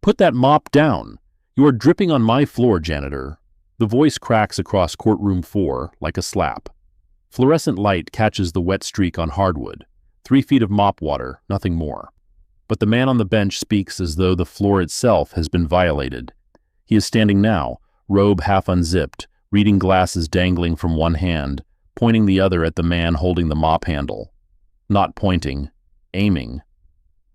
Put that mop down! You are dripping on my floor, janitor. The voice cracks across courtroom 4 like a slap. Fluorescent light catches the wet streak on hardwood. 3 feet of mop water, nothing more. But the man on the bench speaks as though the floor itself has been violated. He is standing now, robe half unzipped, reading glasses dangling from one hand, pointing the other at the man holding the mop handle. Not pointing, aiming.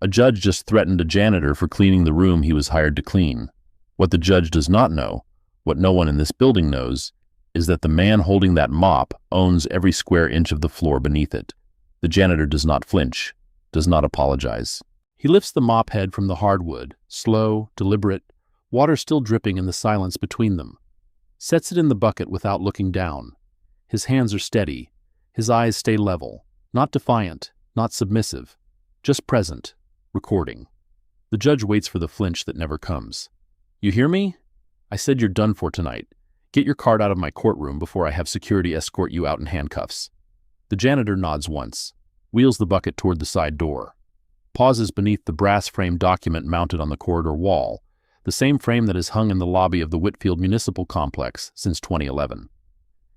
A judge just threatened a janitor for cleaning the room he was hired to clean. What the judge does not know, what no one in this building knows, is that the man holding that mop owns every square inch of the floor beneath it. The janitor does not flinch, does not apologize. He lifts the mop head from the hardwood, slow, deliberate, water still dripping in the silence between them. Sets it in the bucket without looking down. His hands are steady. His eyes stay level, not defiant, not submissive, just present, recording. The judge waits for the flinch that never comes. You hear me? I said you're done for tonight. Get your card out of my courtroom before I have security escort you out in handcuffs. The janitor nods once, wheels the bucket toward the side door, pauses beneath the brass-framed document mounted on the corridor wall, the same frame that has hung in the lobby of the Whitfield Municipal Complex since 2011.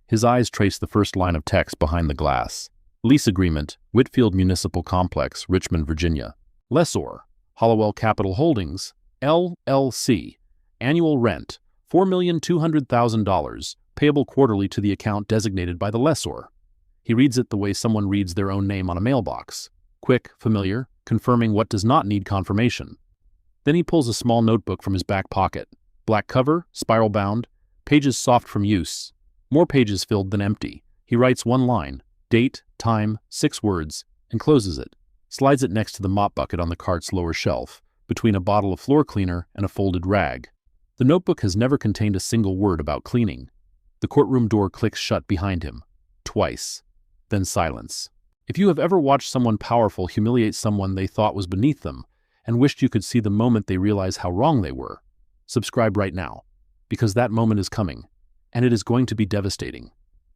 His eyes trace the first line of text behind the glass. Lease agreement, Whitfield Municipal Complex, Richmond, Virginia. Lessor, Hollowell Capital Holdings, LLC. Annual rent, $4,200,000, payable quarterly to the account designated by the lessor. He reads it the way someone reads their own name on a mailbox. Quick, familiar, confirming what does not need confirmation. Then he pulls a small notebook from his back pocket. Black cover, spiral bound, pages soft from use. More pages filled than empty. He writes one line, date, time, 6 words, and closes it. Slides it next to the mop bucket on the cart's lower shelf, between a bottle of floor cleaner and a folded rag. The notebook has never contained a single word about cleaning. The courtroom door clicks shut behind him. Twice. Then silence. If you have ever watched someone powerful humiliate someone they thought was beneath them, and wished you could see the moment they realize how wrong they were, subscribe right now, because that moment is coming, and it is going to be devastating.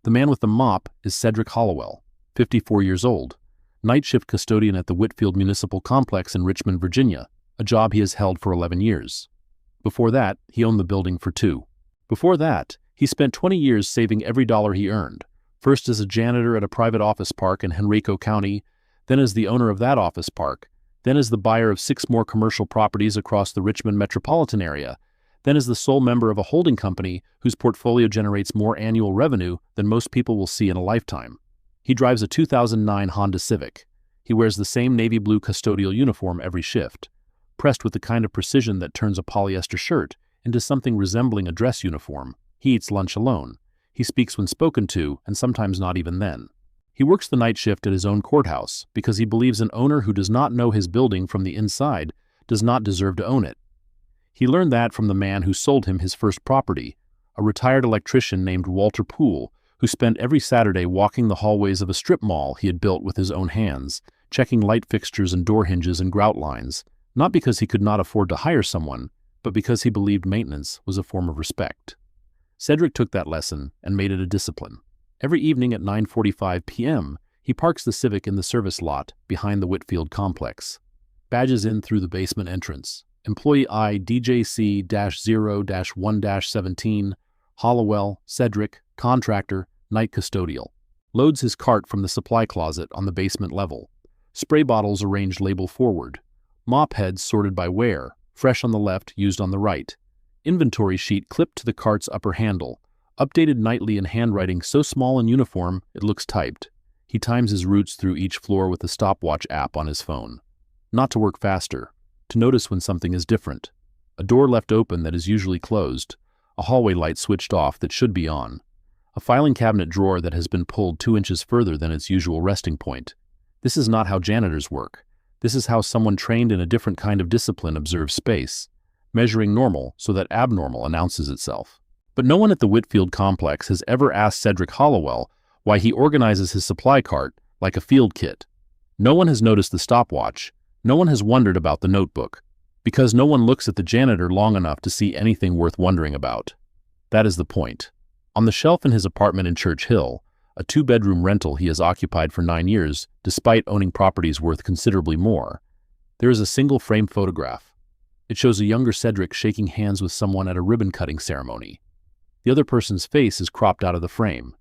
The man with the mop is Cedric Hollowell, 54 years old, night shift custodian at the Whitfield Municipal Complex in Richmond, Virginia, a job he has held for 11 years. Before that, he owned the building for 2. Before that, he spent 20 years saving every dollar he earned, first as a janitor at a private office park in Henrico County, then as the owner of that office park, then as the buyer of 6 more commercial properties across the Richmond metropolitan area, then as the sole member of a holding company whose portfolio generates more annual revenue than most people will see in a lifetime. He drives a 2009 Honda Civic. He wears the same navy blue custodial uniform every shift, pressed with the kind of precision that turns a polyester shirt into something resembling a dress uniform. He eats lunch alone. He speaks when spoken to, and sometimes not even then. He works the night shift at his own courthouse because he believes an owner who does not know his building from the inside does not deserve to own it. He learned that from the man who sold him his first property, a retired electrician named Walter Poole, who spent every Saturday walking the hallways of a strip mall he had built with his own hands, checking light fixtures and door hinges and grout lines, not because he could not afford to hire someone, but because he believed maintenance was a form of respect. Cedric took that lesson and made it a discipline. Every evening at 9:45 p.m., he parks the Civic in the service lot behind the Whitfield complex. Badges in through the basement entrance. Employee I DJC-0-1-17, Hollowell, Cedric, contractor, night custodial. Loads his cart from the supply closet on the basement level. Spray bottles arranged label forward. Mop heads sorted by wear, fresh on the left, used on the right. Inventory sheet clipped to the cart's upper handle. Updated nightly in handwriting so small and uniform it looks typed. He times his routes through each floor with the stopwatch app on his phone. Not to work faster, to notice when something is different. A door left open that is usually closed. A hallway light switched off that should be on. A filing cabinet drawer that has been pulled 2 inches further than its usual resting point. This is not how janitors work. This is how someone trained in a different kind of discipline observes space, measuring normal so that abnormal announces itself. But no one at the Whitfield complex has ever asked Cedric Hollowell why he organizes his supply cart like a field kit. No one has noticed the stopwatch. No one has wondered about the notebook, because no one looks at the janitor long enough to see anything worth wondering about. That is the point. On the shelf in his apartment in Church Hill, a 2-bedroom rental he has occupied for 9 years, despite owning properties worth considerably more, there is a single frame photograph. It shows a younger Cedric shaking hands with someone at a ribbon-cutting ceremony. The other person's face is cropped out of the frame.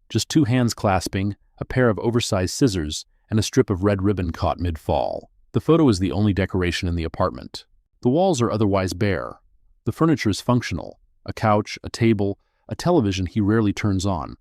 Just two hands clasping, a pair of oversized scissors, and a strip of red ribbon caught mid-fall. The photo is the only decoration in the apartment. The walls are otherwise bare. The furniture is functional: a couch, a table, a television he rarely turns on.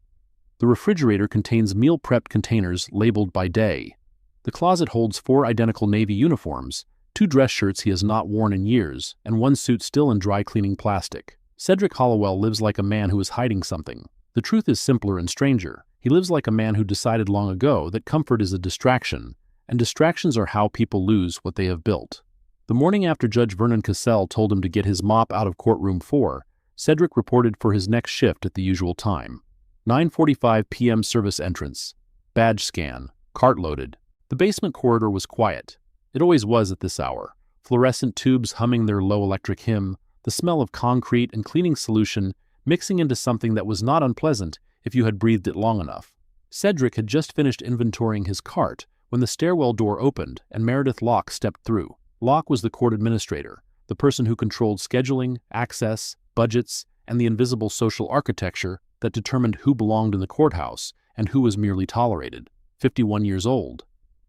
The refrigerator contains meal-prepped containers labeled by day. The closet holds 4 identical navy uniforms, 2 dress shirts he has not worn in years, and 1 suit still in dry-cleaning plastic. Cedric Hollowell lives like a man who is hiding something. The truth is simpler and stranger. He lives like a man who decided long ago that comfort is a distraction, and distractions are how people lose what they have built. The morning after Judge Vernon Cassell told him to get his mop out of courtroom 4, Cedric reported for his next shift at the usual time. 9:45 p.m. service entrance. Badge scan. Cart loaded. The basement corridor was quiet. It always was at this hour. Fluorescent tubes humming their low electric hymn, the smell of concrete and cleaning solution mixing into something that was not unpleasant if you had breathed it long enough. Cedric had just finished inventorying his cart when the stairwell door opened and Meredith Locke stepped through. Locke was the court administrator, the person who controlled scheduling, access, budgets, and the invisible social architecture that determined who belonged in the courthouse and who was merely tolerated. 51 years old.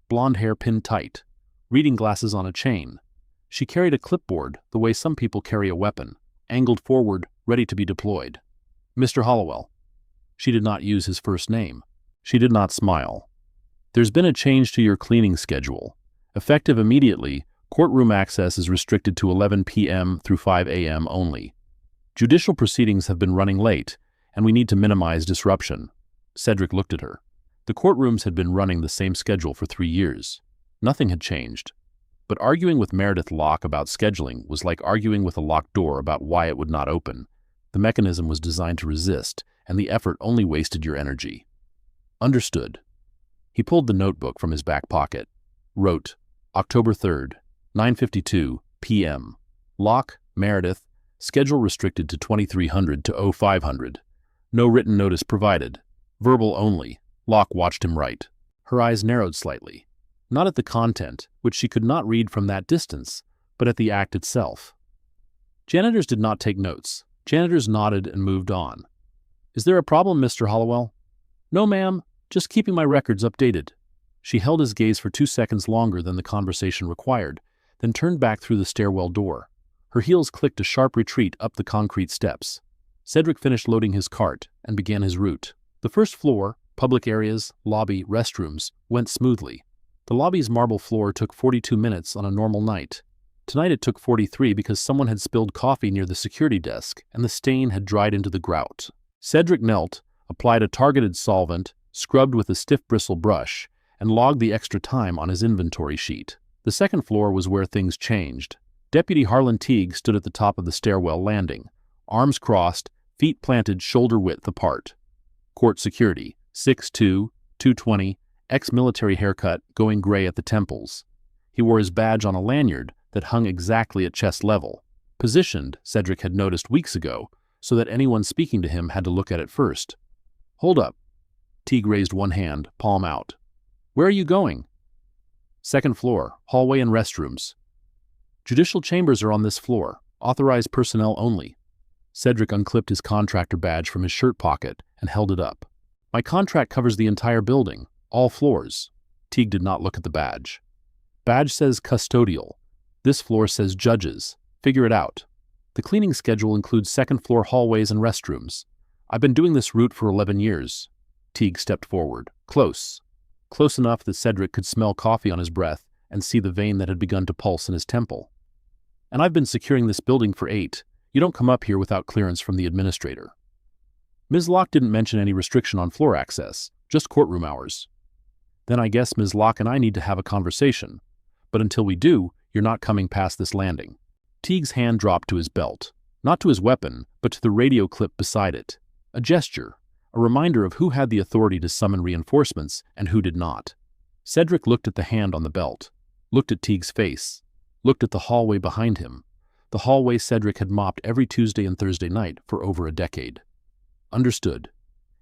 Blonde hair pinned tight. Reading glasses on a chain. She carried a clipboard the way some people carry a weapon, angled forward, ready to be deployed. Mr. Hollowell. She did not use his first name. She did not smile. There's been a change to your cleaning schedule. Effective immediately, courtroom access is restricted to 11 p.m. through 5 a.m. only. Judicial proceedings have been running late, and we need to minimize disruption. Cedric looked at her. The courtrooms had been running the same schedule for 3 years. Nothing had changed. But arguing with Meredith Locke about scheduling was like arguing with a locked door about why it would not open. The mechanism was designed to resist, and the effort only wasted your energy. Understood. He pulled the notebook from his back pocket. Wrote, October 3rd, 9:52 p.m. Locke, Meredith, schedule restricted to 2300 to 0500. No written notice provided. Verbal only. Locke watched him write. Her eyes narrowed slightly. Not at the content, which she could not read from that distance, but at the act itself. Janitors did not take notes. Janitors nodded and moved on. Is there a problem, Mr. Hollowell? No, ma'am. Just keeping my records updated. She held his gaze for 2 seconds longer than the conversation required, then turned back through the stairwell door. Her heels clicked a sharp retreat up the concrete steps. Cedric finished loading his cart and began his route. The first floor, public areas, lobby, restrooms, went smoothly. The lobby's marble floor took 42 minutes on a normal night. Tonight it took 43 because someone had spilled coffee near the security desk and the stain had dried into the grout. Cedric knelt, applied a targeted solvent, scrubbed with a stiff bristle brush, and logged the extra time on his inventory sheet. The second floor was where things changed. Deputy Harlan Teague stood at the top of the stairwell landing, arms crossed, feet planted shoulder-width apart. Court security, 6'2", 220, ex-military haircut, going gray at the temples. He wore his badge on a lanyard that hung exactly at chest level, positioned, Cedric had noticed weeks ago, so that anyone speaking to him had to look at it first. Hold up. Teague raised one hand, palm out. Where are you going? Second floor, hallway and restrooms. Judicial chambers are on this floor, authorized personnel only. Cedric unclipped his contractor badge from his shirt pocket and held it up. My contract covers the entire building, all floors. Teague did not look at the badge. Badge says custodial. This floor says judges. Figure it out. The cleaning schedule includes second-floor hallways and restrooms. I've been doing this route for 11 years. Teague stepped forward. Close. Close enough that Cedric could smell coffee on his breath and see the vein that had begun to pulse in his temple. And I've been securing this building for 8. You don't come up here without clearance from the administrator. Ms. Locke didn't mention any restriction on floor access, just courtroom hours. Then I guess Ms. Locke and I need to have a conversation. But until we do, you're not coming past this landing. Teague's hand dropped to his belt, not to his weapon, but to the radio clip beside it. A gesture, a reminder of who had the authority to summon reinforcements and who did not. Cedric looked at the hand on the belt, looked at Teague's face, looked at the hallway behind him, the hallway Cedric had mopped every Tuesday and Thursday night for over a decade. Understood.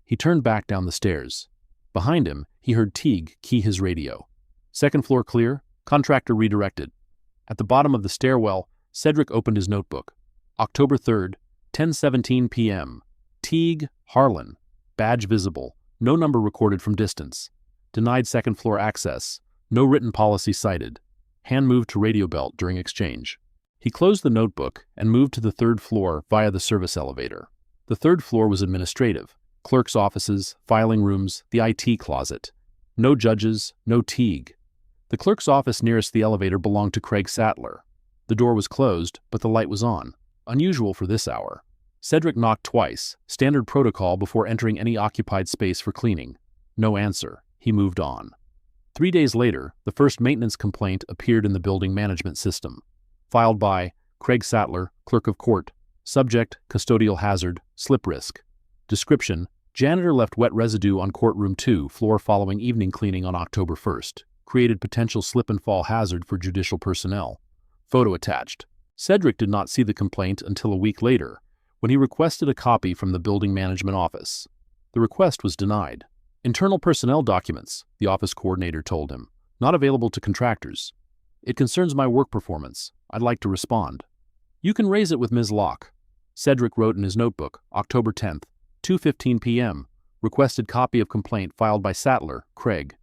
He turned back down the stairs. Behind him, he heard Teague key his radio. Second floor clear, contractor redirected. At the bottom of the stairwell, Cedric opened his notebook. October 3rd, 10:17 p.m. Teague, Harlan. Badge visible. No number recorded from distance. Denied second floor access. No written policy cited. Hand moved to radio belt during exchange. He closed the notebook and moved to the third floor via the service elevator. The third floor was administrative. Clerks' offices, filing rooms, the IT closet. No judges, no Teague. The clerk's office nearest the elevator belonged to Craig Sattler. The door was closed, but the light was on. Unusual for this hour. Cedric knocked twice, standard protocol before entering any occupied space for cleaning. No answer. He moved on. 3 days later, the first maintenance complaint appeared in the building management system. Filed by Craig Sattler, Clerk of Court. Subject, custodial hazard, slip risk. Description, janitor left wet residue on courtroom 2 floor following evening cleaning on October 1st. Created potential slip and fall hazard for judicial personnel. Photo attached. Cedric did not see the complaint until a week later, when he requested a copy from the building management office. The request was denied. Internal personnel documents, the office coordinator told him, not available to contractors. It concerns my work performance. I'd like to respond. You can raise it with Ms. Locke. Cedric wrote in his notebook, October 10th, 2:15 p.m., requested copy of complaint filed by Sattler, Craig.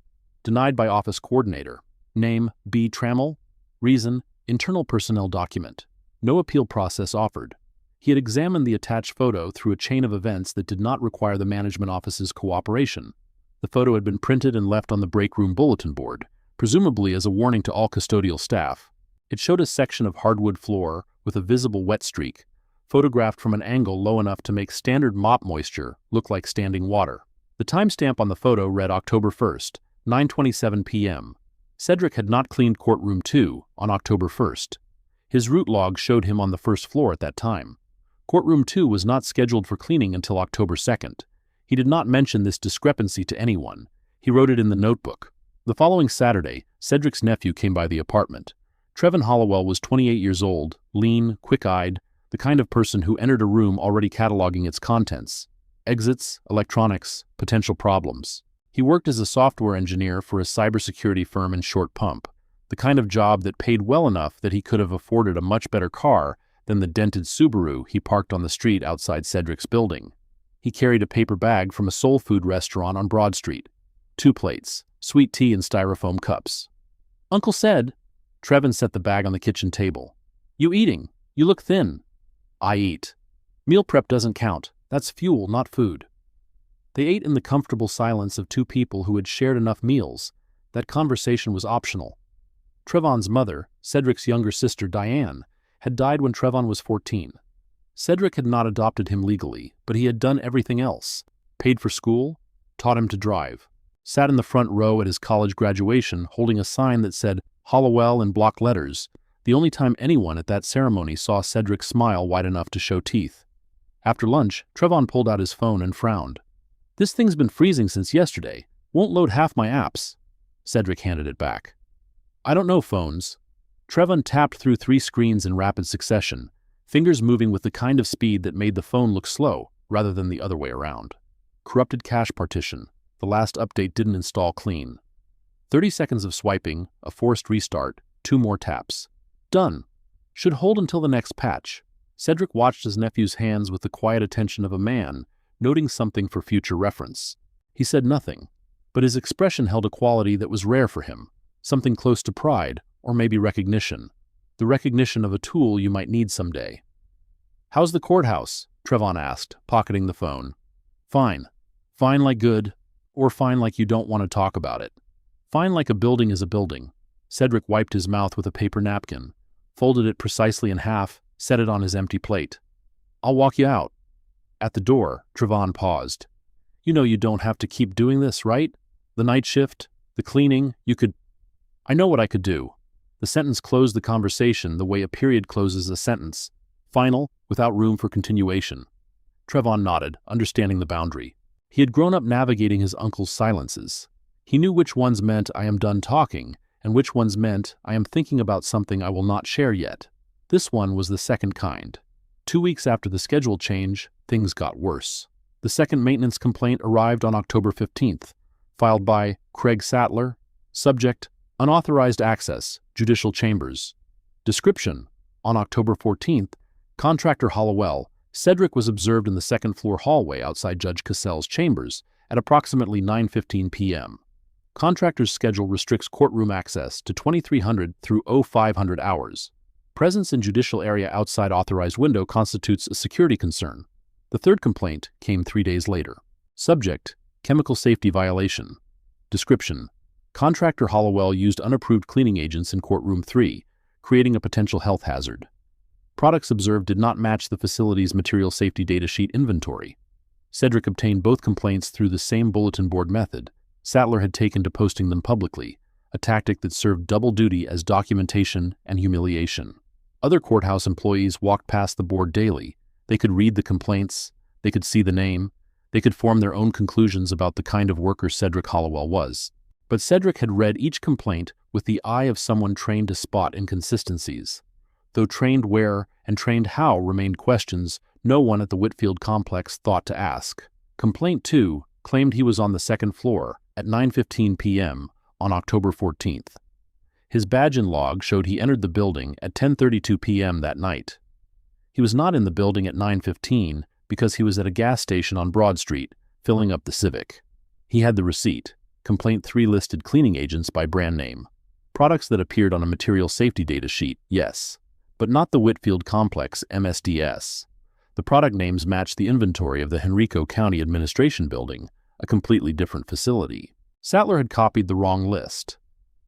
Denied by office coordinator. Name, B. Trammell. Reason, internal personnel document. No appeal process offered. He had examined the attached photo through a chain of events that did not require the management office's cooperation. The photo had been printed and left on the break room bulletin board, presumably as a warning to all custodial staff. It showed a section of hardwood floor with a visible wet streak, photographed from an angle low enough to make standard mop moisture look like standing water. The timestamp on the photo read October 1st, 9:27 p.m. Cedric had not cleaned courtroom 2 on October 1st. His route log showed him on the first floor at that time. Courtroom 2 was not scheduled for cleaning until October 2nd. He did not mention this discrepancy to anyone. He wrote it in the notebook. The following Saturday, Cedric's nephew came by the apartment. Trevin Hollowell was 28 years old, lean, quick-eyed, the kind of person who entered a room already cataloging its contents. Exits, electronics, potential problems. He worked as a software engineer for a cybersecurity firm in Short Pump, the kind of job that paid well enough that he could have afforded a much better car than the dented Subaru he parked on the street outside Cedric's building. He carried a paper bag from a soul food restaurant on Broad Street. 2 plates, sweet tea in styrofoam cups. Uncle said. Trevin set the bag on the kitchen table. You eating? You look thin. I eat. Meal prep doesn't count. That's fuel, not food. They ate in the comfortable silence of 2 people who had shared enough meals. That conversation was optional. Trevon's mother, Cedric's younger sister Diane, had died when Trevon was 14. Cedric had not adopted him legally, but he had done everything else. Paid for school, taught him to drive, sat in the front row at his college graduation holding a sign that said Hollowell in block letters, the only time anyone at that ceremony saw Cedric smile wide enough to show teeth. After lunch, Trevon pulled out his phone and frowned. This thing's been freezing since yesterday. Won't load half my apps. Cedric handed it back. I don't know phones. Trevon tapped through 3 screens in rapid succession, fingers moving with the kind of speed that made the phone look slow rather than the other way around. Corrupted cache partition. The last update didn't install clean. 30 seconds of swiping, a forced restart, 2 more taps. Done. Should hold until the next patch. Cedric watched his nephew's hands with the quiet attention of a man, noting something for future reference. He said nothing, but his expression held a quality that was rare for him, something close to pride, or maybe recognition. The recognition of a tool you might need someday. How's the courthouse? Trevon asked, pocketing the phone. Fine. Fine like good, or fine like you don't want to talk about it. Fine like a building is a building. Cedric wiped his mouth with a paper napkin, folded it precisely in half, set it on his empty plate. I'll walk you out. At the door, Trevon paused. You know you don't have to keep doing this, right? The night shift, the cleaning, you could... I know what I could do. The sentence closed the conversation the way a period closes a sentence. Final, without room for continuation. Trevon nodded, understanding the boundary. He had grown up navigating his uncle's silences. He knew which ones meant I am done talking, and which ones meant I am thinking about something I will not share yet. This one was the second kind. 2 weeks after the schedule change, things got worse. The second maintenance complaint arrived on October 15th, filed by Craig Sattler. Subject, unauthorized access, judicial chambers. Description, On October 14th, contractor Hollowell, Cedric was observed in the second-floor hallway outside Judge Cassell's chambers at approximately 9:15 p.m. Contractor's schedule restricts courtroom access to 2300 through 0500 hours. Presence in judicial area outside authorized window constitutes a security concern. The third complaint came 3 days later. Subject: chemical safety violation. Description: contractor Hollowell used unapproved cleaning agents in courtroom 3, creating a potential health hazard. Products observed did not match the facility's material safety data sheet inventory. Cedric obtained both complaints through the same bulletin board method. Sattler had taken to posting them publicly, a tactic that served double duty as documentation and humiliation. Other courthouse employees walked past the board daily. They could read the complaints, they could see the name, they could form their own conclusions about the kind of worker Cedric Hollowell was. But Cedric had read each complaint with the eye of someone trained to spot inconsistencies. Though trained where and trained how remained questions no one at the Whitfield complex thought to ask. Complaint 2 claimed he was on the second floor at 9:15 p.m. on October 14th. His badge and log showed he entered the building at 10:32 p.m. that night. He was not in the building at 9:15 because he was at a gas station on Broad Street, filling up the Civic. He had the receipt. Complaint 3 listed cleaning agents by brand name. Products that appeared on a material safety data sheet, yes, but not the Whitfield Complex MSDS. The product names matched the inventory of the Henrico County Administration Building, a completely different facility. Sattler had copied the wrong list.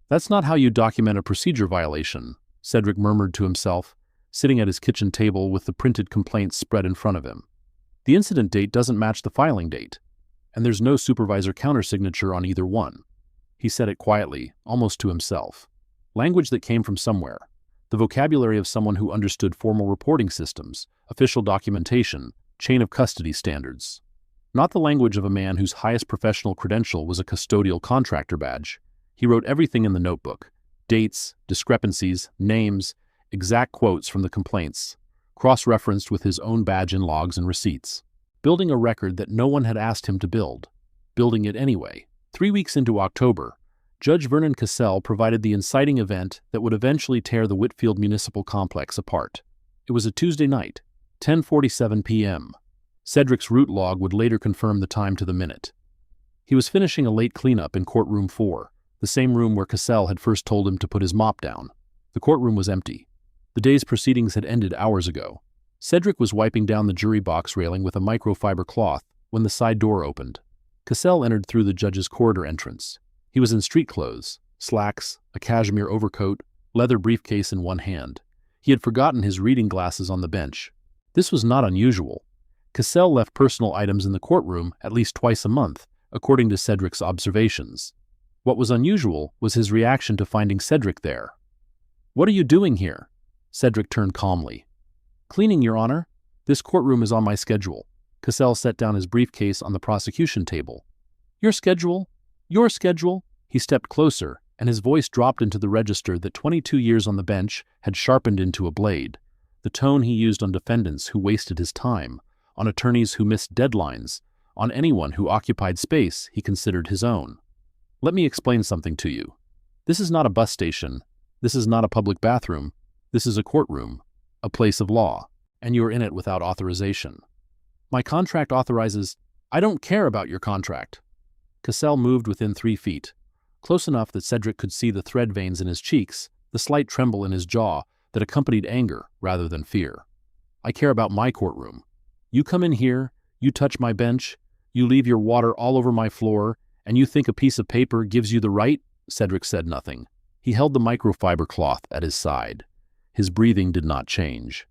"That's not how you document a procedure violation," Cedric murmured to himself, sitting at his kitchen table with the printed complaints spread in front of him. "The incident date doesn't match the filing date, and there's no supervisor countersignature on either one." He said it quietly, almost to himself. Language that came from somewhere. The vocabulary of someone who understood formal reporting systems, official documentation, chain of custody standards. Not the language of a man whose highest professional credential was a custodial contractor badge. He wrote everything in the notebook: dates, discrepancies, names, exact quotes from the complaints, cross-referenced with his own badge and logs and receipts. Building a record that no one had asked him to build. Building it anyway. 3 weeks into October, Judge Vernon Cassell provided the inciting event that would eventually tear the Whitfield Municipal Complex apart. It was a Tuesday night, 10:47 p.m. Cedric's route log would later confirm the time to the minute. He was finishing a late cleanup in courtroom 4, the same room where Cassell had first told him to put his mop down. The courtroom was empty. The day's proceedings had ended hours ago. Cedric was wiping down the jury box railing with a microfiber cloth when the side door opened. Cassell entered through the judge's corridor entrance. He was in street clothes, slacks, a cashmere overcoat, leather briefcase in one hand. He had forgotten his reading glasses on the bench. This was not unusual. Cassell left personal items in the courtroom at least twice a month, according to Cedric's observations. What was unusual was his reaction to finding Cedric there. "What are you doing here?" Cedric turned calmly. "Cleaning, Your Honor. This courtroom is on my schedule." Cassell set down his briefcase on the prosecution table. "Your schedule? Your schedule?" He stepped closer, and his voice dropped into the register that 22 years on the bench had sharpened into a blade. The tone he used on defendants who wasted his time, on attorneys who missed deadlines, on anyone who occupied space he considered his own. "Let me explain something to you. This is not a bus station. This is not a public bathroom. This is a courtroom, a place of law, and you are in it without authorization. My contract authorizes—" "I don't care about your contract." Cassell moved within 3 feet, close enough that Cedric could see the thread veins in his cheeks, the slight tremble in his jaw that accompanied anger rather than fear. "I care about my courtroom. You come in here, you touch my bench, you leave your water all over my floor, and you think a piece of paper gives you the right?" Cedric said nothing. He held the microfiber cloth at his side. His breathing did not change.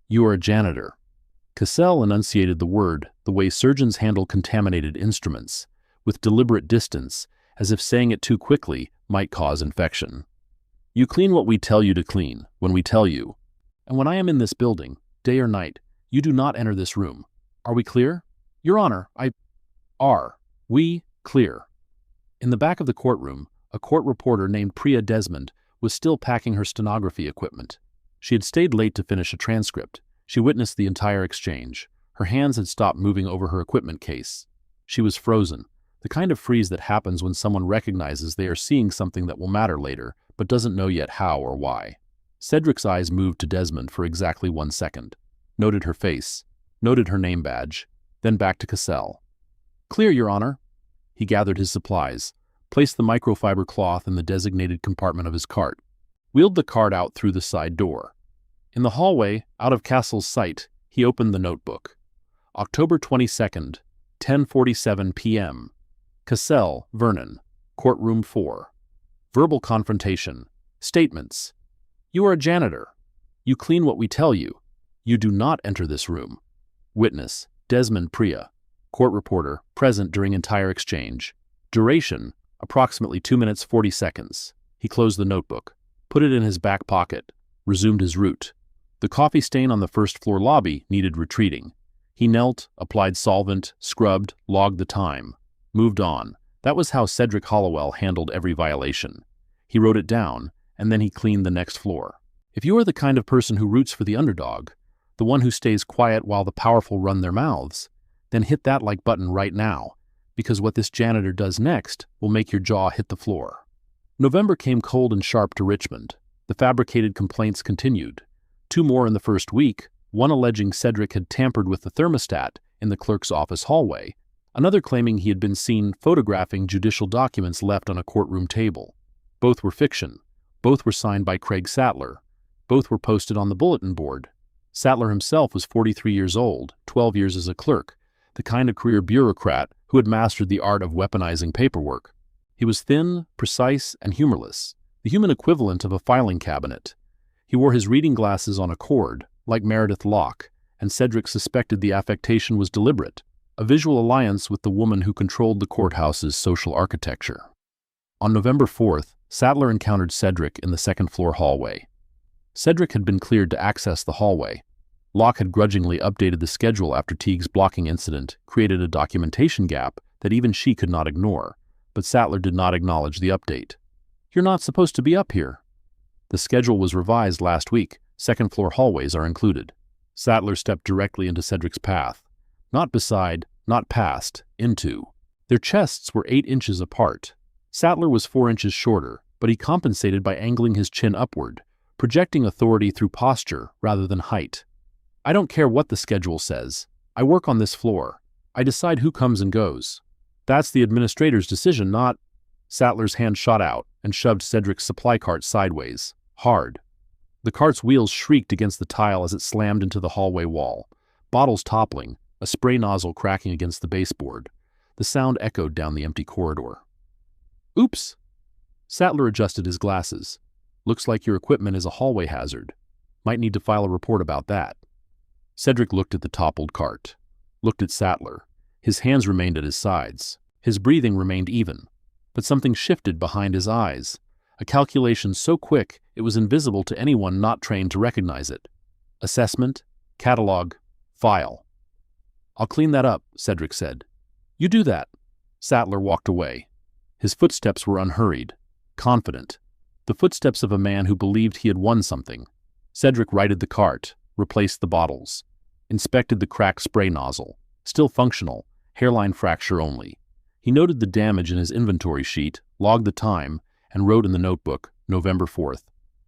"You are a janitor." Cassell enunciated the word the way surgeons handle contaminated instruments, with deliberate distance, as if saying it too quickly might cause infection. "You clean what we tell you to clean, when we tell you. And when I am in this building, day or night, you do not enter this room. Are we clear?" "Your Honor, we clear." In the back of the courtroom, a court reporter named Priya Desmond was still packing her stenography equipment. She had stayed late to finish a transcript. She witnessed the entire exchange. Her hands had stopped moving over her equipment case. She was frozen, the kind of freeze that happens when someone recognizes they are seeing something that will matter later, but doesn't know yet how or why. Cedric's eyes moved to Desmond for exactly 1 second, noted her face, noted her name badge, then back to Cassell. "Clear, Your Honor." He gathered his supplies, placed the microfiber cloth in the designated compartment of his cart, wheeled the cart out through the side door. In the hallway, out of Cassell's sight, he opened the notebook. October 22nd, 10:47 p.m. Cassell, Vernon, courtroom 4. Verbal confrontation. Statements. "You are a janitor. You clean what we tell you. You do not enter this room." Witness, Desmond Priya. Court reporter, present during entire exchange. Duration, approximately 2 minutes 40 seconds. He closed the notebook, put it in his back pocket, resumed his route. The coffee stain on the first-floor lobby needed retreating. He knelt, applied solvent, scrubbed, logged the time. Moved on. That was how Cedric Hollowell handled every violation. He wrote it down, and then he cleaned the next floor. If you are the kind of person who roots for the underdog, the one who stays quiet while the powerful run their mouths, then hit that like button right now, because what this janitor does next will make your jaw hit the floor. November came cold and sharp to Richmond. The fabricated complaints continued. 2 more in the first week, one alleging Cedric had tampered with the thermostat in the clerk's office hallway, another claiming he had been seen photographing judicial documents left on a courtroom table. Both were fiction. Both were signed by Craig Sattler. Both were posted on the bulletin board. Sattler himself was 43 years old, 12 years as a clerk, the kind of career bureaucrat who had mastered the art of weaponizing paperwork. He was thin, precise, and humorless, the human equivalent of a filing cabinet. He wore his reading glasses on a cord, like Meredith Locke, and Cedric suspected the affectation was deliberate, a visual alliance with the woman who controlled the courthouse's social architecture. On November 4th, Sattler encountered Cedric in the second-floor hallway. Cedric had been cleared to access the hallway. Locke had grudgingly updated the schedule after Teague's blocking incident, created a documentation gap that even she could not ignore, but Sattler did not acknowledge the update. "You're not supposed to be up here." "The schedule was revised last week. Second-floor hallways are included." Sattler stepped directly into Cedric's path. Not beside, not past, into. Their chests were 8 inches apart. Sattler was 4 inches shorter, but he compensated by angling his chin upward, projecting authority through posture rather than height. "I don't care what the schedule says. I work on this floor. I decide who comes and goes. That's the administrator's decision, not—" Sattler's hand shot out and shoved Cedric's supply cart sideways, hard. The cart's wheels shrieked against the tile as it slammed into the hallway wall, bottles toppling, a spray nozzle cracking against the baseboard. The sound echoed down the empty corridor. "Oops!" Sattler adjusted his glasses. "Looks like your equipment is a hallway hazard. Might need to file a report about that." Cedric looked at the toppled cart, looked at Sattler. His hands remained at his sides. His breathing remained even. But something shifted behind his eyes, a calculation so quick it was invisible to anyone not trained to recognize it. Assessment, catalog, file. "I'll clean that up," Cedric said. "You do that." Sattler walked away. His footsteps were unhurried, confident. The footsteps of a man who believed he had won something. Cedric righted the cart, replaced the bottles, inspected the cracked spray nozzle, still functional, hairline fracture only. He noted the damage in his inventory sheet, logged the time, and wrote in the notebook, November 4th,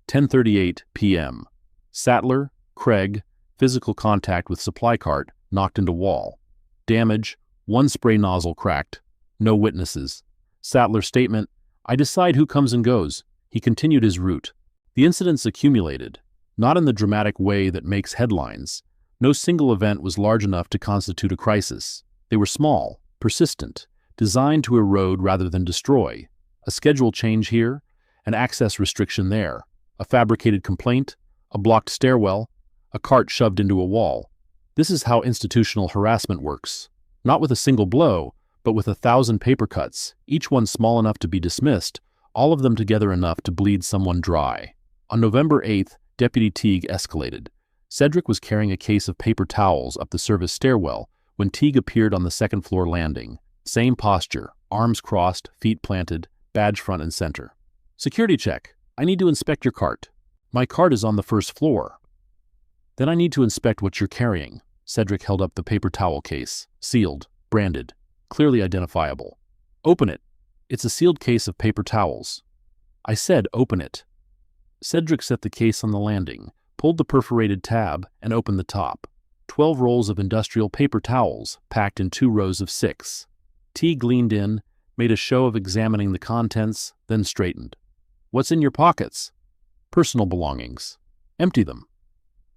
10:38 p.m. Sattler, Craig, physical contact with supply cart, knocked into wall. Damage, 1 spray nozzle cracked. No witnesses. Sattler's statement, "I decide who comes and goes." He continued his route. The incidents accumulated, not in the dramatic way that makes headlines. No single event was large enough to constitute a crisis. They were small, persistent, designed to erode rather than destroy. A schedule change here, an access restriction there, a fabricated complaint, a blocked stairwell, a cart shoved into a wall. This is how institutional harassment works. Not with a single blow, but with 1,000 paper cuts, each one small enough to be dismissed, all of them together enough to bleed someone dry. On November 8th, Deputy Teague escalated. Cedric was carrying a case of paper towels up the service stairwell when Teague appeared on the second-floor landing. Same posture, arms crossed, feet planted, badge front and center. "Security check. I need to inspect your cart." "My cart is on the first floor." "Then I need to inspect what you're carrying." Cedric held up the paper towel case, sealed, branded, clearly identifiable. "Open it. It's a sealed case of paper towels." "I said open it." Cedric set the case on the landing, pulled the perforated tab, and opened the top. 12 rolls of industrial paper towels, packed in 2 rows of 6. Teague leaned in, made a show of examining the contents, then straightened. "What's in your pockets?" "Personal belongings." "Empty them."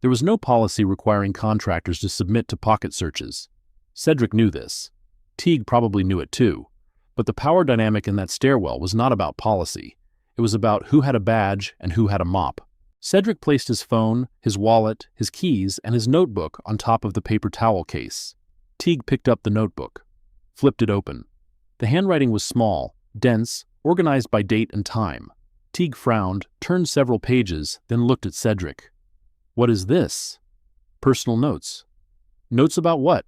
There was no policy requiring contractors to submit to pocket searches. Cedric knew this. Teague probably knew it too. But the power dynamic in that stairwell was not about policy. It was about who had a badge and who had a mop. Cedric placed his phone, his wallet, his keys, and his notebook on top of the paper towel case. Teague picked up the notebook, flipped it open. The handwriting was small, dense, organized by date and time. Teague frowned, turned several pages, then looked at Cedric. "What is this?" "Personal notes." "Notes about what?"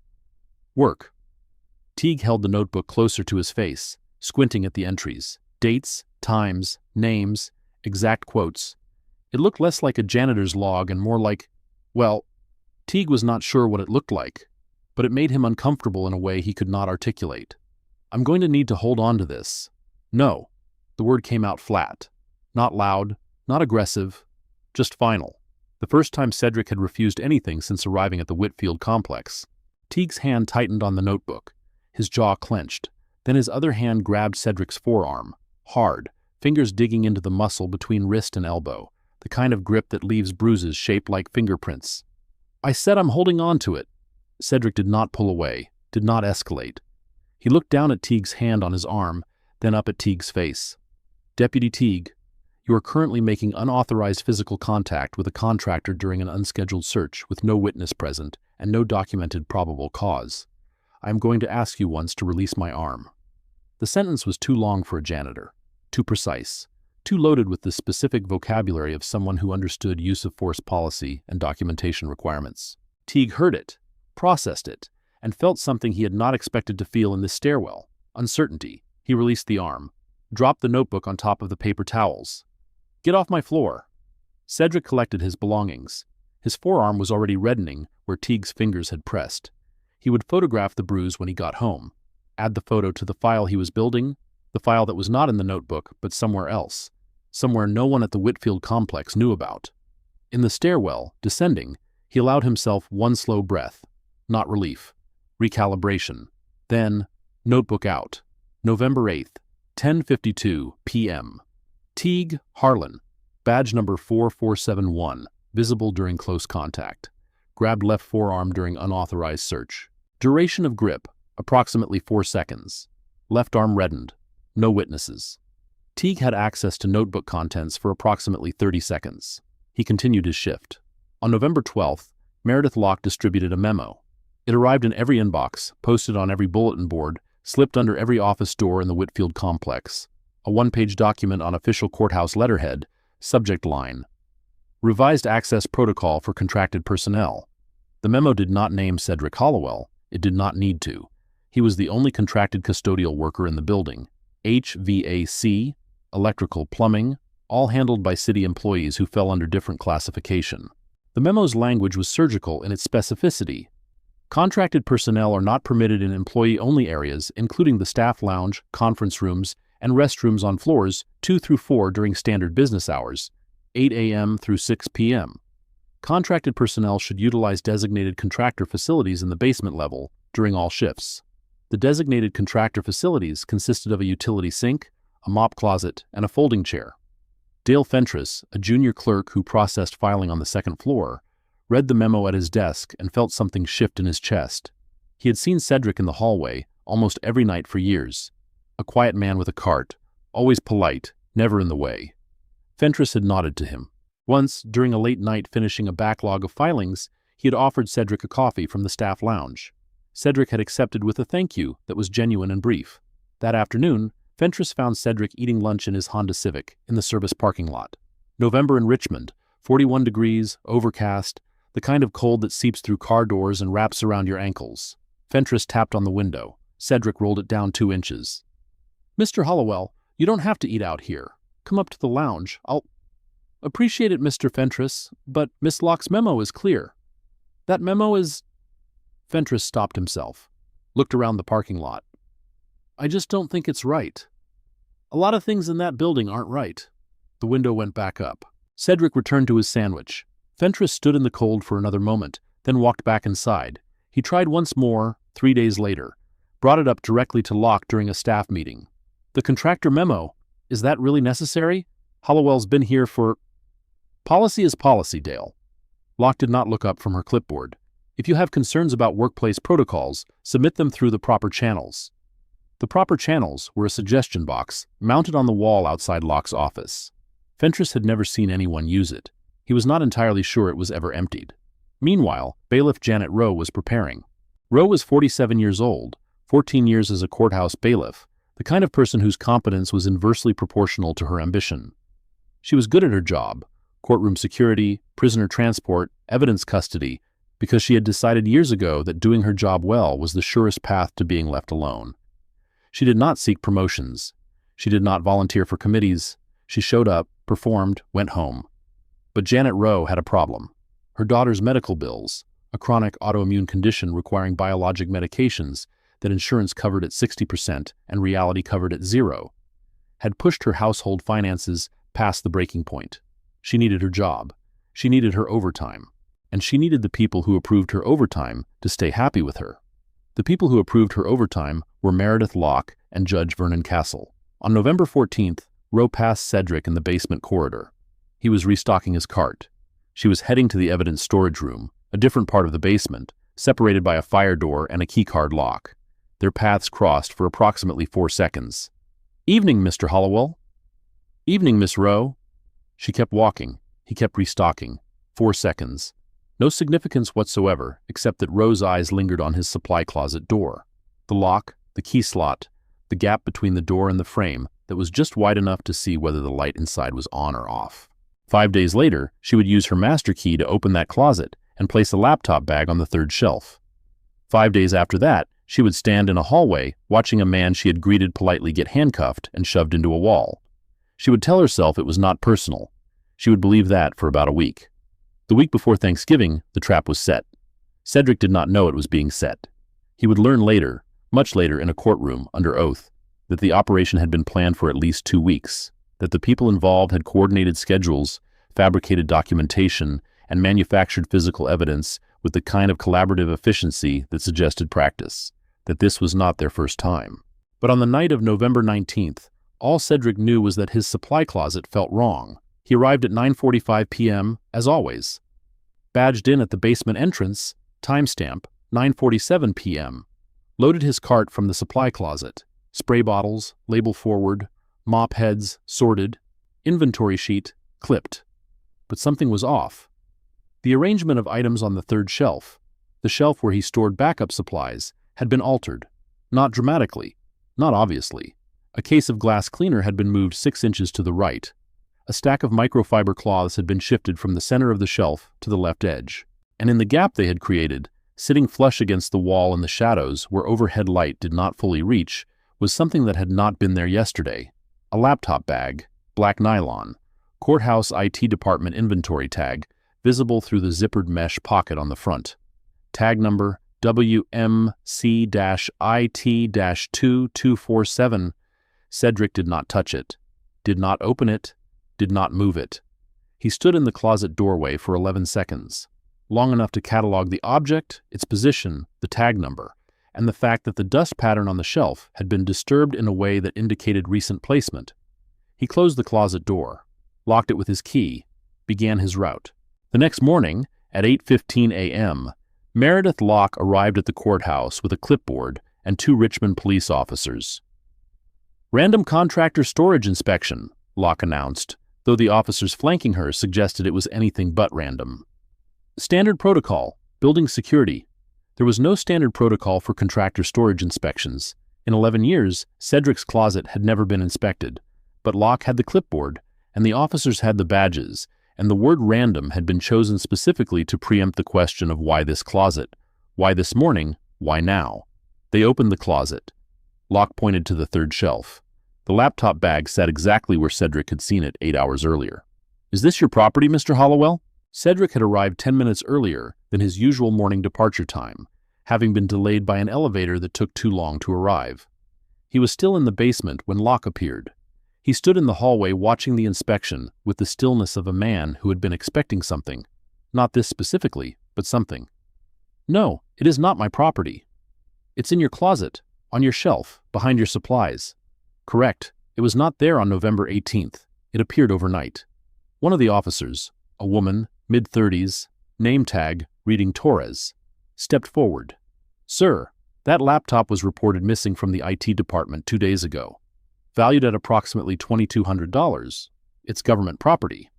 "Work." Teague held the notebook closer to his face, squinting at the entries. Dates, times, names, exact quotes. It looked less like a janitor's log and more like, well, Teague was not sure what it looked like, but it made him uncomfortable in a way he could not articulate. "I'm going to need to hold on to this." "No." The word came out flat. Not loud, not aggressive, just final. The first time Cedric had refused anything since arriving at the Whitfield complex. Teague's hand tightened on the notebook. His jaw clenched. Then his other hand grabbed Cedric's forearm. Hard, fingers digging into the muscle between wrist and elbow, the kind of grip that leaves bruises shaped like fingerprints. "I said I'm holding on to it." Cedric did not pull away, did not escalate. He looked down at Teague's hand on his arm, then up at Teague's face. "Deputy Teague, you are currently making unauthorized physical contact with a contractor during an unscheduled search with no witness present and no documented probable cause. I am going to ask you once to release my arm." The sentence was too long for a janitor, too precise, too loaded with the specific vocabulary of someone who understood use of force policy and documentation requirements. Teague heard it, processed it, and felt something he had not expected to feel in this stairwell: uncertainty. He released the arm, dropped the notebook on top of the paper towels. "Get off my floor." Cedric collected his belongings. His forearm was already reddening where Teague's fingers had pressed. He would photograph the bruise when he got home, add the photo to the file he was building, the file that was not in the notebook but somewhere else, somewhere no one at the Whitfield complex knew about. In the stairwell, descending, he allowed himself one slow breath. Not relief. Recalibration. Then, notebook out. November 8th, 10:52 p.m. Teague, Harlan. Badge number 4471. Visible during close contact. Grabbed left forearm during unauthorized search. Duration of grip, approximately 4 seconds. Left arm reddened. No witnesses. Teague had access to notebook contents for approximately 30 seconds. He continued his shift. On November 12th, Meredith Locke distributed a memo. It arrived in every inbox, posted on every bulletin board, slipped under every office door in the Whitfield complex. A 1-page document on official courthouse letterhead, subject line: Revised Access Protocol for Contracted Personnel. The memo did not name Cedric Hollowell. It did not need to. He was the only contracted custodial worker in the building. HVAC, electrical, plumbing, all handled by city employees who fell under different classification. The memo's language was surgical in its specificity. Contracted personnel are not permitted in employee-only areas, including the staff lounge, conference rooms, and restrooms on floors 2 through 4 during standard business hours, 8 a.m. through 6 p.m. Contracted personnel should utilize designated contractor facilities in the basement level during all shifts. The designated contractor facilities consisted of a utility sink, a mop closet, and a folding chair. Dale Fentress, a junior clerk who processed filing on the second floor, read the memo at his desk and felt something shift in his chest. He had seen Cedric in the hallway almost every night for years. A quiet man with a cart, always polite, never in the way. Fentress had nodded to him. Once, during a late night finishing a backlog of filings, he had offered Cedric a coffee from the staff lounge. Cedric had accepted with a thank you that was genuine and brief. That afternoon, Fentress found Cedric eating lunch in his Honda Civic in the service parking lot. November in Richmond, 41 degrees, overcast, the kind of cold that seeps through car doors and wraps around your ankles. Fentress tapped on the window. Cedric rolled it down 2 inches. "Mr. Hollowell, you don't have to eat out here. Come up to the lounge. I'll..." "Appreciate it, Mr. Fentress, but Miss Locke's memo is clear." "That memo is..." Fentress stopped himself, looked around the parking lot. "I just don't think it's right. A lot of things in that building aren't right." The window went back up. Cedric returned to his sandwich. Fentress stood in the cold for another moment, then walked back inside. He tried once more, 3 days later. Brought it up directly to Locke during a staff meeting. The contractor memo, is that really necessary? Hollowell's been here for... Policy is policy, Dale. Locke did not look up from her clipboard. If you have concerns about workplace protocols, submit them through the proper channels. The proper channels were a suggestion box mounted on the wall outside Locke's office. Fentress had never seen anyone use it. He was not entirely sure it was ever emptied. Meanwhile, bailiff Janet Rowe was preparing. Rowe was 47 years old, 14 years as a courthouse bailiff, the kind of person whose competence was inversely proportional to her ambition. She was good at her job, courtroom security, prisoner transport, evidence custody, because she had decided years ago that doing her job well was the surest path to being left alone. She did not seek promotions. She did not volunteer for committees. She showed up, performed, went home. But Janet Rowe had a problem. Her daughter's medical bills, a chronic autoimmune condition requiring biologic medications that insurance covered at 60% and reality covered at 0, had pushed her household finances past the breaking point. She needed her job. She needed her overtime. And she needed the people who approved her overtime to stay happy with her. The people who approved her overtime were Meredith Locke and Judge Vernon Castle. On November 14th, Rowe passed Cedric in the basement corridor. He was restocking his cart. She was heading to the evidence storage room, a different part of the basement, separated by a fire door and a keycard lock. Their paths crossed for approximately 4 seconds. "Evening, Mr. Hollowell." "Evening, Miss Rowe." She kept walking. He kept restocking. 4 seconds. No significance whatsoever, except that Rowe's eyes lingered on his supply closet door. The lock, the key slot, the gap between the door and the frame that was just wide enough to see whether the light inside was on or off. 5 days later, she would use her master key to open that closet and place a laptop bag on the 3rd shelf. 5 days after that, she would stand in a hallway watching a man she had greeted politely get handcuffed and shoved into a wall. She would tell herself it was not personal. She would believe that for about a week. The week before Thanksgiving, the trap was set. Cedric did not know it was being set. He would learn later, much later in a courtroom, under oath, that the operation had been planned for at least 2 weeks, that the people involved had coordinated schedules, fabricated documentation, and manufactured physical evidence with the kind of collaborative efficiency that suggested practice, that this was not their first time. But on the night of November 19th, all Cedric knew was that his supply closet felt wrong. He arrived at 9:45 p.m., as always. Badged in at the basement entrance, timestamp, 9:47 p.m. Loaded his cart from the supply closet. Spray bottles, label forward, mop heads, sorted, inventory sheet, clipped. But something was off. The arrangement of items on the 3rd shelf, the shelf where he stored backup supplies, had been altered. Not dramatically, not obviously. A case of glass cleaner had been moved 6 inches to the right. A stack of microfiber cloths had been shifted from the center of the shelf to the left edge. And in the gap they had created, sitting flush against the wall in the shadows where overhead light did not fully reach, was something that had not been there yesterday. A laptop bag, black nylon, courthouse IT department inventory tag, visible through the zippered mesh pocket on the front. Tag number WMC-IT-2247. Cedric did not touch it, did not open it, did not move it. He stood in the closet doorway for 11 seconds, long enough to catalog the object, its position, the tag number, and the fact that the dust pattern on the shelf had been disturbed in a way that indicated recent placement. He closed the closet door, locked it with his key, began his route. The next morning, at 8:15 a.m., Meredith Locke arrived at the courthouse with a clipboard and 2 Richmond police officers. "Random contractor storage inspection," Locke announced, though the officers flanking her suggested it was anything but random. "Standard protocol, building security." There was no standard protocol for contractor storage inspections. In 11 years, Cedric's closet had never been inspected, but Locke had the clipboard, and the officers had the badges, and the word random had been chosen specifically to preempt the question of why this closet, why this morning, why now. They opened the closet. Locke pointed to the 3rd shelf. The laptop bag sat exactly where Cedric had seen it 8 hours earlier. "Is this your property, Mr. Hollowell?" Cedric had arrived 10 minutes earlier than his usual morning departure time, having been delayed by an elevator that took too long to arrive. He was still in the basement when Locke appeared. He stood in the hallway watching the inspection with the stillness of a man who had been expecting something. Not this specifically, but something. "No, it is not my property. It's in your closet, on your shelf, behind your supplies." "Correct. It was not there on November 18th. It appeared overnight." One of the officers, a woman, mid-30s, name tag, reading Torres, stepped forward. "Sir, that laptop was reported missing from the IT department 2 days ago. Valued at approximately $2,200. It's government property."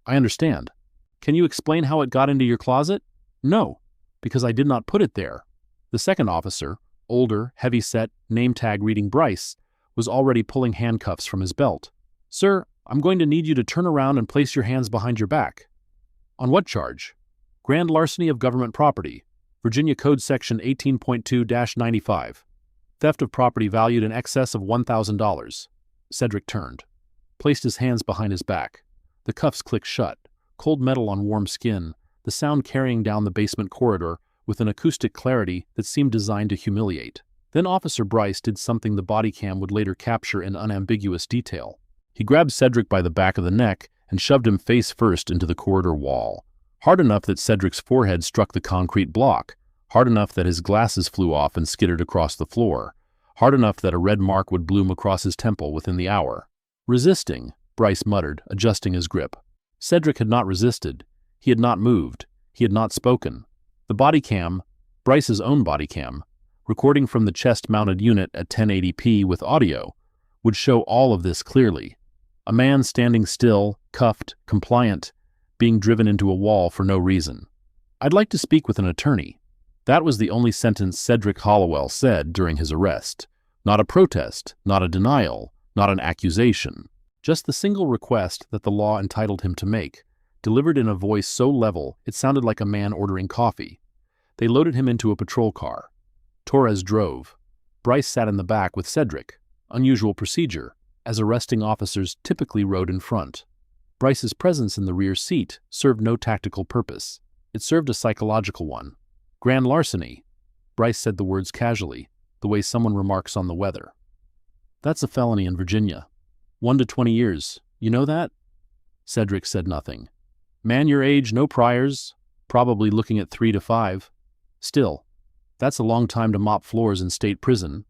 "I understand. Can you explain how it got into your closet?" "No, because I did not put it there." The second officer, older, heavy-set, name tag reading Bryce, was already pulling handcuffs from his belt. "Sir, I'm going to need you to turn around and place your hands behind your back." "On what charge?" "Grand larceny of government property, Virginia Code Section 18.2-95. Theft of property valued in excess of $1,000. Cedric turned, placed his hands behind his back. The cuffs clicked shut, cold metal on warm skin, the sound carrying down the basement corridor with an acoustic clarity that seemed designed to humiliate. Then Officer Bryce did something the body cam would later capture in unambiguous detail. He grabbed Cedric by the back of the neck and shoved him face first into the corridor wall, hard enough that Cedric's forehead struck the concrete block, hard enough that his glasses flew off and skittered across the floor, hard enough that a red mark would bloom across his temple within the hour. "Resisting," Bryce muttered, adjusting his grip. Cedric had not resisted. He had not moved. He had not spoken. The body cam, Bryce's own body cam, recording from the chest-mounted unit at 1080p with audio, would show all of this clearly. A man standing still, cuffed, compliant, being driven into a wall for no reason. "I'd like to speak with an attorney." That was the only sentence Cedric Hollowell said during his arrest. Not a protest, not a denial, not an accusation. Just the single request that the law entitled him to make, delivered in a voice so level it sounded like a man ordering coffee. They loaded him into a patrol car. Torres drove. Bryce sat in the back with Cedric. Unusual procedure, as arresting officers typically rode in front. Bryce's presence in the rear seat served no tactical purpose. It served a psychological one. "Grand larceny." Bryce said the words casually, the way someone remarks on the weather. "That's a felony in Virginia. 1 to 20 years. You know that?" Cedric said nothing. "Man your age, no priors. Probably looking at 3 to 5. Still, that's a long time to mop floors in state prison."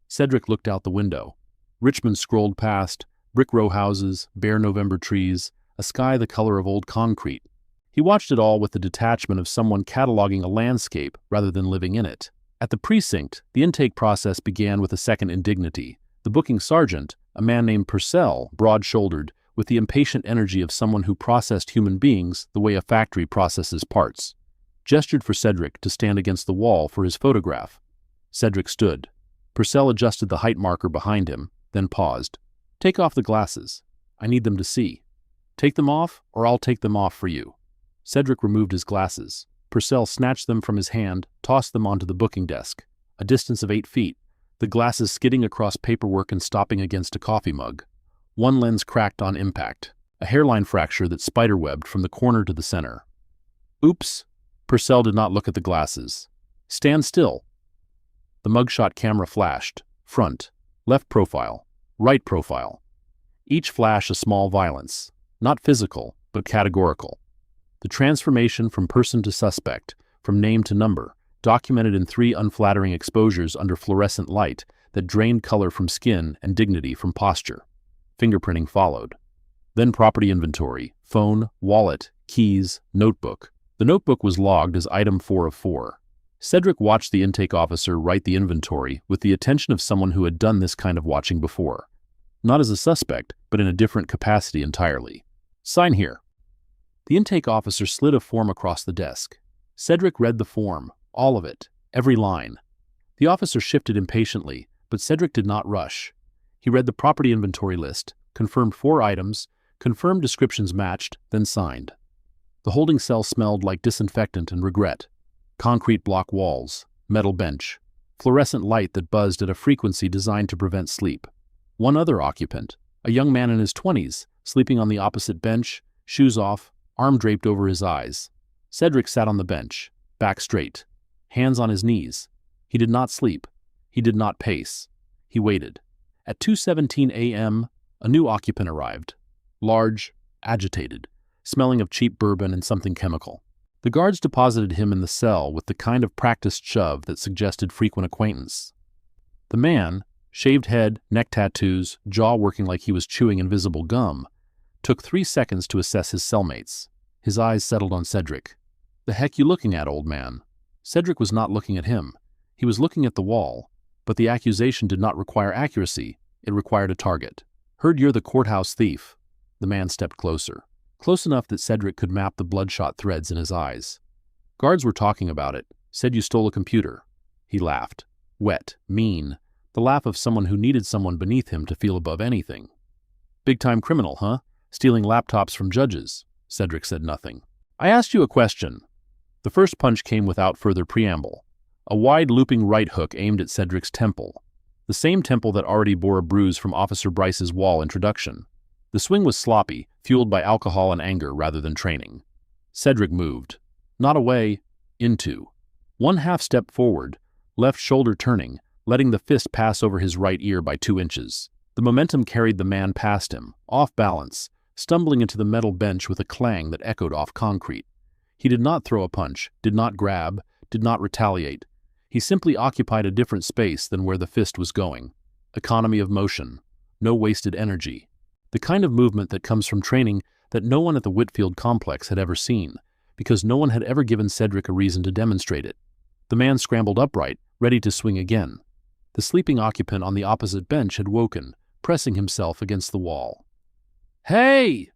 Cedric looked out the window. Richmond scrolled past, brick row houses, bare November trees, a sky the color of old concrete. He watched it all with the detachment of someone cataloging a landscape rather than living in it. At the precinct, the intake process began with a second indignity. The booking sergeant, a man named Purcell, broad-shouldered, with the impatient energy of someone who processed human beings the way a factory processes parts, gestured for Cedric to stand against the wall for his photograph. Cedric stood. Purcell adjusted the height marker behind him, then paused. "Take off the glasses. I need them to see. Take them off, or I'll take them off for you." Cedric removed his glasses. Purcell snatched them from his hand, tossed them onto the booking desk. A distance of 8 feet, the glasses skidding across paperwork and stopping against a coffee mug. One lens cracked on impact, a hairline fracture that spiderwebbed from the corner to the center. "Oops." Purcell did not look at the glasses. "Stand still." The mugshot camera flashed. Front, left profile, right profile. Each flash a small violence. Not physical, but categorical. The transformation from person to suspect, from name to number, documented in 3 unflattering exposures under fluorescent light that drained color from skin and dignity from posture. Fingerprinting followed. Then property inventory, phone, wallet, keys, notebook. The notebook was logged as item 4 of 4. Cedric watched the intake officer write the inventory with the attention of someone who had done this kind of watching before. Not as a suspect, but in a different capacity entirely. "Sign here." The intake officer slid a form across the desk. Cedric read the form, all of it, every line. The officer shifted impatiently, but Cedric did not rush. He read the property inventory list, confirmed 4 items, confirmed descriptions matched, then signed. The holding cell smelled like disinfectant and regret. Concrete block walls, metal bench, fluorescent light that buzzed at a frequency designed to prevent sleep. One other occupant, a young man in his 20s, sleeping on the opposite bench, shoes off, arm draped over his eyes. Cedric sat on the bench, back straight, hands on his knees. He did not sleep. He did not pace. He waited. At 2:17 a.m., A new occupant arrived. Large, agitated, smelling of cheap bourbon and something chemical. The guards deposited him in the cell with the kind of practiced shove that suggested frequent acquaintance. The man, shaved head, neck tattoos, jaw working like he was chewing invisible gum, took 3 seconds to assess his cellmates. His eyes settled on Cedric. "The heck you looking at, old man?" Cedric was not looking at him. He was looking at the wall, but the accusation did not require accuracy. It required a target. "Heard you're the courthouse thief." The man stepped closer. Close enough that Cedric could map the bloodshot threads in his eyes. "Guards were talking about it. Said you stole a computer." He laughed. Wet, mean, the laugh of someone who needed someone beneath him to feel above anything. "Big-time criminal, huh? Stealing laptops from judges." Cedric said nothing. "I asked you a question." The first punch came without further preamble. A wide looping right hook aimed at Cedric's temple. The same temple that already bore a bruise from Officer Bryce's wall introduction. The swing was sloppy, fueled by alcohol and anger rather than training. Cedric moved. Not away, into. 1/2 step forward, left shoulder turning, letting the fist pass over his right ear by 2 inches. The momentum carried the man past him, off balance, stumbling into the metal bench with a clang that echoed off concrete. He did not throw a punch, did not grab, did not retaliate. He simply occupied a different space than where the fist was going. Economy of motion. No wasted energy. The kind of movement that comes from training that no one at the Whitfield complex had ever seen, because no one had ever given Cedric a reason to demonstrate it. The man scrambled upright, ready to swing again. The sleeping occupant on the opposite bench had woken, pressing himself against the wall. "Hey!"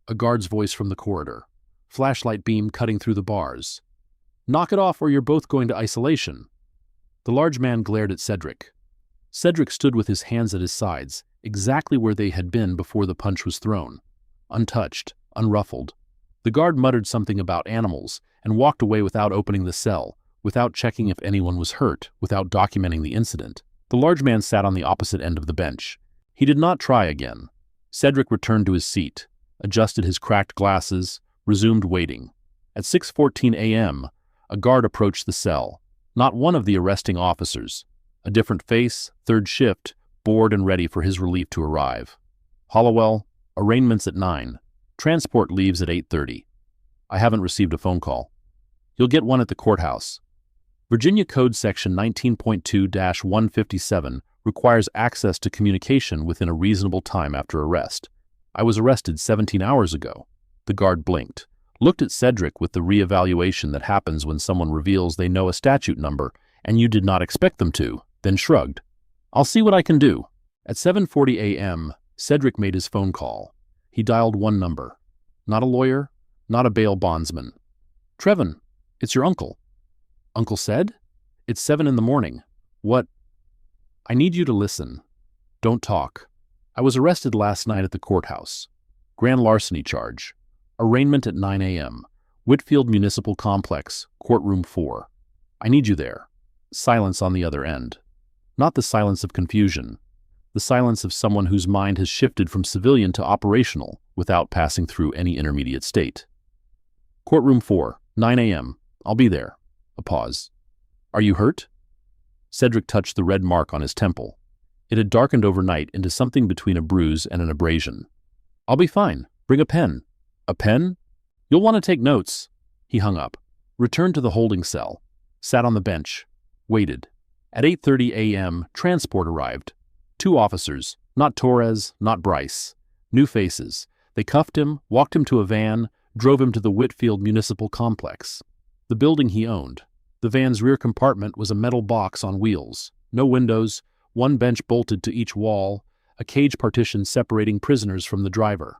A guard's voice from the corridor. Flashlight beam cutting through the bars. "Knock it off or you're both going to isolation." The large man glared at Cedric. Cedric stood with his hands at his sides, exactly where they had been before the punch was thrown. Untouched, unruffled. The guard muttered something about animals and walked away without opening the cell, without checking if anyone was hurt, without documenting the incident. The large man sat on the opposite end of the bench. He did not try again. Cedric returned to his seat, adjusted his cracked glasses, resumed waiting. At 6:14 a.m., a guard approached the cell. Not one of the arresting officers. A different face, third shift, bored and ready for his relief to arrive. "Hollowell, arraignments at 9. Transport leaves at 8:30. I haven't received a phone call." "You'll get one at the courthouse." Virginia Code Section 19.2-157 requires access to communication within a reasonable time after arrest. "I was arrested 17 hours ago." The guard blinked, looked at Cedric with the reevaluation that happens when someone reveals they know a statute number and you did not expect them to, then shrugged. "I'll see what I can do." At 7:40 a.m., Cedric made his phone call. He dialed one number. Not a lawyer, not a bail bondsman. "Trevin, it's your uncle." "Uncle said? It's 7 in the morning. What?" "I need you to listen. Don't talk. I was arrested last night at the courthouse. Grand larceny charge. Arraignment at 9 a.m. Whitfield Municipal Complex, courtroom 4. I need you there." Silence on the other end. Not the silence of confusion. The silence of someone whose mind has shifted from civilian to operational without passing through any intermediate state. "Courtroom 4, 9 a.m. I'll be there." A pause. "Are you hurt?" Cedric touched the red mark on his temple. It had darkened overnight into something between a bruise and an abrasion. "I'll be fine. Bring a pen." "A pen? You'll want to take notes." He hung up, returned to the holding cell, sat on the bench, waited. At 8:30 a.m., transport arrived. 2 officers, not Torres, not Bryce. New faces. They cuffed him, walked him to a van, drove him to the Whitfield Municipal Complex. The building he owned. The van's rear compartment was a metal box on wheels. No windows, one bench bolted to each wall, a cage partition separating prisoners from the driver.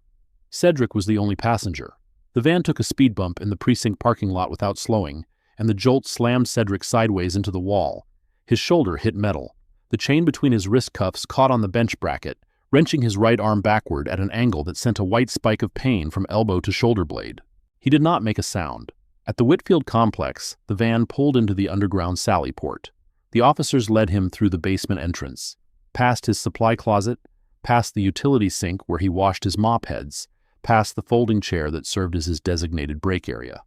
Cedric was the only passenger. The van took a speed bump in the precinct parking lot without slowing, and the jolt slammed Cedric sideways into the wall. His shoulder hit metal. The chain between his wrist cuffs caught on the bench bracket, wrenching his right arm backward at an angle that sent a white spike of pain from elbow to shoulder blade. He did not make a sound. At the Whitfield complex, the van pulled into the underground sally port. The officers led him through the basement entrance, past his supply closet, past the utility sink where he washed his mop heads, past the folding chair that served as his designated break area.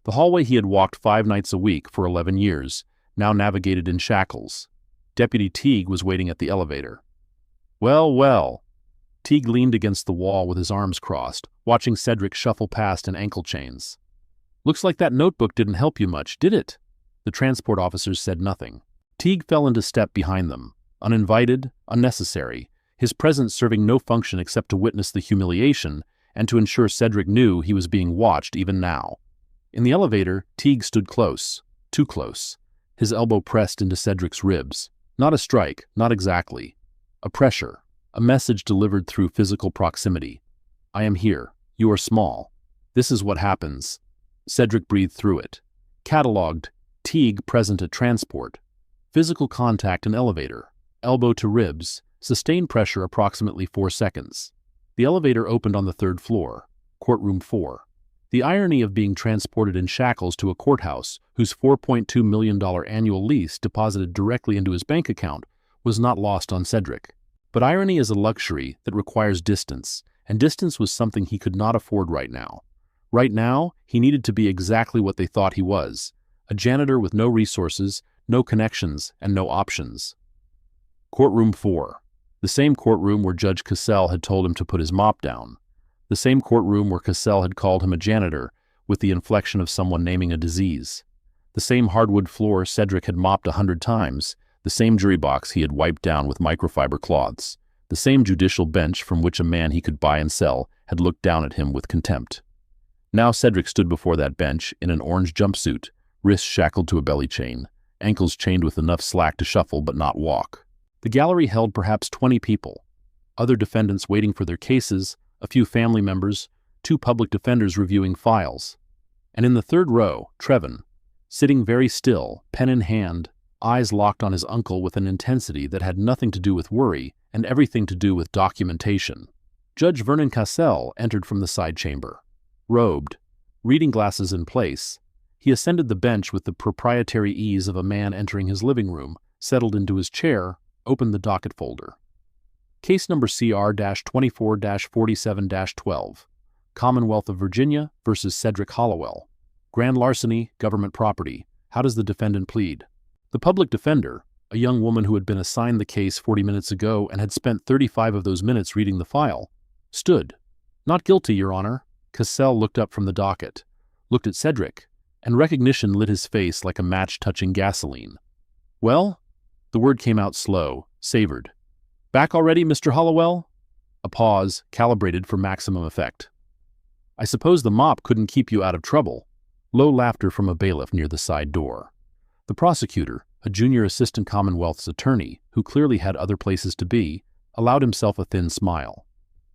The hallway he had walked 5 nights a week for 11 years, now navigated in shackles. Deputy Teague was waiting at the elevator. "Well, well." Teague leaned against the wall with his arms crossed, watching Cedric shuffle past in ankle chains. "Looks like that notebook didn't help you much, did it?" The transport officers said nothing. Teague fell into step behind them, uninvited, unnecessary, his presence serving no function except to witness the humiliation and to ensure Cedric knew he was being watched even now. In the elevator, Teague stood close, too close, his elbow pressed into Cedric's ribs. Not a strike, not exactly. A pressure, a message delivered through physical proximity. "I am here. You are small. This is what happens." Cedric breathed through it. Catalogued, Teague present at transport. Physical contact in elevator, elbow to ribs, sustained pressure approximately 4 seconds. The elevator opened on the 3rd floor, courtroom 4. The irony of being transported in shackles to a courthouse whose $4.2 million annual lease deposited directly into his bank account was not lost on Cedric. But irony is a luxury that requires distance, and distance was something he could not afford right now. Right now, he needed to be exactly what they thought he was, a janitor with no resources, no connections, and no options. Courtroom 4. The same courtroom where Judge Cassell had told him to put his mop down. The same courtroom where Cassell had called him a janitor, with the inflection of someone naming a disease. The same hardwood floor Cedric had mopped 100 times, the same jury box he had wiped down with microfiber cloths, the same judicial bench from which a man he could buy and sell had looked down at him with contempt. Now Cedric stood before that bench in an orange jumpsuit, wrists shackled to a belly chain, ankles chained with enough slack to shuffle but not walk. The gallery held perhaps 20 people, other defendants waiting for their cases, a few family members, 2 public defenders reviewing files. And in the 3rd row, Trevin, sitting very still, pen in hand, eyes locked on his uncle with an intensity that had nothing to do with worry and everything to do with documentation. Judge Vernon Cassell entered from the side chamber. Robed, reading glasses in place, he ascended the bench with the proprietary ease of a man entering his living room, settled into his chair, opened the docket folder. Case number CR-24-47-12, Commonwealth of Virginia versus Cedric Hollowell. Grand larceny, government property. How does the defendant plead? The public defender, a young woman who had been assigned the case 40 minutes ago and had spent 35 of those minutes reading the file, stood. "Not guilty, Your Honor." Cassell looked up from the docket, looked at Cedric, and recognition lit his face like a match touching gasoline. "Well?" The word came out slow, savored. "Back already, Mr. Hollowell?" A pause, calibrated for maximum effect. "I suppose the mop couldn't keep you out of trouble." Low laughter from a bailiff near the side door. The prosecutor, a junior assistant Commonwealth's attorney, who clearly had other places to be, allowed himself a thin smile.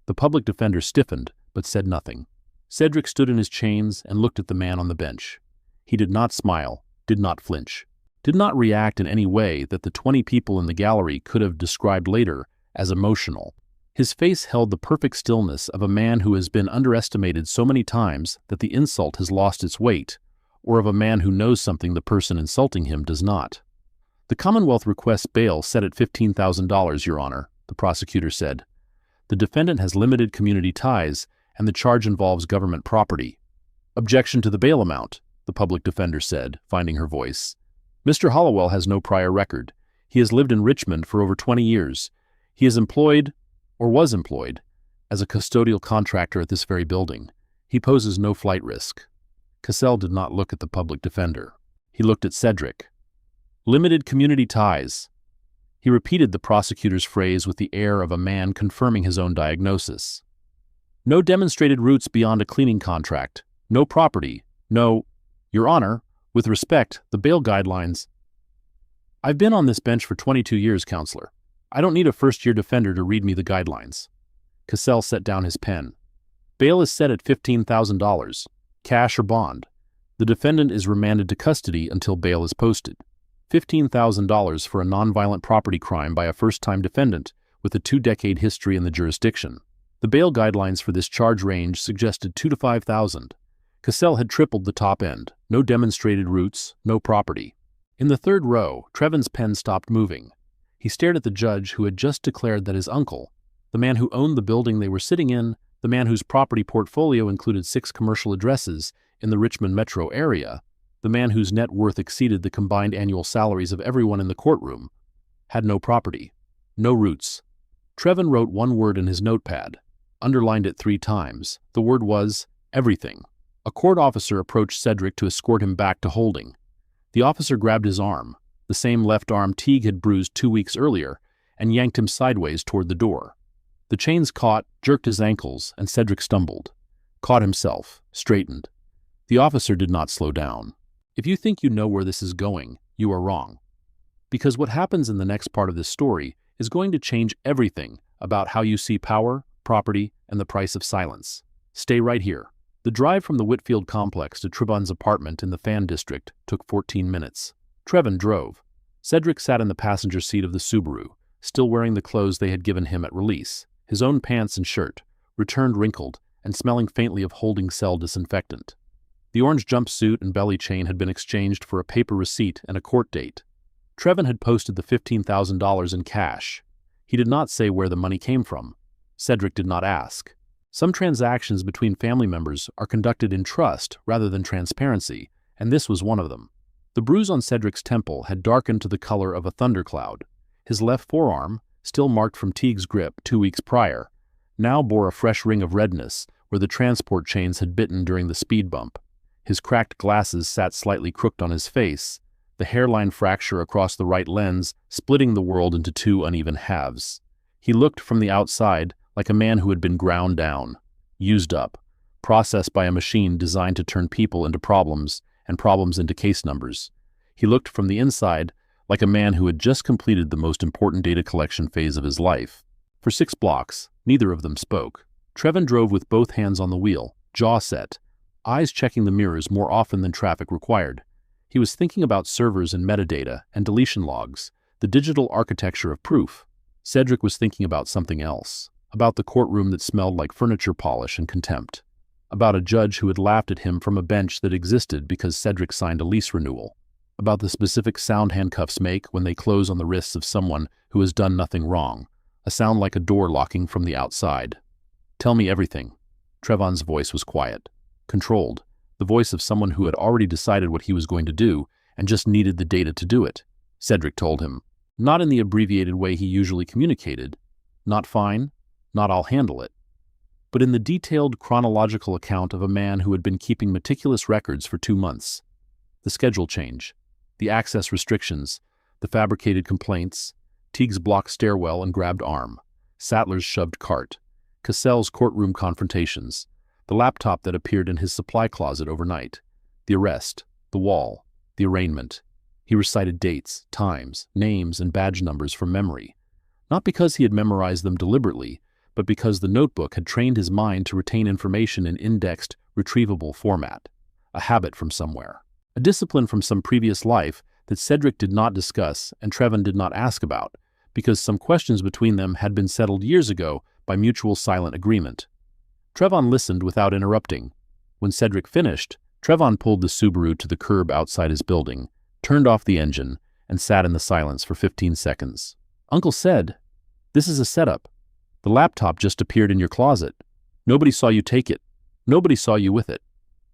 The public defender stiffened, but said nothing. Cedric stood in his chains and looked at the man on the bench. He did not smile, did not flinch, did not react in any way that the 20 people in the gallery could have described later as emotional. His face held the perfect stillness of a man who has been underestimated so many times that the insult has lost its weight, or of a man who knows something the person insulting him does not. "The Commonwealth requests bail set at $15,000, Your Honor," the prosecutor said. "The defendant has limited community ties, and the charge involves government property." "Objection to the bail amount," the public defender said, finding her voice. "Mr. Hollowell has no prior record. He has lived in Richmond for over 20 years. He is employed, or was employed, as a custodial contractor at this very building. He poses no flight risk." Cassell did not look at the public defender. He looked at Cedric. "Limited community ties." He repeated the prosecutor's phrase with the air of a man confirming his own diagnosis. "No demonstrated roots beyond a cleaning contract. No property. No, Your Honor, with respect, the bail guidelines." "I've been on this bench for 22 years, Counselor. I don't need a first-year defender to read me the guidelines." Cassell set down his pen. "Bail is set at $15,000, cash or bond. The defendant is remanded to custody until bail is posted. $15,000 for a nonviolent property crime by a first-time defendant with a 2-decade history in the jurisdiction. The bail guidelines for this charge range suggested $2,000 to $5,000. Cassell had tripled the top end. No demonstrated roots, no property. In the 3rd row, Trevin's pen stopped moving. He stared at the judge who had just declared that his uncle, the man who owned the building they were sitting in, the man whose property portfolio included 6 commercial addresses in the Richmond metro area, the man whose net worth exceeded the combined annual salaries of everyone in the courtroom, had no property, no roots. Trevin wrote one word in his notepad, underlined it 3 times. The word was everything. A court officer approached Cedric to escort him back to holding. The officer grabbed his arm, the same left arm Teague had bruised 2 weeks earlier, and yanked him sideways toward the door. The chains caught, jerked his ankles, and Cedric stumbled. Caught himself, straightened. The officer did not slow down. If you think you know where this is going, you are wrong. Because what happens in the next part of this story is going to change everything about how you see power, property, and the price of silence. Stay right here. The drive from the Whitfield complex to Trevon's apartment in the Fan District took 14 minutes. Trevin drove. Cedric sat in the passenger seat of the Subaru, still wearing the clothes they had given him at release, his own pants and shirt, returned wrinkled and smelling faintly of holding cell disinfectant. The orange jumpsuit and belly chain had been exchanged for a paper receipt and a court date. Trevin had posted the $15,000 in cash. He did not say where the money came from. Cedric did not ask. Some transactions between family members are conducted in trust rather than transparency, and this was one of them. The bruise on Cedric's temple had darkened to the color of a thundercloud. His left forearm, still marked from Teague's grip 2 weeks prior, now bore a fresh ring of redness where the transport chains had bitten during the speed bump. His cracked glasses sat slightly crooked on his face, the hairline fracture across the right lens splitting the world into 2 uneven halves. He looked from the outside like a man who had been ground down, used up, processed by a machine designed to turn people into problems and problems into case numbers. He looked from the inside like a man who had just completed the most important data collection phase of his life. For 6 blocks, neither of them spoke. Trevin drove with both hands on the wheel, jaw set, eyes checking the mirrors more often than traffic required. He was thinking about servers and metadata and deletion logs, the digital architecture of proof. Cedric was thinking about something else, about the courtroom that smelled like furniture polish and contempt, about a judge who had laughed at him from a bench that existed because Cedric signed a lease renewal, about the specific sound handcuffs make when they close on the wrists of someone who has done nothing wrong, a sound like a door locking from the outside. "Tell me everything." Trevon's voice was quiet, controlled, the voice of someone who had already decided what he was going to do and just needed the data to do it. Cedric told him, not in the abbreviated way he usually communicated, not fine, not I'll handle it, but in the detailed chronological account of a man who had been keeping meticulous records for 2 months. The schedule change, the access restrictions, the fabricated complaints, Teague's blocked stairwell and grabbed arm, Sattler's shoved cart, Cassell's courtroom confrontations, the laptop that appeared in his supply closet overnight, the arrest, the wall, the arraignment. He recited dates, times, names, and badge numbers from memory, not because he had memorized them deliberately, but because the notebook had trained his mind to retain information in indexed, retrievable format, a habit from somewhere, a discipline from some previous life that Cedric did not discuss and Trevin did not ask about, because some questions between them had been settled years ago by mutual silent agreement. Trevon listened without interrupting. When Cedric finished, Trevon pulled the Subaru to the curb outside his building, turned off the engine, and sat in the silence for 15 seconds. "Uncle said, this is a setup. The laptop just appeared in your closet. Nobody saw you take it. Nobody saw you with it.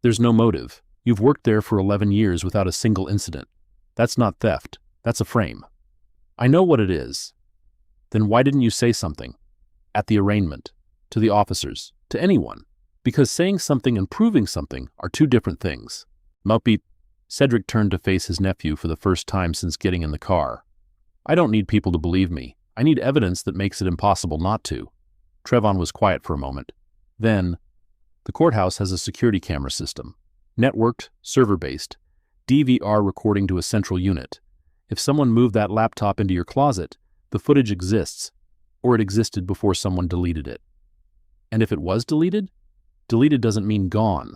There's no motive. You've worked there for 11 years without a single incident. That's not theft. That's a frame." "I know what it is." "Then why didn't you say something? At the arraignment, to the officers, to anyone?" "Because saying something and proving something are 2 different things." "Mouthbeat." Cedric turned to face his nephew for the first time since getting in the car. "I don't need people to believe me. I need evidence that makes it impossible not to." Trevon was quiet for a moment. Then, "The courthouse has a security camera system. Networked, server-based, DVR recording to a central unit. If someone moved that laptop into your closet, the footage exists, or it existed before someone deleted it. And if it was deleted? Deleted doesn't mean gone.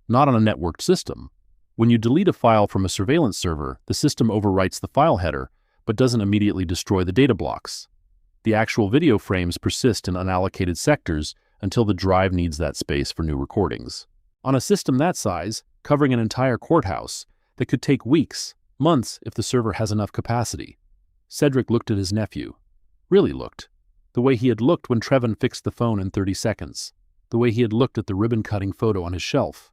Not on a networked system. When you delete a file from a surveillance server, the system overwrites the file header, but doesn't immediately destroy the data blocks. The actual video frames persist in unallocated sectors until the drive needs that space for new recordings. On a system that size, covering an entire courthouse, that could take weeks, months if the server has enough capacity." Cedric looked at his nephew. Really looked. The way he had looked when Trevin fixed the phone in 30 seconds. The way he had looked at the ribbon-cutting photo on his shelf.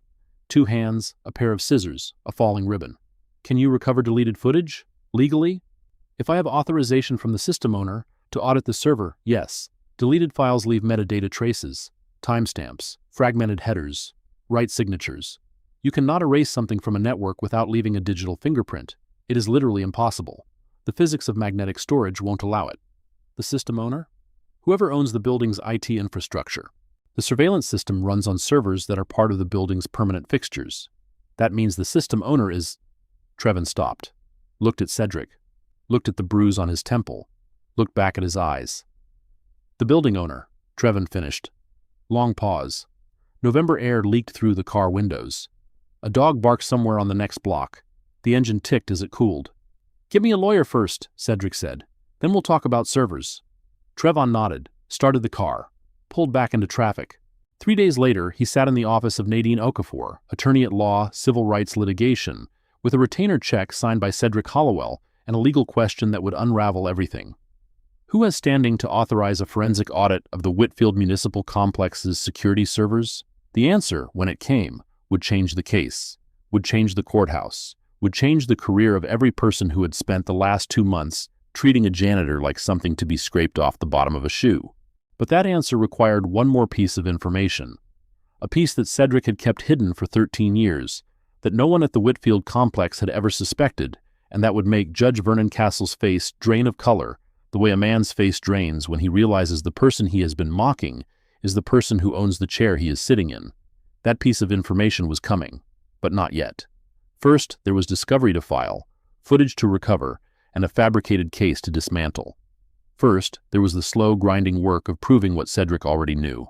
2 hands, a pair of scissors, a falling ribbon. "Can you recover deleted footage? Legally? If I have authorization from the system owner, To audit the server, yes. Deleted files leave metadata traces, timestamps, fragmented headers, right signatures. You cannot erase something from a network without leaving a digital fingerprint. It is literally impossible. The physics of magnetic storage won't allow it. The system owner? Whoever owns the building's IT infrastructure. The surveillance system runs on servers that are part of the building's permanent fixtures. That means the system owner is... Trevin stopped, looked at Cedric, looked at the bruise on his temple, looked back at his eyes. The building owner, Trevin finished. Long pause. November air leaked through the car windows. A dog barked somewhere on the next block. The engine ticked as it cooled. "Get me a lawyer first," Cedric said. "Then we'll talk about servers." Trevon nodded, started the car, pulled back into traffic. 3 days later, he sat in the office of Nadine Okafor, attorney at law, civil rights litigation, with a retainer check signed by Cedric Hollowell and a legal question that would unravel everything. Who has standing to authorize a forensic audit of the Whitfield Municipal Complex's security servers? The answer, when it came, would change the case, would change the courthouse, would change the career of every person who had spent the last 2 months treating a janitor like something to be scraped off the bottom of a shoe. But that answer required one more piece of information, a piece that Cedric had kept hidden for 13 years, that no one at the Whitfield complex had ever suspected, and that would make Judge Vernon Castle's face drain of color the way a man's face drains when he realizes the person he has been mocking is the person who owns the chair he is sitting in. That piece of information was coming, but not yet. First, there was discovery to file, footage to recover, and a fabricated case to dismantle. First, there was the slow, grinding work of proving what Cedric already knew,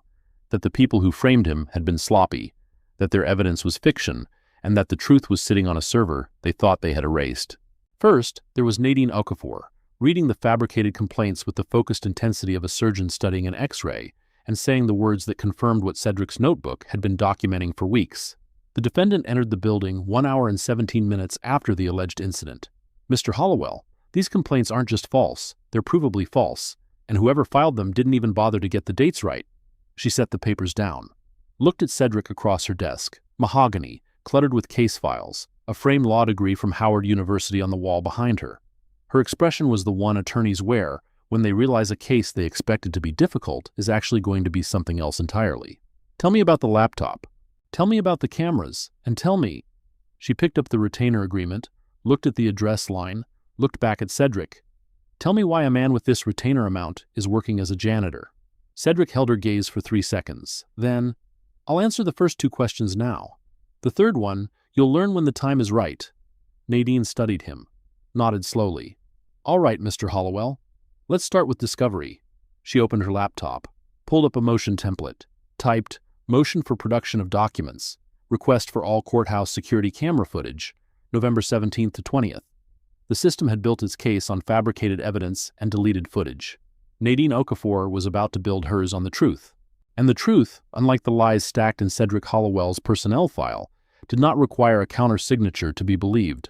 that the people who framed him had been sloppy, that their evidence was fiction, and that the truth was sitting on a server they thought they had erased. First, there was Nadine Okafor, reading the fabricated complaints with the focused intensity of a surgeon studying an X-ray, and saying the words that confirmed what Cedric's notebook had been documenting for weeks. The defendant entered the building 1 hour and 17 minutes after the alleged incident. "Mr. Hollowell, these complaints aren't just false, they're provably false, and whoever filed them didn't even bother to get the dates right." She set the papers down, looked at Cedric across her desk, mahogany, cluttered with case files, a framed law degree from Howard University on the wall behind her. Her expression was the one attorneys wear when they realize a case they expected to be difficult is actually going to be something else entirely. "Tell me about the laptop. Tell me about the cameras, and tell me..." She picked up the retainer agreement, looked at the address line, looked back at Cedric. "Tell me why a man with this retainer amount is working as a janitor." Cedric held her gaze for 3 seconds. Then, "I'll answer the first 2 questions now. The third one, you'll learn when the time is right." Nadine studied him, nodded slowly. "All right, Mr. Hollowell. Let's start with discovery." She opened her laptop, pulled up a motion template, typed, "Motion for production of documents. Request for all courthouse security camera footage, November 17th to 20th. The system had built its case on fabricated evidence and deleted footage. Nadine Okafor was about to build hers on the truth. And the truth, unlike the lies stacked in Cedric Hollowell's personnel file, did not require a counter-signature to be believed.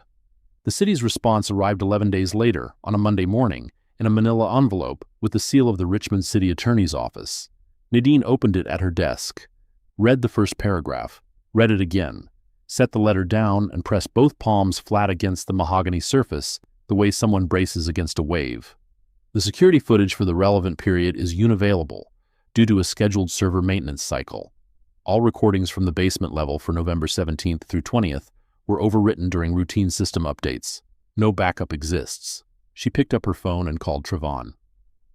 The city's response arrived 11 days later, on a Monday morning, in a manila envelope with the seal of the Richmond City Attorney's Office. Nadine opened it at her desk, read the first paragraph, read it again, set the letter down and pressed both palms flat against the mahogany surface, the way someone braces against a wave. The security footage for the relevant period is unavailable, due to a scheduled server maintenance cycle. All recordings from the basement level for November 17th through 20th were overwritten during routine system updates. No backup exists. She picked up her phone and called Trevon.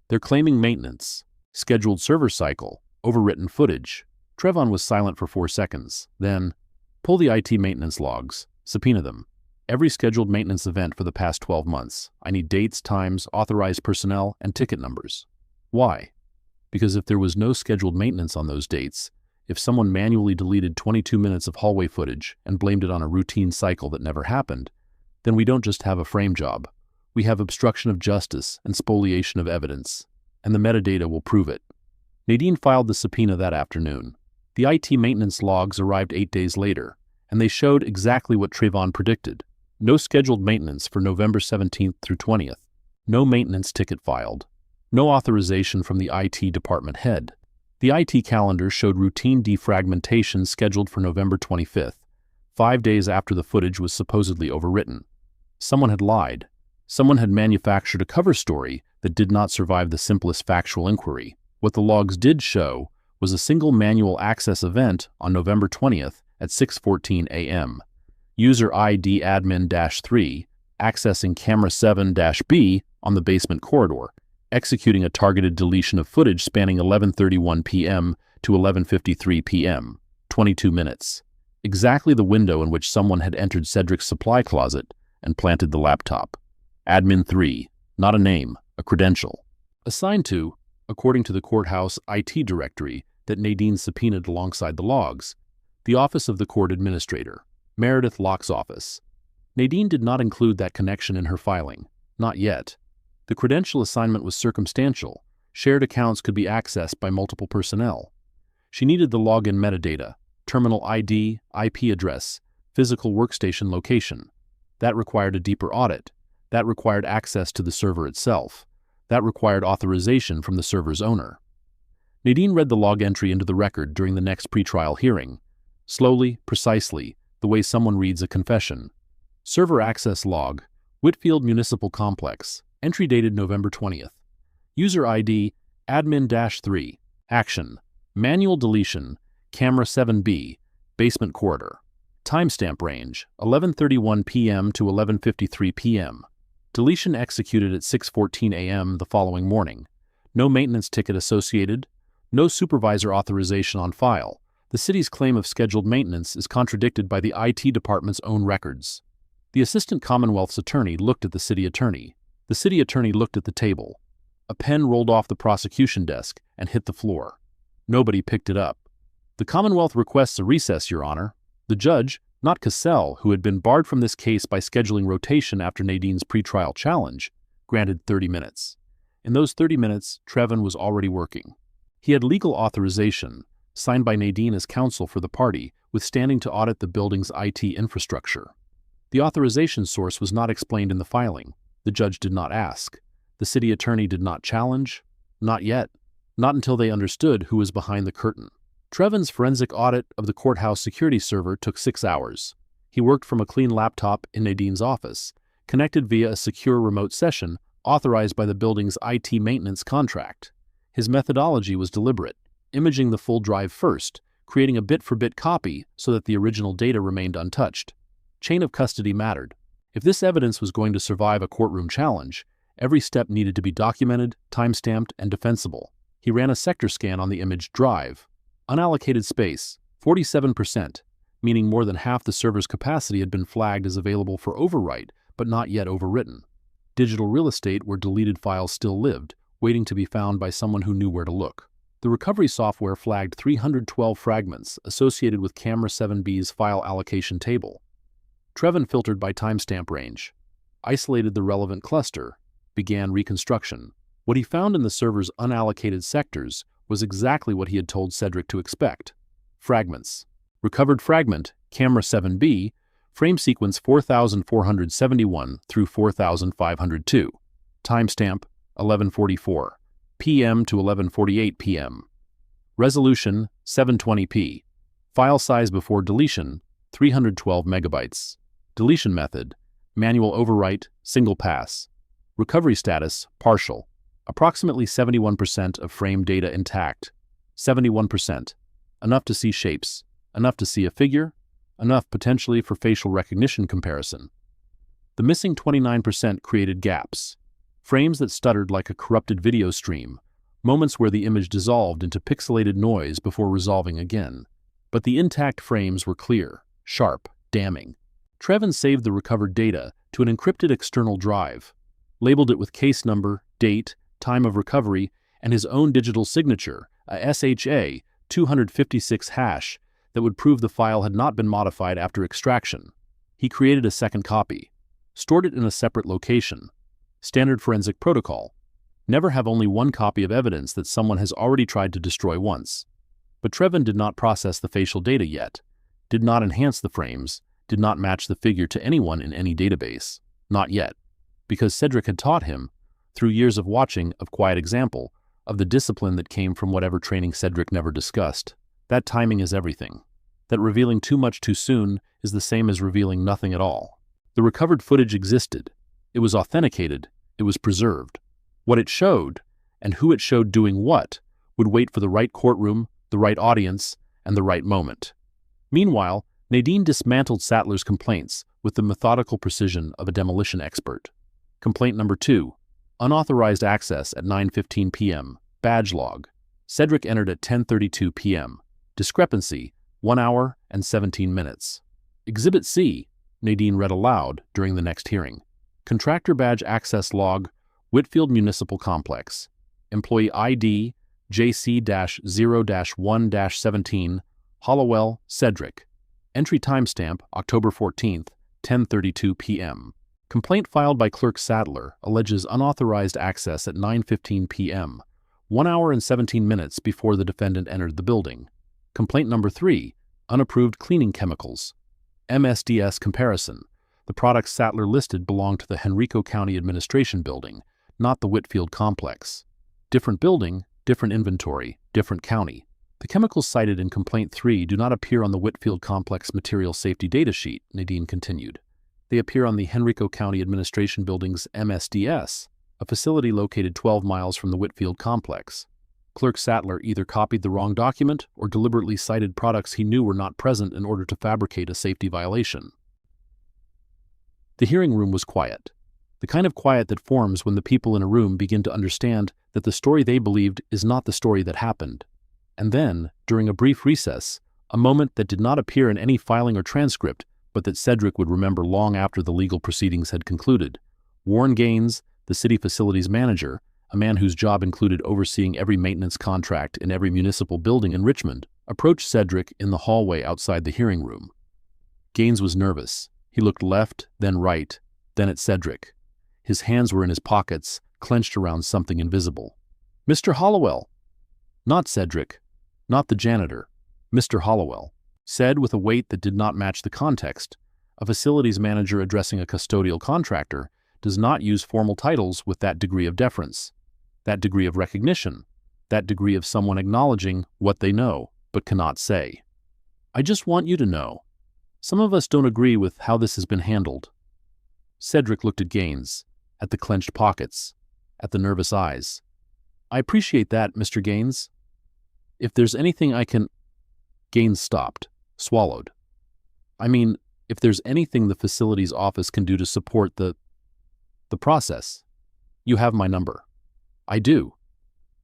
"They're claiming maintenance, scheduled server cycle, overwritten footage." Trevon was silent for 4 seconds. Then, "Pull the IT maintenance logs, subpoena them. Every scheduled maintenance event for the past 12 months. I need dates, times, authorized personnel, and ticket numbers." Why? Because if there was no scheduled maintenance on those dates, if someone manually deleted 22 minutes of hallway footage and blamed it on a routine cycle that never happened, then we don't just have a frame job. We have obstruction of justice and spoliation of evidence, and the metadata will prove it. Nadine filed the subpoena that afternoon. The IT maintenance logs arrived 8 days later, and they showed exactly what Trevon predicted. No scheduled maintenance for November 17th through 20th. No maintenance ticket filed. No authorization from the IT department head. The IT calendar showed routine defragmentation scheduled for November 25th, 5 days after the footage was supposedly overwritten. Someone had lied. Someone had manufactured a cover story that did not survive the simplest factual inquiry. What the logs did show was a single manual access event on November 20th at 6:14 a.m. User ID admin-3 accessing camera 7-B on the basement corridor, executing a targeted deletion of footage spanning 11:31 p.m. to 11:53 p.m., 22 minutes. Exactly the window in which someone had entered Cedric's supply closet and planted the laptop. Admin 3, not a name, a credential. Assigned to, according to the courthouse IT directory that Nadine subpoenaed alongside the logs, the office of the court administrator, Meredith Locke's office. Nadine did not include that connection in her filing, not yet. The credential assignment was circumstantial. Shared accounts could be accessed by multiple personnel. She needed the login metadata, terminal ID, IP address, physical workstation location. That required a deeper audit. That required access to the server itself. That required authorization from the server's owner. Nadine read the log entry into the record during the next pretrial hearing. Slowly, precisely, the way someone reads a confession. Server access log, Whitfield Municipal Complex, entry dated November 20th. User ID, admin-3, action, manual deletion, camera 7B, basement corridor. Timestamp range, 11:31 p.m. to 11:53 p.m. Deletion executed at 6:14 a.m. the following morning. No maintenance ticket associated. No supervisor authorization on file. The city's claim of scheduled maintenance is contradicted by the IT department's own records. The assistant Commonwealth's attorney looked at the city attorney. The city attorney looked at the table. A pen rolled off the prosecution desk and hit the floor. Nobody picked it up. The Commonwealth requests a recess, Your Honor. The judge, not Cassell, who had been barred from this case by scheduling rotation after Nadine's pretrial challenge, granted 30 minutes. In those 30 minutes, Trevin was already working. He had legal authorization, signed by Nadine as counsel for the party, with standing to audit the building's IT infrastructure. The authorization source was not explained in the filing. The judge did not ask. The city attorney did not challenge. Not yet. Not until they understood who was behind the curtain. Trevin's forensic audit of the courthouse security server took 6 hours. He worked from a clean laptop in Nadine's office, connected via a secure remote session authorized by the building's IT maintenance contract. His methodology was deliberate, imaging the full drive first, creating a bit-for-bit copy so that the original data remained untouched. Chain of custody mattered. If this evidence was going to survive a courtroom challenge, every step needed to be documented, time-stamped, and defensible. He ran a sector scan on the image drive. Unallocated space, 47%, meaning more than half the server's capacity had been flagged as available for overwrite, but not yet overwritten. Digital real estate where deleted files still lived, waiting to be found by someone who knew where to look. The recovery software flagged 312 fragments associated with Camera 7B's file allocation table. Trevin filtered by timestamp range, isolated the relevant cluster, began reconstruction. What he found in the server's unallocated sectors was exactly what he had told Cedric to expect. Fragments. Recovered fragment, Camera 7B, frame sequence 4471 through 4502. Timestamp, 11:44 p.m. to 11:48 p.m. Resolution, 720p. File size before deletion, 312 megabytes. Deletion method, manual overwrite, single pass. Recovery status, partial. Approximately 71% of frame data intact. 71%. Enough to see shapes. Enough to see a figure. Enough potentially for facial recognition comparison. The missing 29% created gaps. Frames that stuttered like a corrupted video stream. Moments where the image dissolved into pixelated noise before resolving again. But the intact frames were clear, sharp, damning. Trevin saved the recovered data to an encrypted external drive, labeled it with case number, date, time of recovery, and his own digital signature, a SHA 256 hash that would prove the file had not been modified after extraction. He created a second copy, stored it in a separate location. Standard forensic protocol. Never have only one copy of evidence that someone has already tried to destroy once. But Trevin did not process the facial data yet, did not enhance the frames, did not match the figure to anyone in any database. Not yet. Because Cedric had taught him, through years of watching, of quiet example, of the discipline that came from whatever training Cedric never discussed, that timing is everything. That revealing too much too soon is the same as revealing nothing at all. The recovered footage existed. It was authenticated, it was preserved. What it showed, and who it showed doing what, would wait for the right courtroom, the right audience, and the right moment. Meanwhile, Nadine dismantled Sattler's complaints with the methodical precision of a demolition expert. Complaint number 2. Unauthorized access at 9:15 p.m. Badge log. Cedric entered at 10:32 p.m. Discrepancy, 1 hour and 17 minutes. Exhibit C, Nadine read aloud during the next hearing. Contractor badge access log, Whitfield Municipal Complex. Employee ID, JC-0-1-17, Hollowell, Cedric. Entry timestamp, October 14th, 10:32 p.m. Complaint filed by Clerk Sattler alleges unauthorized access at 9:15 p.m., 1 hour and 17 minutes before the defendant entered the building. Complaint number 3, unapproved cleaning chemicals. MSDS comparison. The products Sattler listed belonged to the Henrico County Administration Building, not the Whitfield Complex. Different building, different inventory, different county. The chemicals cited in Complaint 3 do not appear on the Whitfield Complex Material Safety Data Sheet, Nadine continued. They appear on the Henrico County Administration Building's MSDS, a facility located 12 miles from the Whitfield Complex. Clerk Sattler either copied the wrong document or deliberately cited products he knew were not present in order to fabricate a safety violation. The hearing room was quiet. The kind of quiet that forms when the people in a room begin to understand that the story they believed is not the story that happened. And then, during a brief recess, a moment that did not appear in any filing or transcript, but that Cedric would remember long after the legal proceedings had concluded, Warren Gaines, the city facilities manager, a man whose job included overseeing every maintenance contract in every municipal building in Richmond, approached Cedric in the hallway outside the hearing room. Gaines was nervous. He looked left, then right, then at Cedric. His hands were in his pockets, clenched around something invisible. "Mr. Hollowell." Not Cedric, not the janitor, Mr. Hollowell, said with a weight that did not match the context. A facilities manager addressing a custodial contractor does not use formal titles with that degree of deference, that degree of recognition, that degree of someone acknowledging what they know but cannot say. "I just want you to know. Some of us don't agree with how this has been handled." Cedric looked at Gaines, at the clenched pockets, at the nervous eyes. "I appreciate that, Mr. Gaines. If there's anything I can—" Gaines stopped, swallowed. "I mean, if there's anything the facilities office can do to support the process. You have my number." "I do."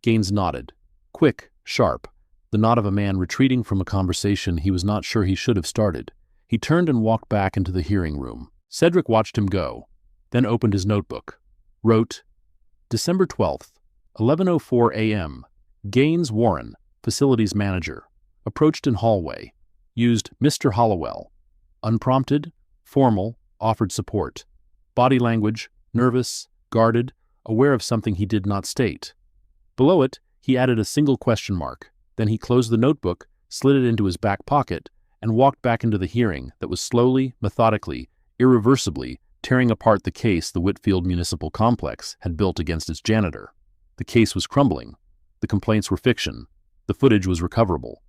Gaines nodded. Quick, sharp, the nod of a man retreating from a conversation he was not sure he should have started. He turned and walked back into the hearing room. Cedric watched him go, then opened his notebook. Wrote, December 12th, 11:04 a.m. Gaines Warren, facilities manager. Approached in hallway. Used Mr. Hollowell. Unprompted, formal, offered support. Body language, nervous, guarded, aware of something he did not state. Below it, he added a single question mark. Then he closed the notebook, slid it into his back pocket, and walked back into the hearing that was slowly, methodically, irreversibly tearing apart the case the Whitfield Municipal Complex had built against its janitor. The case was crumbling. The complaints were fiction. The footage was recoverable.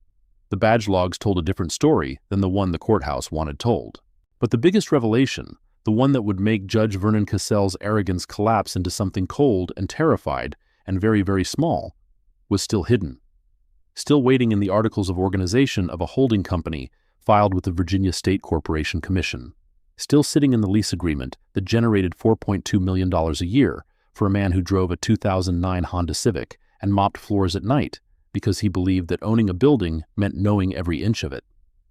The badge logs told a different story than the one the courthouse wanted told. But the biggest revelation, the one that would make Judge Vernon Cassell's arrogance collapse into something cold and terrified and very, very small, was still hidden. Still waiting in the Articles of Organization of a holding company filed with the Virginia State Corporation Commission. Still sitting in the lease agreement that generated $4.2 million a year for a man who drove a 2009 Honda Civic and mopped floors at night because he believed that owning a building meant knowing every inch of it.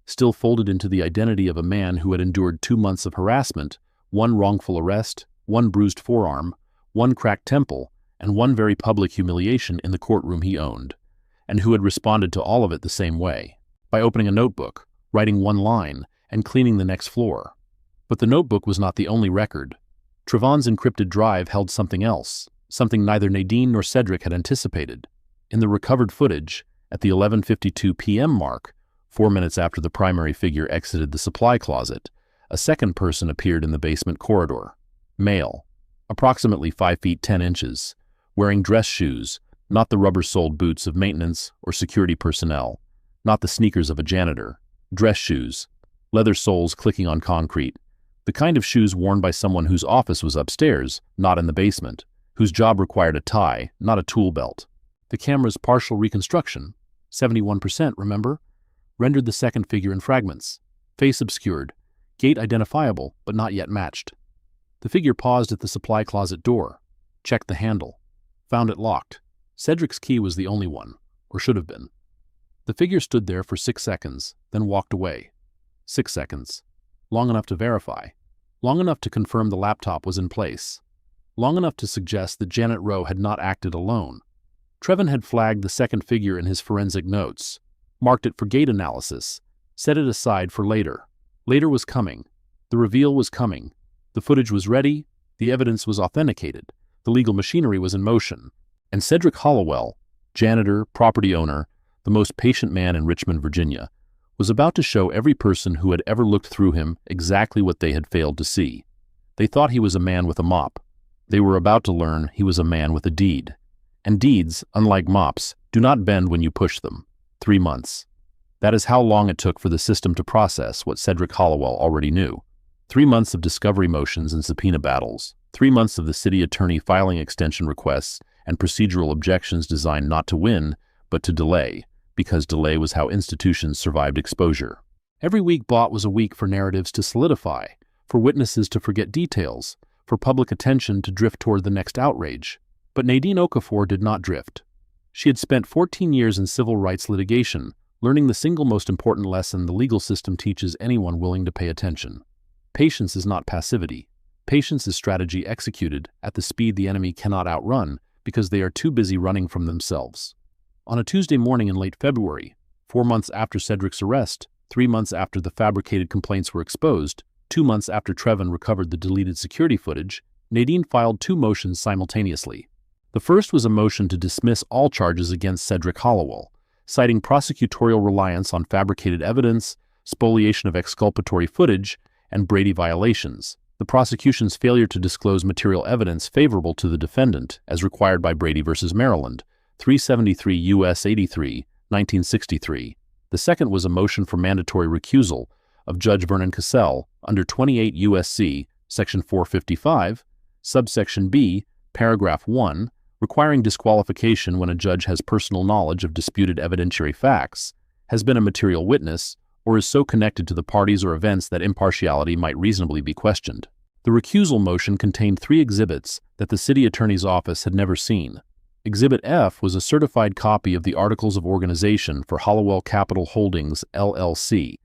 Still folded into the identity of a man who had endured 2 months of harassment, 1 wrongful arrest, 1 bruised forearm, 1 cracked temple, and 1 very public humiliation in the courtroom he owned, and who had responded to all of it the same way, by opening a notebook, writing 1 line, and cleaning the next floor. But the notebook was not the only record. Trevon's encrypted drive held something else, something neither Nadine nor Cedric had anticipated. In the recovered footage, at the 11:52 p.m. mark, 4 minutes after the primary figure exited the supply closet, a second person appeared in the basement corridor. Male, approximately 5 feet 10 inches, wearing dress shoes, not the rubber-soled boots of maintenance or security personnel, not the sneakers of a janitor. Dress shoes, leather soles clicking on concrete, The kind of shoes worn by someone whose office was upstairs, not in the basement, whose job required a tie, not a tool belt. The camera's partial reconstruction, 71%, remember, rendered the second figure in fragments. Face obscured, gait identifiable but not yet matched. The figure paused at the supply closet door, checked the handle, found it locked. Cedric's key was the only one, or should have been. The figure stood there for 6 seconds, then walked away. 6 seconds. Long enough to verify. Long enough to confirm the laptop was in place. Long enough to suggest that Janet Rowe had not acted alone. Trevin had flagged the second figure in his forensic notes, marked it for gait analysis, set it aside for later. Later was coming. The reveal was coming. The footage was ready. The evidence was authenticated. The legal machinery was in motion. And Cedric Hollowell, janitor, property owner, the most patient man in Richmond, Virginia, was about to show every person who had ever looked through him exactly what they had failed to see. They thought he was a man with a mop. They were about to learn he was a man with a deed. And deeds, unlike mops, do not bend when you push them. 3 months. That is how long it took for the system to process what Cedric Hollowell already knew. 3 months of discovery motions and subpoena battles. 3 months of the city attorney filing extension requests and procedural objections designed not to win, but to delay, because delay was how institutions survived exposure. Every week bought was a week for narratives to solidify, for witnesses to forget details, for public attention to drift toward the next outrage. But Nadine Okafor did not drift. She had spent 14 years in civil rights litigation, learning the single most important lesson the legal system teaches anyone willing to pay attention. Patience is not passivity. Patience is strategy executed at the speed the enemy cannot outrun because they are too busy running from themselves. On a Tuesday morning in late February, 4 months after Cedric's arrest, 3 months after the fabricated complaints were exposed, 2 months after Trevin recovered the deleted security footage, Nadine filed 2 motions simultaneously. The first was a motion to dismiss all charges against Cedric Hollowell, citing prosecutorial reliance on fabricated evidence, spoliation of exculpatory footage, and Brady violations, the prosecution's failure to disclose material evidence favorable to the defendant, as required by Brady v. Maryland, 373 U.S. 83, 1963. The second was a motion for mandatory recusal of Judge Vernon Cassell under 28 U.S.C. Section 455, subsection B, paragraph 1, requiring disqualification when a judge has personal knowledge of disputed evidentiary facts, has been a material witness, or is so connected to the parties or events that impartiality might reasonably be questioned. The recusal motion contained 3 exhibits that the city attorney's office had never seen. Exhibit F was a certified copy of the Articles of Organization for Hollowell Capital Holdings, LLC,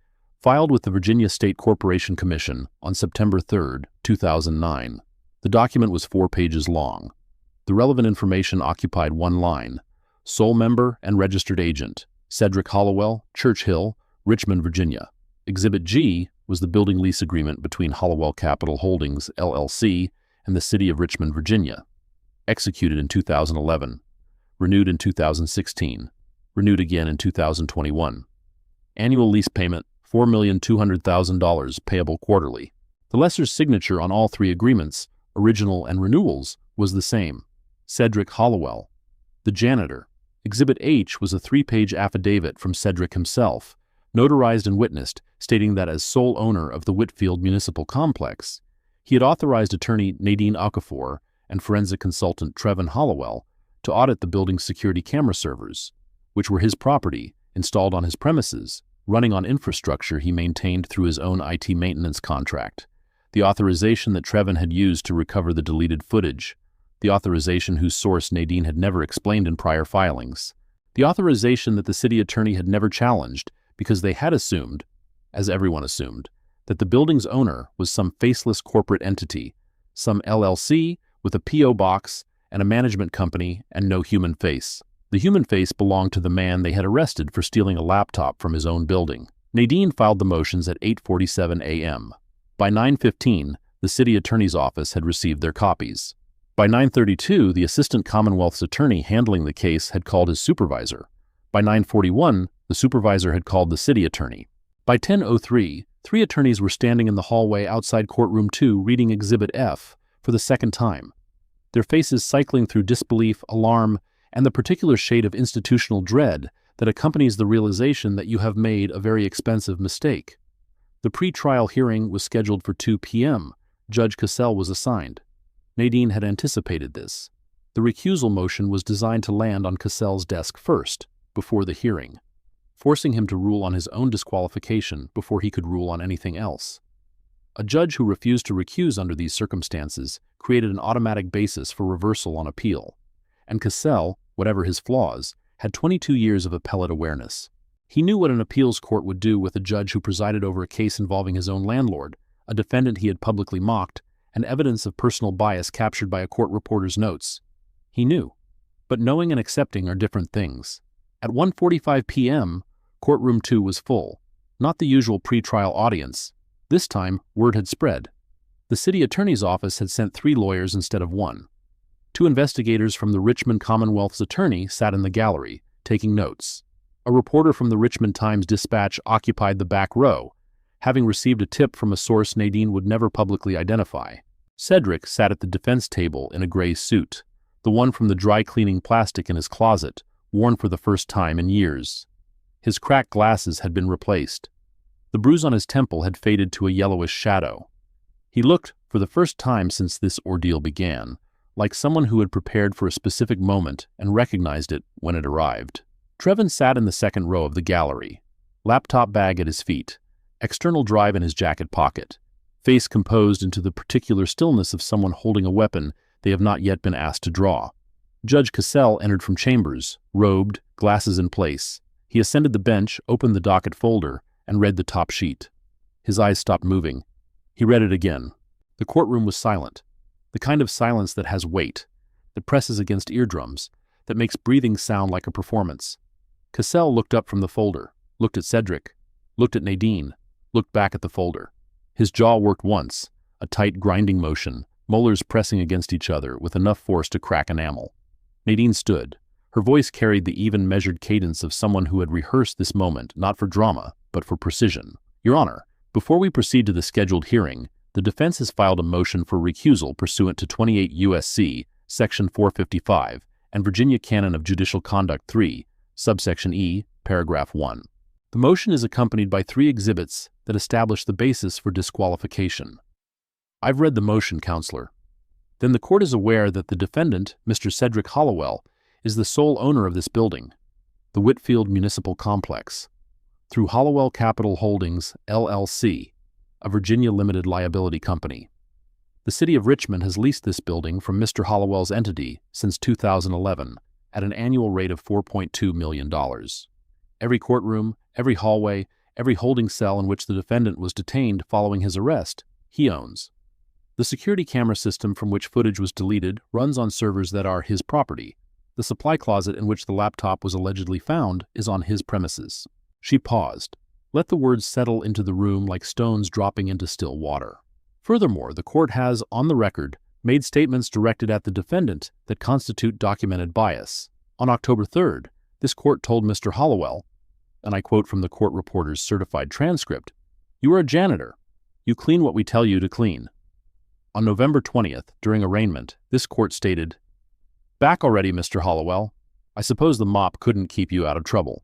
filed with the Virginia State Corporation Commission on September 3, 2009. The document was 4 pages long. The relevant information occupied 1 line. Sole member and registered agent, Cedric Hollowell, Church Hill, Richmond, Virginia. Exhibit G was the building lease agreement between Hollowell Capital Holdings, LLC, and the city of Richmond, Virginia. Executed in 2011. Renewed in 2016. Renewed again in 2021. Annual lease payment, $4,200,000 payable quarterly. The lessor's signature on all 3 agreements, original and renewals, was the same. Cedric Hollowell. The janitor. Exhibit H was a 3-page affidavit from Cedric himself, notarized and witnessed, stating that as sole owner of the Whitfield Municipal Complex, he had authorized attorney Nadine Okafor and forensic consultant Trevin Hollowell to audit the building's security camera servers, which were his property, installed on his premises, running on infrastructure he maintained through his own IT maintenance contract. The authorization that Trevin had used to recover the deleted footage. The authorization whose source Nadine had never explained in prior filings. The authorization that the city attorney had never challenged because they had assumed, as everyone assumed, that the building's owner was some faceless corporate entity, some LLC with a P.O. box and a management company and no human face. The human face belonged to the man they had arrested for stealing a laptop from his own building. Nadine filed the motions at 8:47 a.m. By 9:15, the city attorney's office had received their copies. By 9:32, the assistant Commonwealth's attorney handling the case had called his supervisor. By 9:41, the supervisor had called the city attorney. By 10:03, 3 attorneys were standing in the hallway outside courtroom 2 reading Exhibit F for the second time, their faces cycling through disbelief, alarm, and the particular shade of institutional dread that accompanies the realization that you have made a very expensive mistake. The pre-trial hearing was scheduled for 2 p.m. Judge Cassell was assigned. Nadine had anticipated this. The recusal motion was designed to land on Cassell's desk first, before the hearing, forcing him to rule on his own disqualification before he could rule on anything else. A judge who refused to recuse under these circumstances created an automatic basis for reversal on appeal, and Cassell, whatever his flaws, had 22 years of appellate awareness. He knew what an appeals court would do with a judge who presided over a case involving his own landlord, a defendant he had publicly mocked, and evidence of personal bias captured by a court reporter's notes. He knew. But knowing and accepting are different things. At 1:45 p.m., courtroom 2 was full. Not the usual pre-trial audience. This time, word had spread. The city attorney's office had sent 3 lawyers instead of 1. 2 investigators from the Richmond Commonwealth's attorney sat in the gallery, taking notes. A reporter from the Richmond Times-Dispatch occupied the back row, having received a tip from a source Nadine would never publicly identify. Cedric sat at the defense table in a gray suit, the one from the dry-cleaning plastic in his closet, worn for the first time in years. His cracked glasses had been replaced. The bruise on his temple had faded to a yellowish shadow. He looked, for the first time since this ordeal began, like someone who had prepared for a specific moment and recognized it when it arrived. Trevin sat in the second row of the gallery, laptop bag at his feet, external drive in his jacket pocket, face composed into the particular stillness of someone holding a weapon they have not yet been asked to draw. Judge Cassell entered from chambers, robed, glasses in place. He ascended the bench, opened the docket folder, and read the top sheet. His eyes stopped moving. He read it again. The courtroom was silent, the kind of silence that has weight, that presses against eardrums, that makes breathing sound like a performance. Cassell looked up from the folder, looked at Cedric, looked at Nadine, looked back at the folder. His jaw worked once, a tight grinding motion, molars pressing against each other with enough force to crack enamel. Nadine stood. Her voice carried the even, measured cadence of someone who had rehearsed this moment not for drama, but for precision. Your Honor, before we proceed to the scheduled hearing, the defense has filed a motion for recusal pursuant to 28 U.S.C. Section 455 and Virginia Canon of Judicial Conduct 3, subsection E, paragraph 1. The motion is accompanied by 3 exhibits that establish the basis for disqualification. I've read the motion, Counselor. Then the court is aware that the defendant, Mr. Cedric Hollowell, is the sole owner of this building, the Whitfield Municipal Complex, through Hollowell Capital Holdings, LLC, a Virginia limited liability company. The city of Richmond has leased this building from Mr. Hollowell's entity since 2011 at an annual rate of $4.2 million. Every courtroom, every hallway, every holding cell in which the defendant was detained following his arrest, he owns. The security camera system from which footage was deleted runs on servers that are his property. The supply closet in which the laptop was allegedly found is on his premises. She paused. Let the words settle into the room like stones dropping into still water. Furthermore, the court has, on the record, made statements directed at the defendant that constitute documented bias. On October 3rd, this court told Mr. Hollowell, and I quote from the court reporter's certified transcript, "You are a janitor. You clean what we tell you to clean." On November 20th, during arraignment, this court stated, "Back already, Mr. Hollowell. I suppose the mop couldn't keep you out of trouble."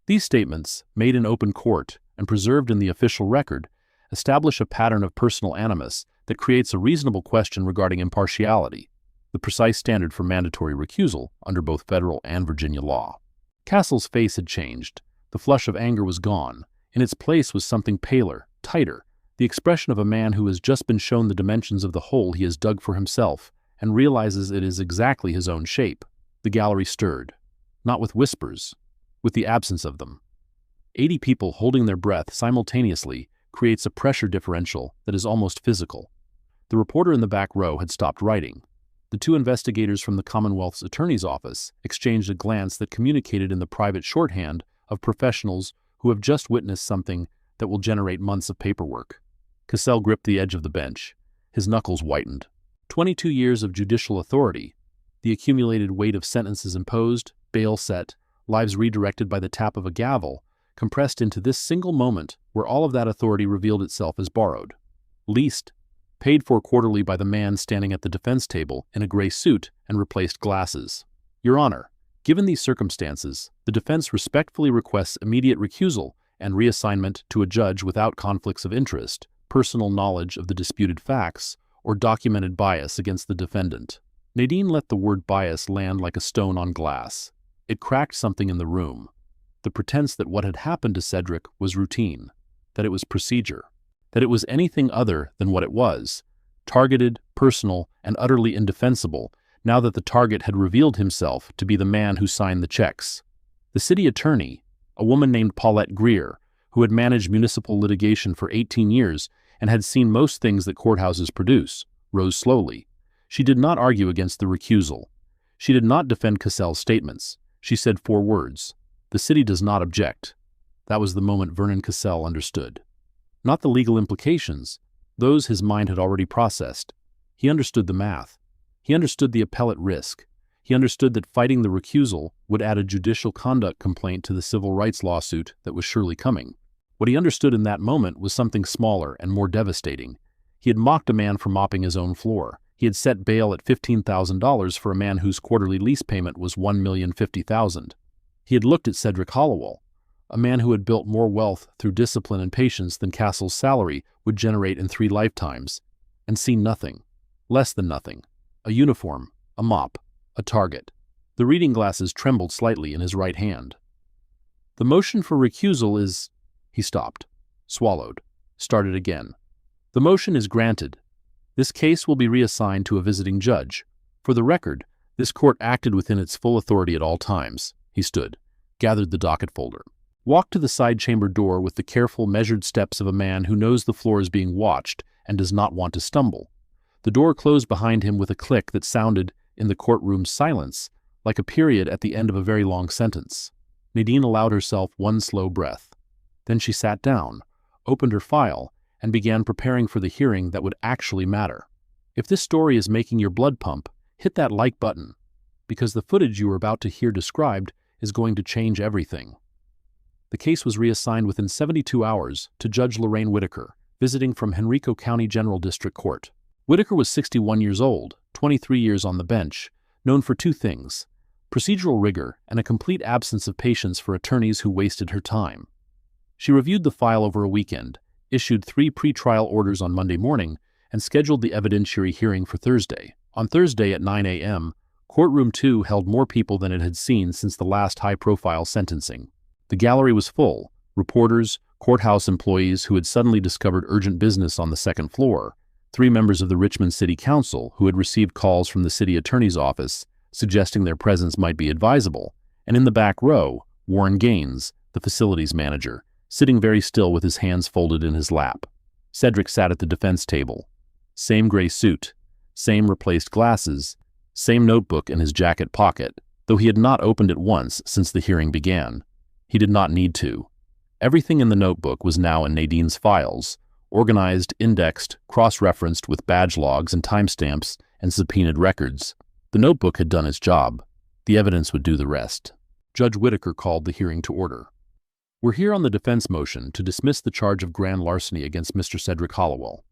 These statements, made in open court and preserved in the official record, establish a pattern of personal animus that creates a reasonable question regarding impartiality, the precise standard for mandatory recusal under both federal and Virginia law. Castle's face had changed. The flush of anger was gone. In its place was something paler, tighter, the expression of a man who has just been shown the dimensions of the hole he has dug for himself and realizes it is exactly his own shape. The gallery stirred, not with whispers, with the absence of them. 80 people holding their breath simultaneously creates a pressure differential that is almost physical. The reporter in the back row had stopped writing. The 2 investigators from the Commonwealth's attorney's office exchanged a glance that communicated in the private shorthand of professionals who have just witnessed something that will generate months of paperwork. Cassell gripped the edge of the bench. His knuckles whitened. 22 years of judicial authority, the accumulated weight of sentences imposed, bail set, lives redirected by the tap of a gavel, compressed into this single moment where all of that authority revealed itself as borrowed. Leased, paid for quarterly by the man standing at the defense table in a gray suit and replaced glasses. Your Honor, given these circumstances, the defense respectfully requests immediate recusal and reassignment to a judge without conflicts of interest, personal knowledge of the disputed facts, or documented bias against the defendant. Nadine let the word bias land like a stone on glass. It cracked something in the room. The pretense that what had happened to Cedric was routine, that it was procedure, that it was anything other than what it was, targeted, personal, and utterly indefensible, now that the target had revealed himself to be the man who signed the checks. The city attorney, a woman named Paulette Greer, who had managed municipal litigation for 18 years and had seen most things that courthouses produce, rose slowly. She did not argue against the recusal. She did not defend Cassell's statements. She said 4 words. The city does not object. That was the moment Vernon Cassell understood. Not the legal implications. Those his mind had already processed. He understood the math. He understood the appellate risk. He understood that fighting the recusal would add a judicial conduct complaint to the civil rights lawsuit that was surely coming. What he understood in that moment was something smaller and more devastating. He had mocked a man for mopping his own floor. He had set bail at $15,000 for a man whose quarterly lease payment was $1,050,000. He had looked at Cedric Hollowell, a man who had built more wealth through discipline and patience than Castle's salary would generate in 3 lifetimes, and seen nothing, less than nothing, a uniform, a mop, a target. The reading glasses trembled slightly in his right hand. The motion for recusal is... He stopped, swallowed, started again. The motion is granted. This case will be reassigned to a visiting judge. For the record, this court acted within its full authority at all times. He stood, gathered the docket folder, walked to the side chamber door with the careful, measured steps of a man who knows the floor is being watched and does not want to stumble. The door closed behind him with a click that sounded, in the courtroom's silence, like a period at the end of a very long sentence. Nadine allowed herself one slow breath. Then she sat down, opened her file, and began preparing for the hearing that would actually matter. If this story is making your blood pump, hit that like button, because the footage you are about to hear described is going to change everything. The case was reassigned within 72 hours to Judge Lorraine Whitaker, visiting from Henrico County General District Court. Whitaker was 61 years old, 23 years on the bench, known for 2 things: procedural rigor and a complete absence of patience for attorneys who wasted her time. She reviewed the file over a weekend, issued 3 pre-trial orders on Monday morning, and scheduled the evidentiary hearing for Thursday. On Thursday at 9 a.m., Courtroom 2 held more people than it had seen since the last high-profile sentencing. The gallery was full: reporters, courthouse employees who had suddenly discovered urgent business on the 2nd floor, 3 members of the Richmond City Council who had received calls from the city attorney's office suggesting their presence might be advisable, and in the back row, Warren Gaines, the facilities manager, sitting very still with his hands folded in his lap. Cedric sat at the defense table. Same gray suit, same replaced glasses, same notebook in his jacket pocket, though he had not opened it once since the hearing began. He did not need to. Everything in the notebook was now in Nadine's files, organized, indexed, cross-referenced with badge logs and timestamps and subpoenaed records. The notebook had done its job. The evidence would do the rest. Judge Whitaker called the hearing to order. We're here on the defense motion to dismiss the charge of grand larceny against Mr. Cedric Hollowell.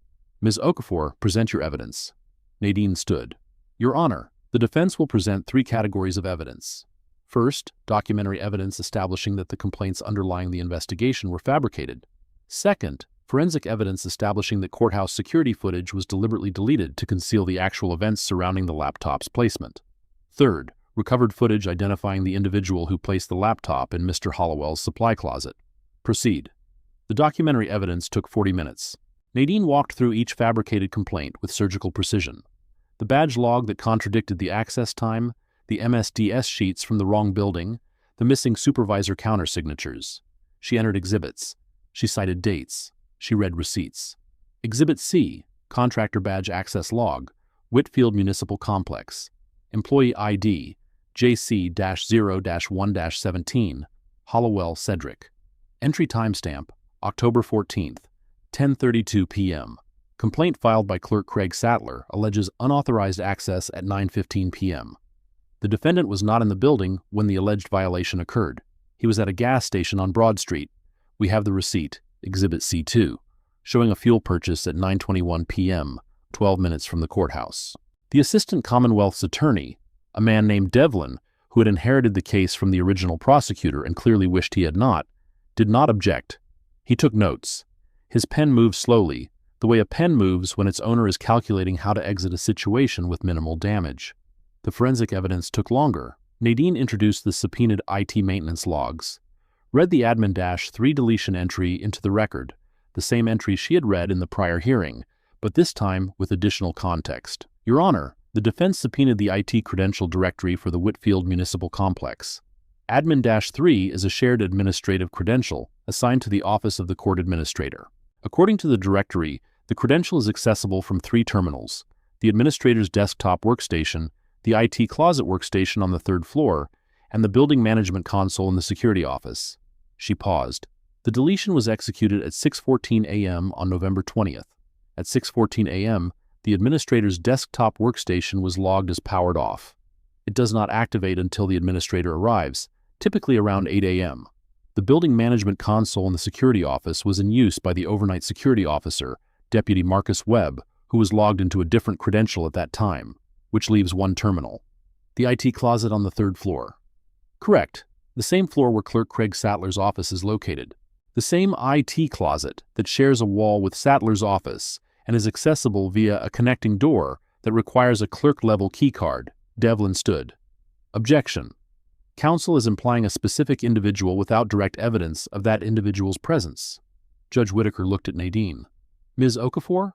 Ms. Okafor, present your evidence. Nadine stood. Your Honor, the defense will present 3 categories of evidence. First, documentary evidence establishing that the complaints underlying the investigation were fabricated. Second, forensic evidence establishing that courthouse security footage was deliberately deleted to conceal the actual events surrounding the laptop's placement. Third, recovered footage identifying the individual who placed the laptop in Mr. Hollowell's supply closet. Proceed. The documentary evidence took 40 minutes. Nadine walked through each fabricated complaint with surgical precision. The badge log that contradicted the access time, the MSDS sheets from the wrong building, the missing supervisor countersignatures. She entered exhibits. She cited dates. She read receipts. Exhibit C, contractor badge access log, Whitfield Municipal Complex. Employee ID, JC-0-1-17, Hollowell Cedric. Entry timestamp, October 14th, 10:32 p.m. Complaint filed by Clerk Craig Sattler alleges unauthorized access at 9:15 p.m. The defendant was not in the building when the alleged violation occurred. He was at a gas station on Broad Street. We have the receipt, Exhibit C2, showing a fuel purchase at 9:21 p.m., 12 minutes from the courthouse. The Assistant Commonwealth's attorney, a man named Devlin, who had inherited the case from the original prosecutor and clearly wished he had not, did not object. He took notes. His pen moved slowly, the way a pen moves when its owner is calculating how to exit a situation with minimal damage. The forensic evidence took longer. Nadine introduced the subpoenaed IT maintenance logs, read the admin-3 deletion entry into the record, the same entry she had read in the prior hearing, but this time with additional context. Your Honor, the defense subpoenaed the IT credential directory for the Whitfield Municipal Complex. Admin-3 is a shared administrative credential assigned to the Office of the Court Administrator. According to the directory, the credential is accessible from 3 terminals: the administrator's desktop workstation, the IT closet workstation on the 3rd floor, and the building management console in the security office. She paused. The deletion was executed at 6:14 a.m. on November 20th. At 6:14 a.m., the administrator's desktop workstation was logged as powered off. It does not activate until the administrator arrives, typically around 8 a.m. The building management console in the security office was in use by the overnight security officer, Deputy Marcus Webb, who was logged into a different credential at that time, which leaves 1 terminal. The IT closet on the 3rd floor. Correct. The same floor where Clerk Craig Sattler's office is located. The same IT closet that shares a wall with Sattler's office and is accessible via a connecting door that requires a clerk-level keycard. Devlin stood. Objection. Counsel is implying a specific individual without direct evidence of that individual's presence. Judge Whitaker looked at Nadine. Ms. Okafor?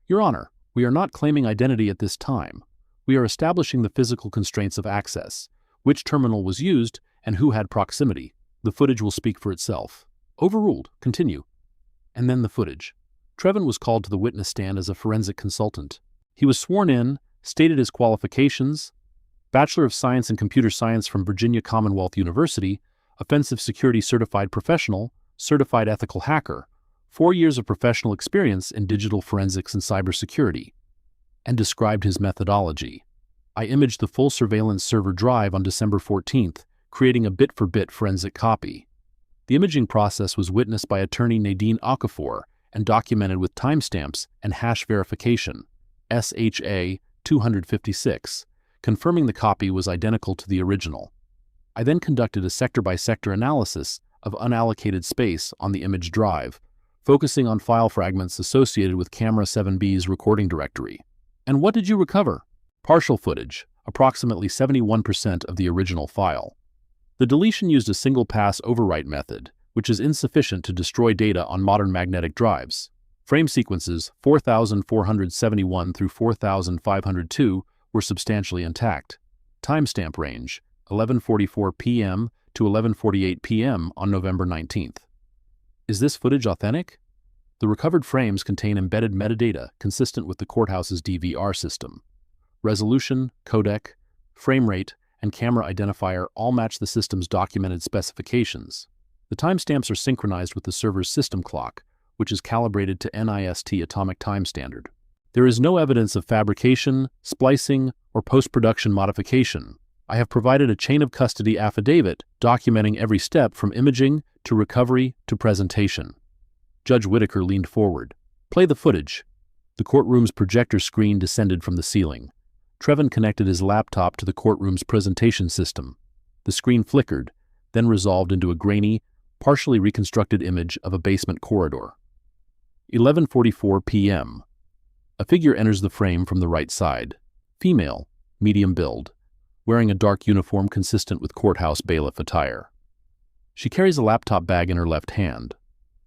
Your Honor, we are not claiming identity at this time. We are establishing the physical constraints of access, which terminal was used, and who had proximity. The footage will speak for itself. Overruled. Continue. And then the footage. Trevin was called to the witness stand as a forensic consultant. He was sworn in, stated his qualifications: Bachelor of Science in Computer Science from Virginia Commonwealth University, Offensive Security Certified Professional, Certified Ethical Hacker, 4 years of professional experience in digital forensics and cybersecurity, and described his methodology. I imaged the full surveillance server drive on December 14th, creating a bit-for-bit forensic copy. The imaging process was witnessed by attorney Nadine Okafor and documented with timestamps and hash verification, SHA 256, confirming the copy was identical to the original. I then conducted a sector-by-sector analysis of unallocated space on the image drive, focusing on file fragments associated with Camera 7B's recording directory. And what did you recover? Partial footage, approximately 71% of the original file. The deletion used a single-pass overwrite method, which is insufficient to destroy data on modern magnetic drives. Frame sequences 4471 through 4502 were substantially intact. Timestamp range 11:44 p.m. to 11:48 p.m. on November 19th. Is this footage authentic? The recovered frames contain embedded metadata consistent with the courthouse's DVR system. Resolution, codec, frame rate, and camera identifier all match the system's documented specifications. The timestamps are synchronized with the server's system clock, which is calibrated to NIST Atomic Time Standard. There is no evidence of fabrication, splicing, or post-production modification. I have provided a chain of custody affidavit documenting every step from imaging to recovery to presentation. Judge Whitaker leaned forward. Play the footage. The courtroom's projector screen descended from the ceiling. Trevin connected his laptop to the courtroom's presentation system. The screen flickered, then resolved into a grainy, partially reconstructed image of a basement corridor. 11:44 p.m. A figure enters the frame from the right side. Female, medium build, wearing a dark uniform consistent with courthouse bailiff attire. She carries a laptop bag in her left hand.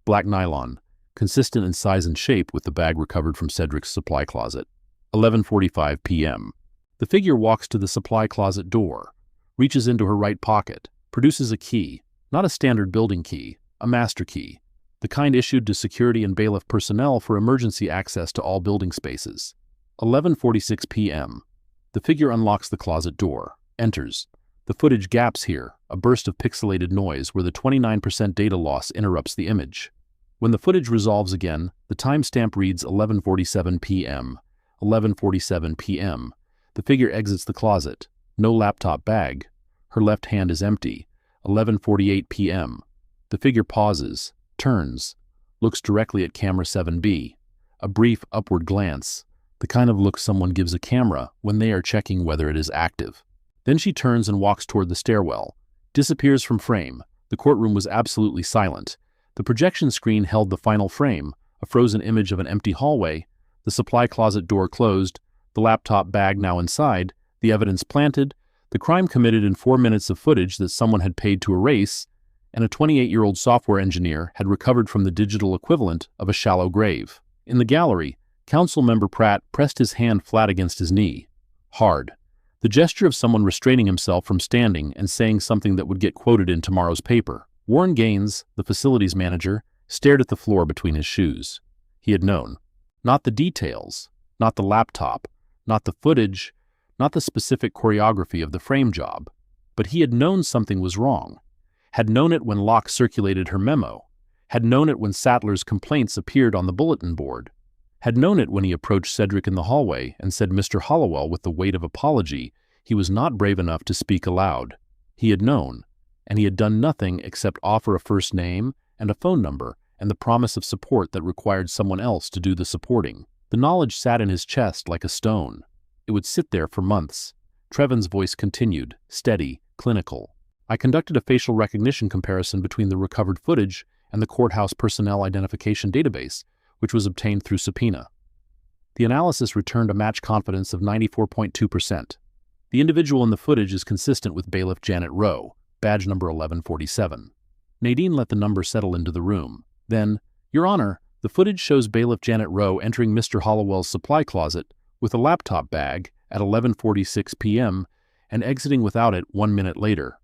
Black nylon, consistent in size and shape with the bag recovered from Cedric's supply closet. 11:45 p.m. The figure walks to the supply closet door, reaches into her right pocket, produces a key, not a standard building key, a master key, the kind issued to security and bailiff personnel for emergency access to all building spaces. 11:46 p.m. The figure unlocks the closet door, enters. The footage gaps here, a burst of pixelated noise where the 29% data loss interrupts the image. When the footage resolves again, the timestamp reads 11:47 p.m. 11:47 p.m. The figure exits the closet. No laptop bag. Her left hand is empty. 11:48 p.m. The figure pauses, turns, looks directly at camera 7B. A brief upward glance, the kind of look someone gives a camera when they are checking whether it is active. Then she turns and walks toward the stairwell, disappears from frame, The courtroom was absolutely silent. The projection screen held the final frame, a frozen image of an empty hallway, the supply closet door closed, the laptop bag now inside, the evidence planted, the crime committed in 4 minutes of footage that someone had paid to erase, and a 28-year-old software engineer had recovered from the digital equivalent of a shallow grave. In the gallery, Council Member Pratt pressed his hand flat against his knee. Hard. The gesture of someone restraining himself from standing and saying something that would get quoted in tomorrow's paper. Warren Gaines, the facilities manager, stared at the floor between his shoes. He had known. Not the details, not the laptop, not the footage, not the specific choreography of the frame job, but he had known something was wrong. Had known it when Locke circulated her memo. Had known it when Sattler's complaints appeared on the bulletin board. Had known it when he approached Cedric in the hallway and said Mr. Hollowell with the weight of apology he was not brave enough to speak aloud. He had known, and he had done nothing except offer a first name and a phone number and the promise of support that required someone else to do the supporting. The knowledge sat in his chest like a stone. It would sit there for months. Trevin's voice continued, steady, clinical. I conducted a facial recognition comparison between the recovered footage and the courthouse personnel identification database, which was obtained through subpoena. The analysis returned a match confidence of 94.2%. The individual in the footage is consistent with bailiff Janet Rowe, badge number 1147. Nadine let the number settle into the room. Then, Your Honor, the footage shows bailiff Janet Rowe entering Mr. Hollowell's supply closet with a laptop bag at 11:46 p.m. and exiting without it 1 minute later.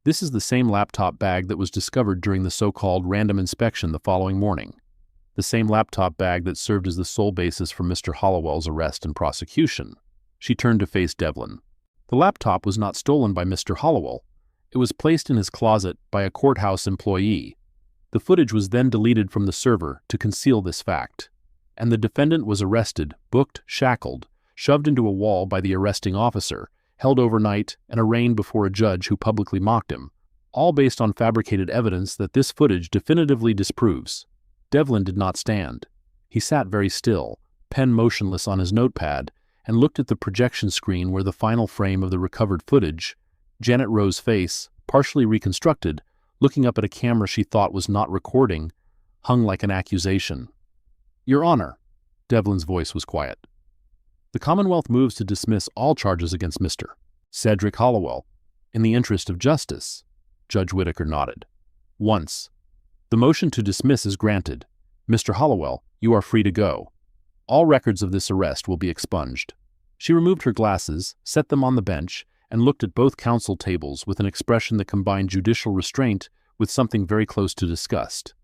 This is the same laptop bag that was discovered during the so-called random inspection the following morning. The same laptop bag that served as the sole basis for Mr. Hollowell's arrest and prosecution. She turned to face Devlin. The laptop was not stolen by Mr. Hollowell. It was placed in his closet by a courthouse employee. The footage was then deleted from the server to conceal this fact. And the defendant was arrested, booked, shackled, shoved into a wall by the arresting officer, held overnight, and arraigned before a judge who publicly mocked him, all based on fabricated evidence that this footage definitively disproves. Devlin did not stand. He sat very still, pen motionless on his notepad, and looked at the projection screen where the final frame of the recovered footage, Janet Rowe's face, partially reconstructed, looking up at a camera she thought was not recording, hung like an accusation. Your Honor, Devlin's voice was quiet. The Commonwealth moves to dismiss all charges against Mr. Cedric Hollowell. In the interest of justice, Judge Whitaker nodded. Once. The motion to dismiss is granted. Mr. Hollowell, you are free to go. All records of this arrest will be expunged. She removed her glasses, set them on the bench, and looked at both counsel tables with an expression that combined judicial restraint with something very close to disgust.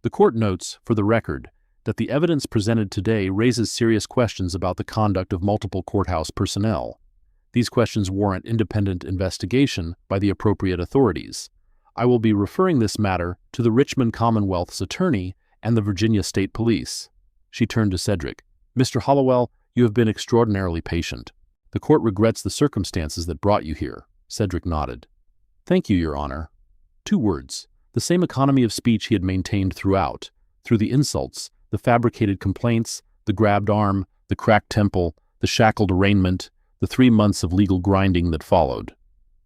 The court notes, for the record, that the evidence presented today raises serious questions about the conduct of multiple courthouse personnel. These questions warrant independent investigation by the appropriate authorities. I will be referring this matter to the Richmond Commonwealth's attorney and the Virginia State Police. She turned to Cedric. Mr. Hollowell, you have been extraordinarily patient. The court regrets the circumstances that brought you here. Cedric nodded. Thank you, Your Honor. 2 words, the same economy of speech he had maintained throughout, through the insults, the fabricated complaints, the grabbed arm, the cracked temple, the shackled arraignment, the 3 months of legal grinding that followed.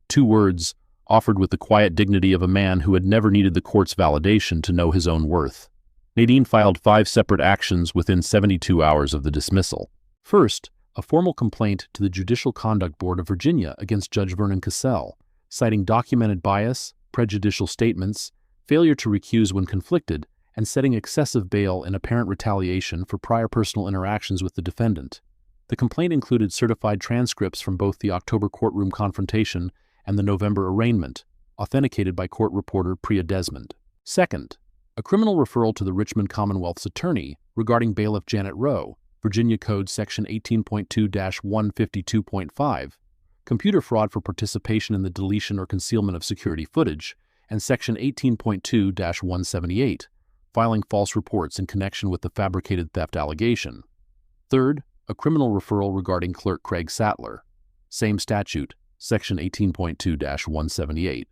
2 words, offered with the quiet dignity of a man who had never needed the court's validation to know his own worth. Nadine filed 5 separate actions within 72 hours of the dismissal. First, a formal complaint to the Judicial Conduct Board of Virginia against Judge Vernon Cassell, citing documented bias, prejudicial statements, failure to recuse when conflicted, and setting excessive bail in apparent retaliation for prior personal interactions with the defendant. The complaint included certified transcripts from both the October courtroom confrontation and the November arraignment, authenticated by court reporter Priya Desmond. Second, a criminal referral to the Richmond Commonwealth's attorney regarding bailiff Janet Rowe, Virginia Code Section 18.2-152.5, computer fraud for participation in the deletion or concealment of security footage, and Section 18.2-178, filing false reports in connection with the fabricated theft allegation. Third, a criminal referral regarding clerk Craig Sattler, same statute, Section 18.2-178,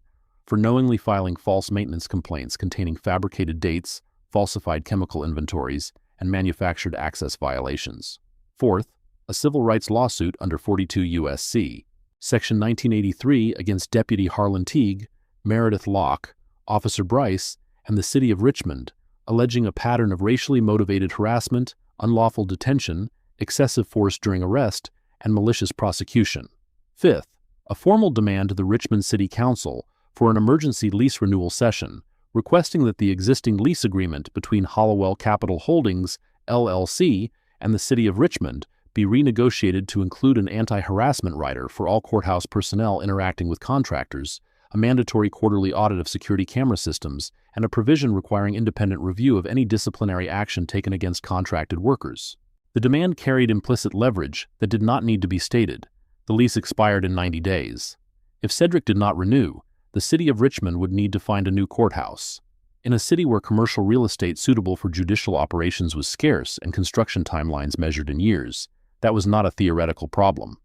for knowingly filing false maintenance complaints containing fabricated dates, falsified chemical inventories, and manufactured access violations. Fourth, a civil rights lawsuit under 42 U.S.C. Section 1983 against Deputy Harlan Teague, Meredith Locke, Officer Bryce, and the City of Richmond, alleging a pattern of racially motivated harassment, unlawful detention, excessive force during arrest, and malicious prosecution. Fifth, a formal demand to the Richmond City Council for an emergency lease renewal session, requesting that the existing lease agreement between Hollowell Capital Holdings, LLC, and the City of Richmond be renegotiated to include an anti-harassment rider for all courthouse personnel interacting with contractors, a mandatory quarterly audit of security camera systems, and a provision requiring independent review of any disciplinary action taken against contracted workers. The demand carried implicit leverage that did not need to be stated. The lease expired in 90 days. If Cedric did not renew, the City of Richmond would need to find a new courthouse. In a city where commercial real estate suitable for judicial operations was scarce and construction timelines measured in years, that was not a theoretical problem.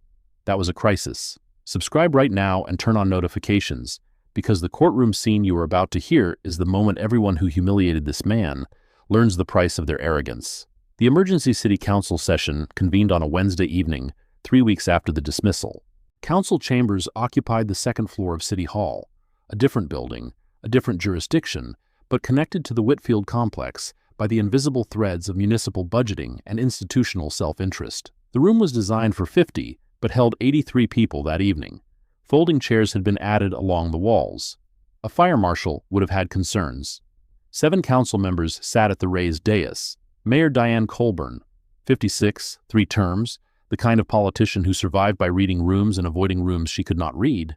That was a crisis. Subscribe right now and turn on notifications, because the courtroom scene you are about to hear is the moment everyone who humiliated this man learns the price of their arrogance. The emergency city council session convened on a Wednesday evening, 3 weeks after the dismissal. Council chambers occupied the second floor of City Hall, a different building, a different jurisdiction, but connected to the Whitfield complex by the invisible threads of municipal budgeting and institutional self-interest. The room was designed for 50, but held 83 people that evening. Folding chairs had been added along the walls. A fire marshal would have had concerns. 7 council members sat at the raised dais. Mayor Diane Colburn, 56, 3 terms, the kind of politician who survived by reading rooms and avoiding rooms she could not read,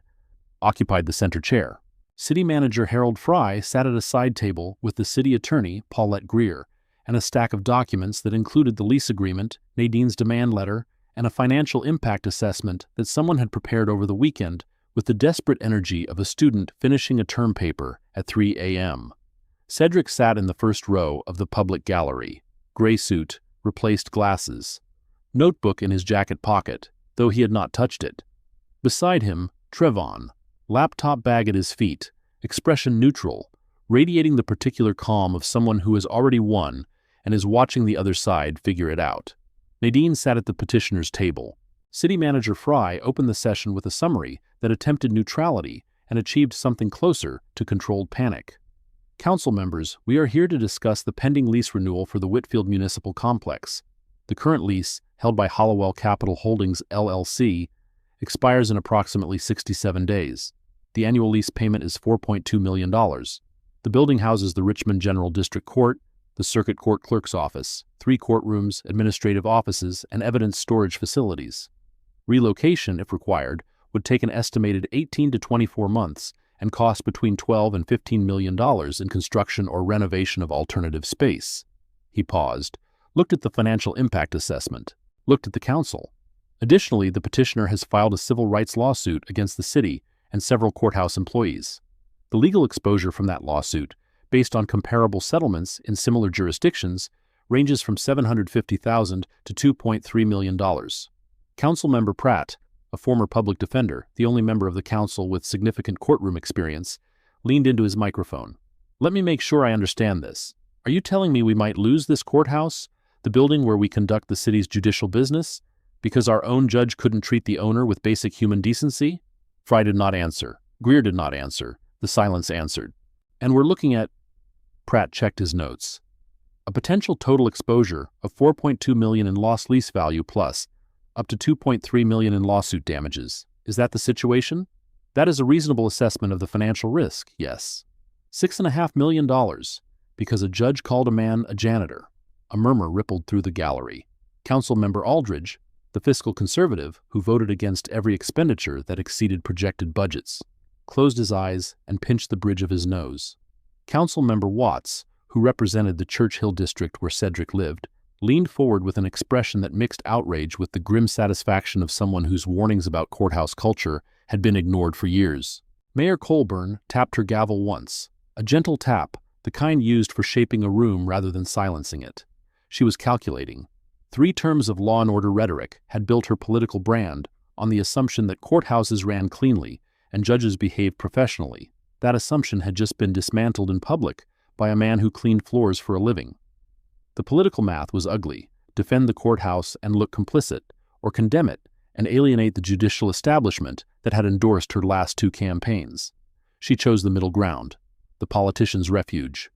occupied the center chair. City Manager Harold Fry sat at a side table with the City Attorney, Paulette Greer, and a stack of documents that included the lease agreement, Nadine's demand letter, and a financial impact assessment that someone had prepared over the weekend with the desperate energy of a student finishing a term paper at 3 a.m. Cedric sat in the first row of the public gallery. Gray suit, replaced glasses. Notebook in his jacket pocket, though he had not touched it. Beside him, Trevon, laptop bag at his feet, expression neutral, radiating the particular calm of someone who has already won and is watching the other side figure it out. Nadine sat at the petitioner's table. City Manager Fry opened the session with a summary that attempted neutrality and achieved something closer to controlled panic. Council members, we are here to discuss the pending lease renewal for the Whitfield Municipal Complex. The current lease, held by Hollowell Capital Holdings, LLC, expires in approximately 67 days. The annual lease payment is $4.2 million. The building houses the Richmond General District Court, the Circuit Court Clerk's Office, 3 courtrooms, administrative offices, and evidence storage facilities. Relocation, if required, would take an estimated 18 to 24 months and cost between $12 and $15 million in construction or renovation of alternative space. He paused, looked at the financial impact assessment, looked at the council. Additionally, the petitioner has filed a civil rights lawsuit against the city and several courthouse employees. The legal exposure from that lawsuit, based on comparable settlements in similar jurisdictions, ranges from $750,000 to $2.3 million. Councilmember Pratt, a former public defender, the only member of the council with significant courtroom experience, leaned into his microphone. Let me make sure I understand this. Are you telling me we might lose this courthouse, the building where we conduct the city's judicial business, because our own judge couldn't treat the owner with basic human decency? Fry did not answer. Greer did not answer. The silence answered. And we're looking at... Pratt checked his notes. A potential total exposure of $4.2 million in lost lease value plus up to $2.3 million in lawsuit damages. Is that the situation? That is a reasonable assessment of the financial risk, yes. $6.5 million, because a judge called a man a janitor. A murmur rippled through the gallery. Councilmember Aldridge, the fiscal conservative who voted against every expenditure that exceeded projected budgets, closed his eyes and pinched the bridge of his nose. Councilmember Watts, who represented the Churchill district where Cedric lived, leaned forward with an expression that mixed outrage with the grim satisfaction of someone whose warnings about courthouse culture had been ignored for years. Mayor Colburn tapped her gavel once, a gentle tap, the kind used for shaping a room rather than silencing it. She was calculating. 3 terms of law and order rhetoric had built her political brand on the assumption that courthouses ran cleanly and judges behaved professionally. That assumption had just been dismantled in public by a man who cleaned floors for a living. The political math was ugly: defend the courthouse and look complicit, or condemn it and alienate the judicial establishment that had endorsed her last 2 campaigns. She chose the middle ground. the politician's refuge.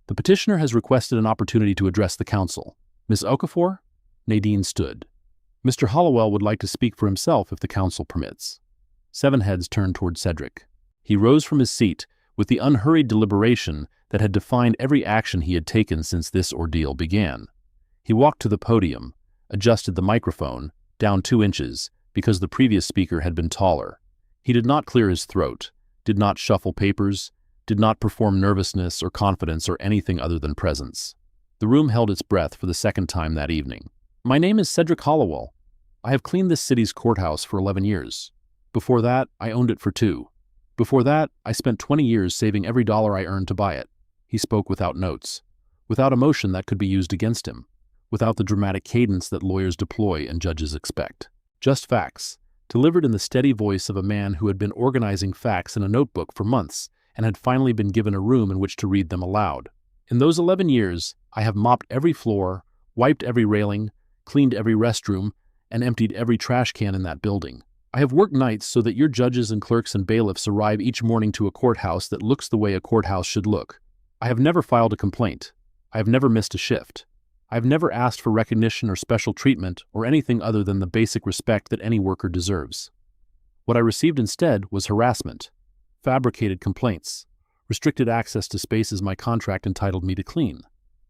The petitioner has requested an opportunity to address the council. Ms. Okafor? Nadine stood. Mr. Hollowell would like to speak for himself if the council permits. 7 heads turned toward Cedric. He rose from his seat with the unhurried deliberation that had defined every action he had taken since this ordeal began. He walked to the podium, adjusted the microphone down 2 inches because the previous speaker had been taller. He did not clear his throat, did not shuffle papers, did not perform nervousness or confidence or anything other than presence. The room held its breath for the second time that evening. My name is Cedric Hollowell. I have cleaned this city's courthouse for 11 years. Before that, I owned it for 2. Before that, I spent 20 years saving every dollar I earned to buy it. He spoke without notes, without emotion that could be used against him, without the dramatic cadence that lawyers deploy and judges expect. Just facts, delivered in the steady voice of a man who had been organizing facts in a notebook for months and had finally been given a room in which to read them aloud. In those 11 years, I have mopped every floor, wiped every railing, cleaned every restroom, and emptied every trash can in that building. I have worked nights so that your judges and clerks and bailiffs arrive each morning to a courthouse that looks the way a courthouse should look. I have never filed a complaint. I have never missed a shift. I have never asked for recognition or special treatment or anything other than the basic respect that any worker deserves. What I received instead was harassment, fabricated complaints, restricted access to spaces my contract entitled me to clean,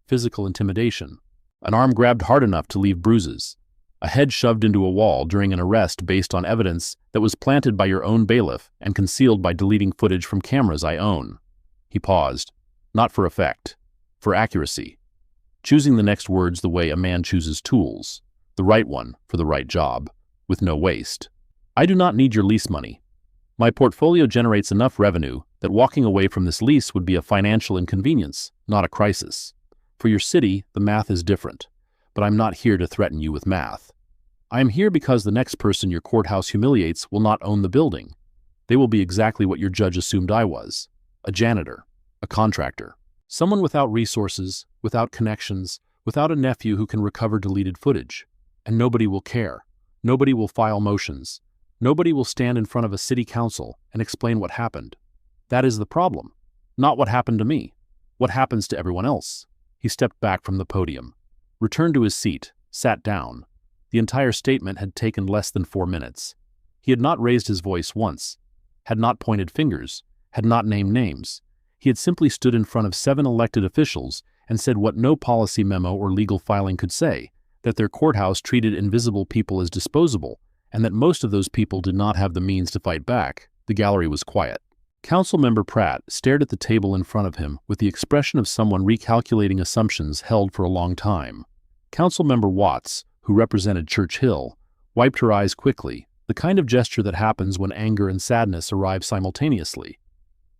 physical intimidation, an arm grabbed hard enough to leave bruises, a head shoved into a wall during an arrest based on evidence that was planted by your own bailiff and concealed by deleting footage from cameras I own. He paused, not for effect, for accuracy, choosing the next words the way a man chooses tools, the right one for the right job, with no waste. I do not need your lease money. My portfolio generates enough revenue that walking away from this lease would be a financial inconvenience, not a crisis. For your city, the math is different, but I'm not here to threaten you with math. I am here because the next person your courthouse humiliates will not own the building. They will be exactly what your judge assumed I was, a janitor, a contractor, someone without resources, without connections, without a nephew who can recover deleted footage. And nobody will care. Nobody will file motions. Nobody will stand in front of a city council and explain what happened. That is the problem. Not what happened to me. What happens to everyone else. He stepped back from the podium, returned to his seat, sat down. The entire statement had taken less than 4 minutes. He had not raised his voice once, had not pointed fingers, had not named names. He had simply stood in front of 7 elected officials and said what no policy memo or legal filing could say, that their courthouse treated invisible people as disposable, and that most of those people did not have the means to fight back. The gallery was quiet. Councilmember Pratt stared at the table in front of him with the expression of someone recalculating assumptions held for a long time. Councilmember Watts, who represented Church Hill, wiped her eyes quickly, the kind of gesture that happens when anger and sadness arrive simultaneously.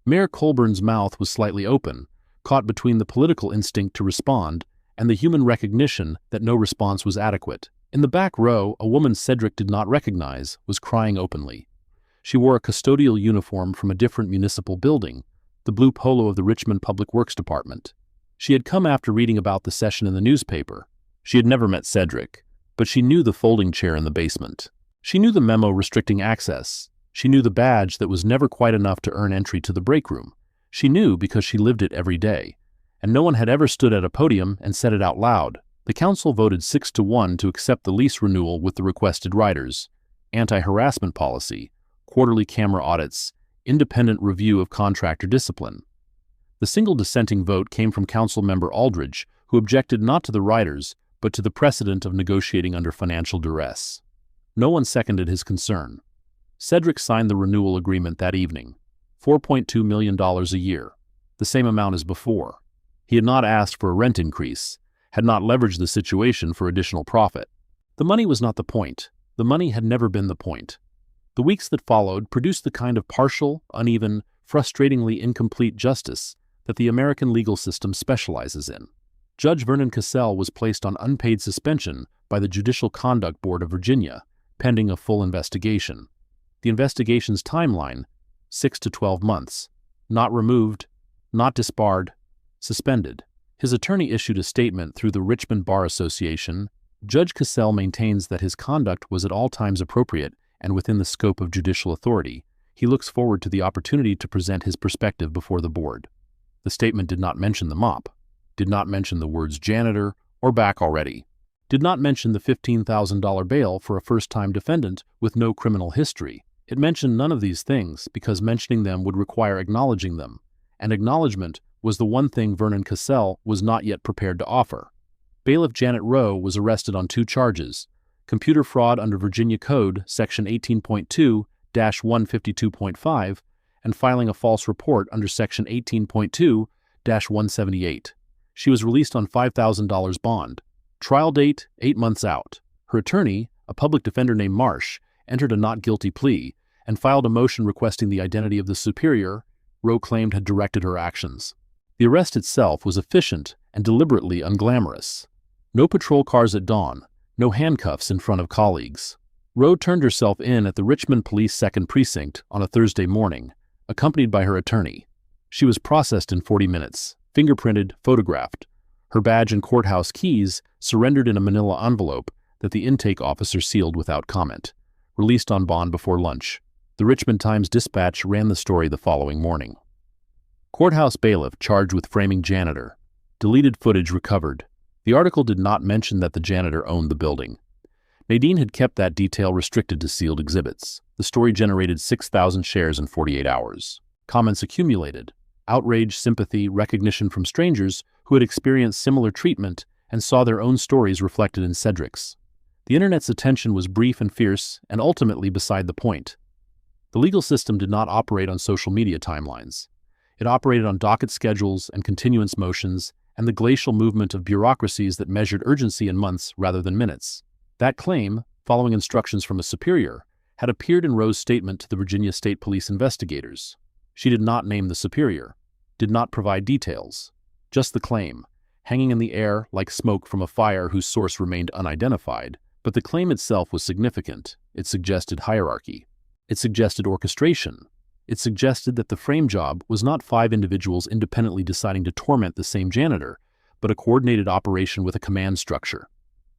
Mayor Colburn's mouth was slightly open, caught between the political instinct to respond and the human recognition that no response was adequate. In the back row, a woman Cedric did not recognize was crying openly. She wore a custodial uniform from a different municipal building, the blue polo of the Richmond Public Works Department. She had come after reading about the session in the newspaper. She had never met Cedric, but she knew the folding chair in the basement. She knew the memo restricting access. She knew the badge that was never quite enough to earn entry to the break room. She knew because she lived it every day, and no one had ever stood at a podium and said it out loud. The council voted 6-1 to accept the lease renewal with the requested riders: anti-harassment policy, quarterly camera audits, independent review of contractor discipline. The single dissenting vote came from Councilmember Aldridge, who objected not to the riders, but to the precedent of negotiating under financial duress. No one seconded his concern. Cedric signed the renewal agreement that evening, $4.2 million a year, the same amount as before. He had not asked for a rent increase, had not leveraged the situation for additional profit. The money was not the point. The money had never been the point. The weeks that followed produced the kind of partial, uneven, frustratingly incomplete justice that the American legal system specializes in. Judge Vernon Cassell was placed on unpaid suspension by the Judicial Conduct Board of Virginia, pending a full investigation. The investigation's timeline, 6 to 12 months. Not removed, not disbarred, suspended. His attorney issued a statement through the Richmond Bar Association. Judge Cassell maintains that his conduct was at all times appropriate and within the scope of judicial authority. He looks forward to the opportunity to present his perspective before the board. The statement did not mention the mop, did not mention the words janitor or back already, did not mention the $15,000 bail for a first-time defendant with no criminal history. It mentioned none of these things because mentioning them would require acknowledging them, and acknowledgement was the one thing Vernon Cassell was not yet prepared to offer. Bailiff Janet Rowe was arrested on 2 charges: computer fraud under Virginia Code Section 18.2-152.5 and filing a false report under Section 18.2-178. She was released on $5,000 bond. Trial date, 8 months out. Her attorney, a public defender named Marsh, entered a not guilty plea and filed a motion requesting the identity of the superior Rowe claimed had directed her actions. The arrest itself was efficient and deliberately unglamorous. No patrol cars at dawn, no handcuffs in front of colleagues. Rowe turned herself in at the Richmond Police 2nd Precinct on a Thursday morning, accompanied by her attorney. She was processed in 40 minutes, fingerprinted, photographed. Her badge and courthouse keys surrendered in a manila envelope that the intake officer sealed without comment. Released on bond before lunch. The Richmond Times-Dispatch ran the story the following morning. Courthouse bailiff charged with framing janitor. Deleted footage recovered. The article did not mention that the janitor owned the building. Nadine had kept that detail restricted to sealed exhibits. The story generated 6,000 shares in 48 hours. Comments accumulated. Outrage, sympathy, recognition from strangers who had experienced similar treatment and saw their own stories reflected in Cedric's. The internet's attention was brief and fierce and ultimately beside the point. The legal system did not operate on social media timelines. It operated on docket schedules and continuance motions and the glacial movement of bureaucracies that measured urgency in months rather than minutes. That claim, following instructions from a superior, had appeared in Rowe's statement to the Virginia State Police investigators. She did not name the superior, did not provide details, just the claim, hanging in the air like smoke from a fire whose source remained unidentified. But the claim itself was significant. It suggested hierarchy. It suggested orchestration. It suggested that the frame job was not 5 individuals independently deciding to torment the same janitor, but a coordinated operation with a command structure.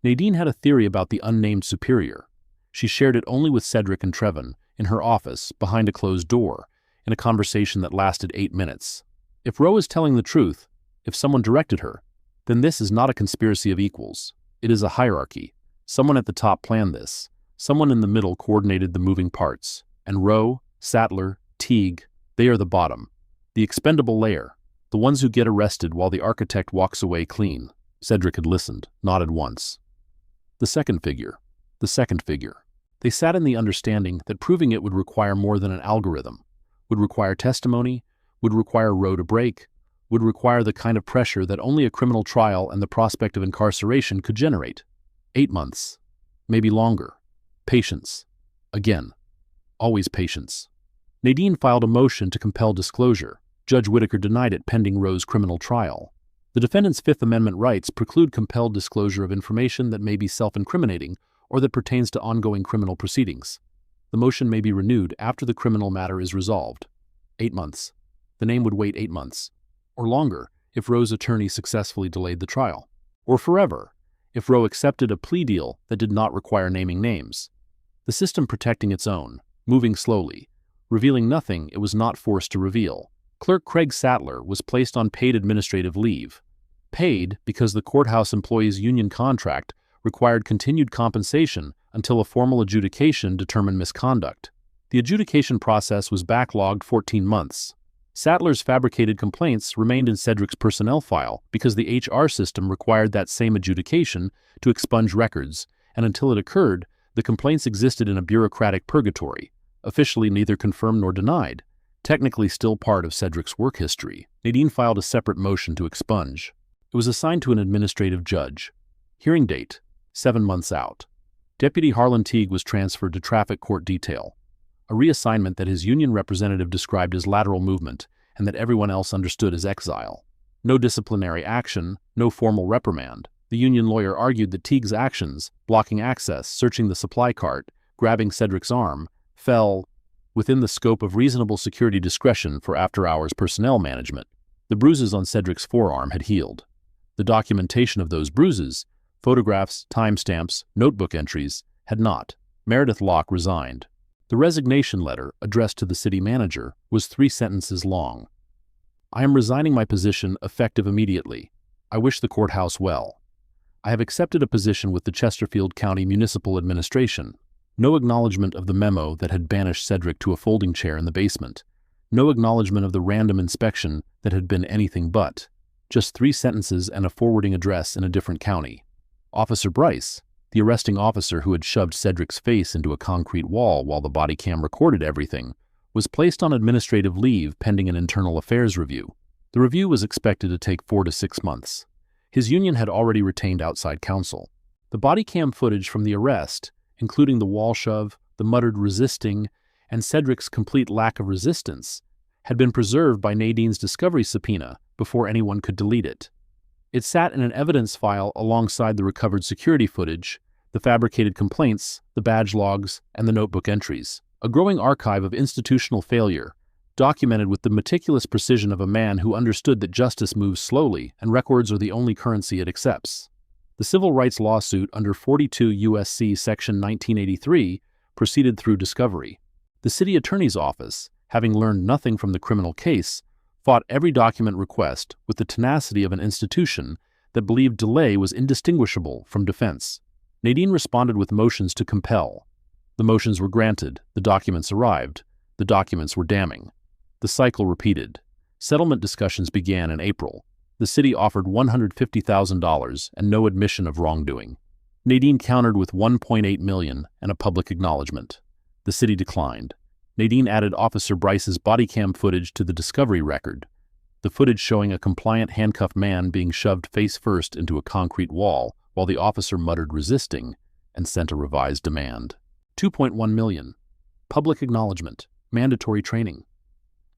Nadine had a theory about the unnamed superior. She shared it only with Cedric and Trevin, in her office, behind a closed door, in a conversation that lasted 8 minutes. If Rowe is telling the truth, if someone directed her, then this is not a conspiracy of equals. It is a hierarchy. Someone at the top planned this. Someone in the middle coordinated the moving parts. And Rowe, Sattler, Teague, they are the bottom. The expendable layer. The ones who get arrested while the architect walks away clean. Cedric had listened, nodded once. The second figure. They sat in the understanding that proving it would require more than an algorithm, would require testimony, would require Rowe to break, would require the kind of pressure that only a criminal trial and the prospect of incarceration could generate. 8 months. Maybe longer. Patience. Again. Always patience. Nadine filed a motion to compel disclosure. Judge Whitaker denied it pending Rowe's criminal trial. The defendant's Fifth Amendment rights preclude compelled disclosure of information that may be self-incriminating or that pertains to ongoing criminal proceedings. The motion may be renewed after the criminal matter is resolved. 8 months. The name would wait 8 months. Or longer, if Rowe's attorney successfully delayed the trial. Or forever, if Rowe accepted a plea deal that did not require naming names. The system protecting its own, moving slowly, revealing nothing it was not forced to reveal. Clerk Craig Sattler was placed on paid administrative leave. Paid because the courthouse employees' union contract required continued compensation until a formal adjudication determined misconduct. The adjudication process was backlogged 14 months. Sattler's fabricated complaints remained in Cedric's personnel file because the HR system required that same adjudication to expunge records, and until it occurred, the complaints existed in a bureaucratic purgatory, officially neither confirmed nor denied, technically still part of Cedric's work history. Nadine filed a separate motion to expunge. It was assigned to an administrative judge. Hearing date, 7 months out. Deputy Harlan Teague was transferred to traffic court detail, a reassignment that his union representative described as lateral movement and that everyone else understood as exile. No disciplinary action, no formal reprimand. The union lawyer argued that Teague's actions, blocking access, searching the supply cart, grabbing Cedric's arm, fell within the scope of reasonable security discretion for after-hours personnel management. The bruises on Cedric's forearm had healed. The documentation of those bruises, photographs, timestamps, notebook entries, had not. Meredith Locke resigned. The resignation letter, addressed to the city manager, was 3 sentences long. I am resigning my position effective immediately. I wish the courthouse well. I have accepted a position with the Chesterfield County Municipal Administration. No acknowledgement of the memo that had banished Cedric to a folding chair in the basement. No acknowledgement of the random inspection that had been anything but. Just 3 sentences and a forwarding address in a different county. Officer Bryce, the arresting officer who had shoved Cedric's face into a concrete wall while the body cam recorded everything, was placed on administrative leave pending an internal affairs review. The review was expected to take 4 to 6 months. His union had already retained outside counsel. The body cam footage from the arrest, including the wall shove, the muttered resisting, and Cedric's complete lack of resistance, had been preserved by Nadine's discovery subpoena before anyone could delete it. It sat in an evidence file alongside the recovered security footage, the fabricated complaints, the badge logs, and the notebook entries. A growing archive of institutional failure, documented with the meticulous precision of a man who understood that justice moves slowly and records are the only currency it accepts. The civil rights lawsuit under 42 U.S.C. Section 1983 proceeded through discovery. The city attorney's office, having learned nothing from the criminal case, fought every document request with the tenacity of an institution that believed delay was indistinguishable from defense. Nadine responded with motions to compel. The motions were granted, the documents arrived, the documents were damning. The cycle repeated. Settlement discussions began in April. The city offered $150,000 and no admission of wrongdoing. Nadine countered with $1.8 million and a public acknowledgement. The city declined. Nadine added Officer Bryce's body cam footage to the discovery record, the footage showing a compliant handcuffed man being shoved face first into a concrete wall while the officer muttered resisting and sent a revised demand. $2.1 million. Public acknowledgement. Mandatory training.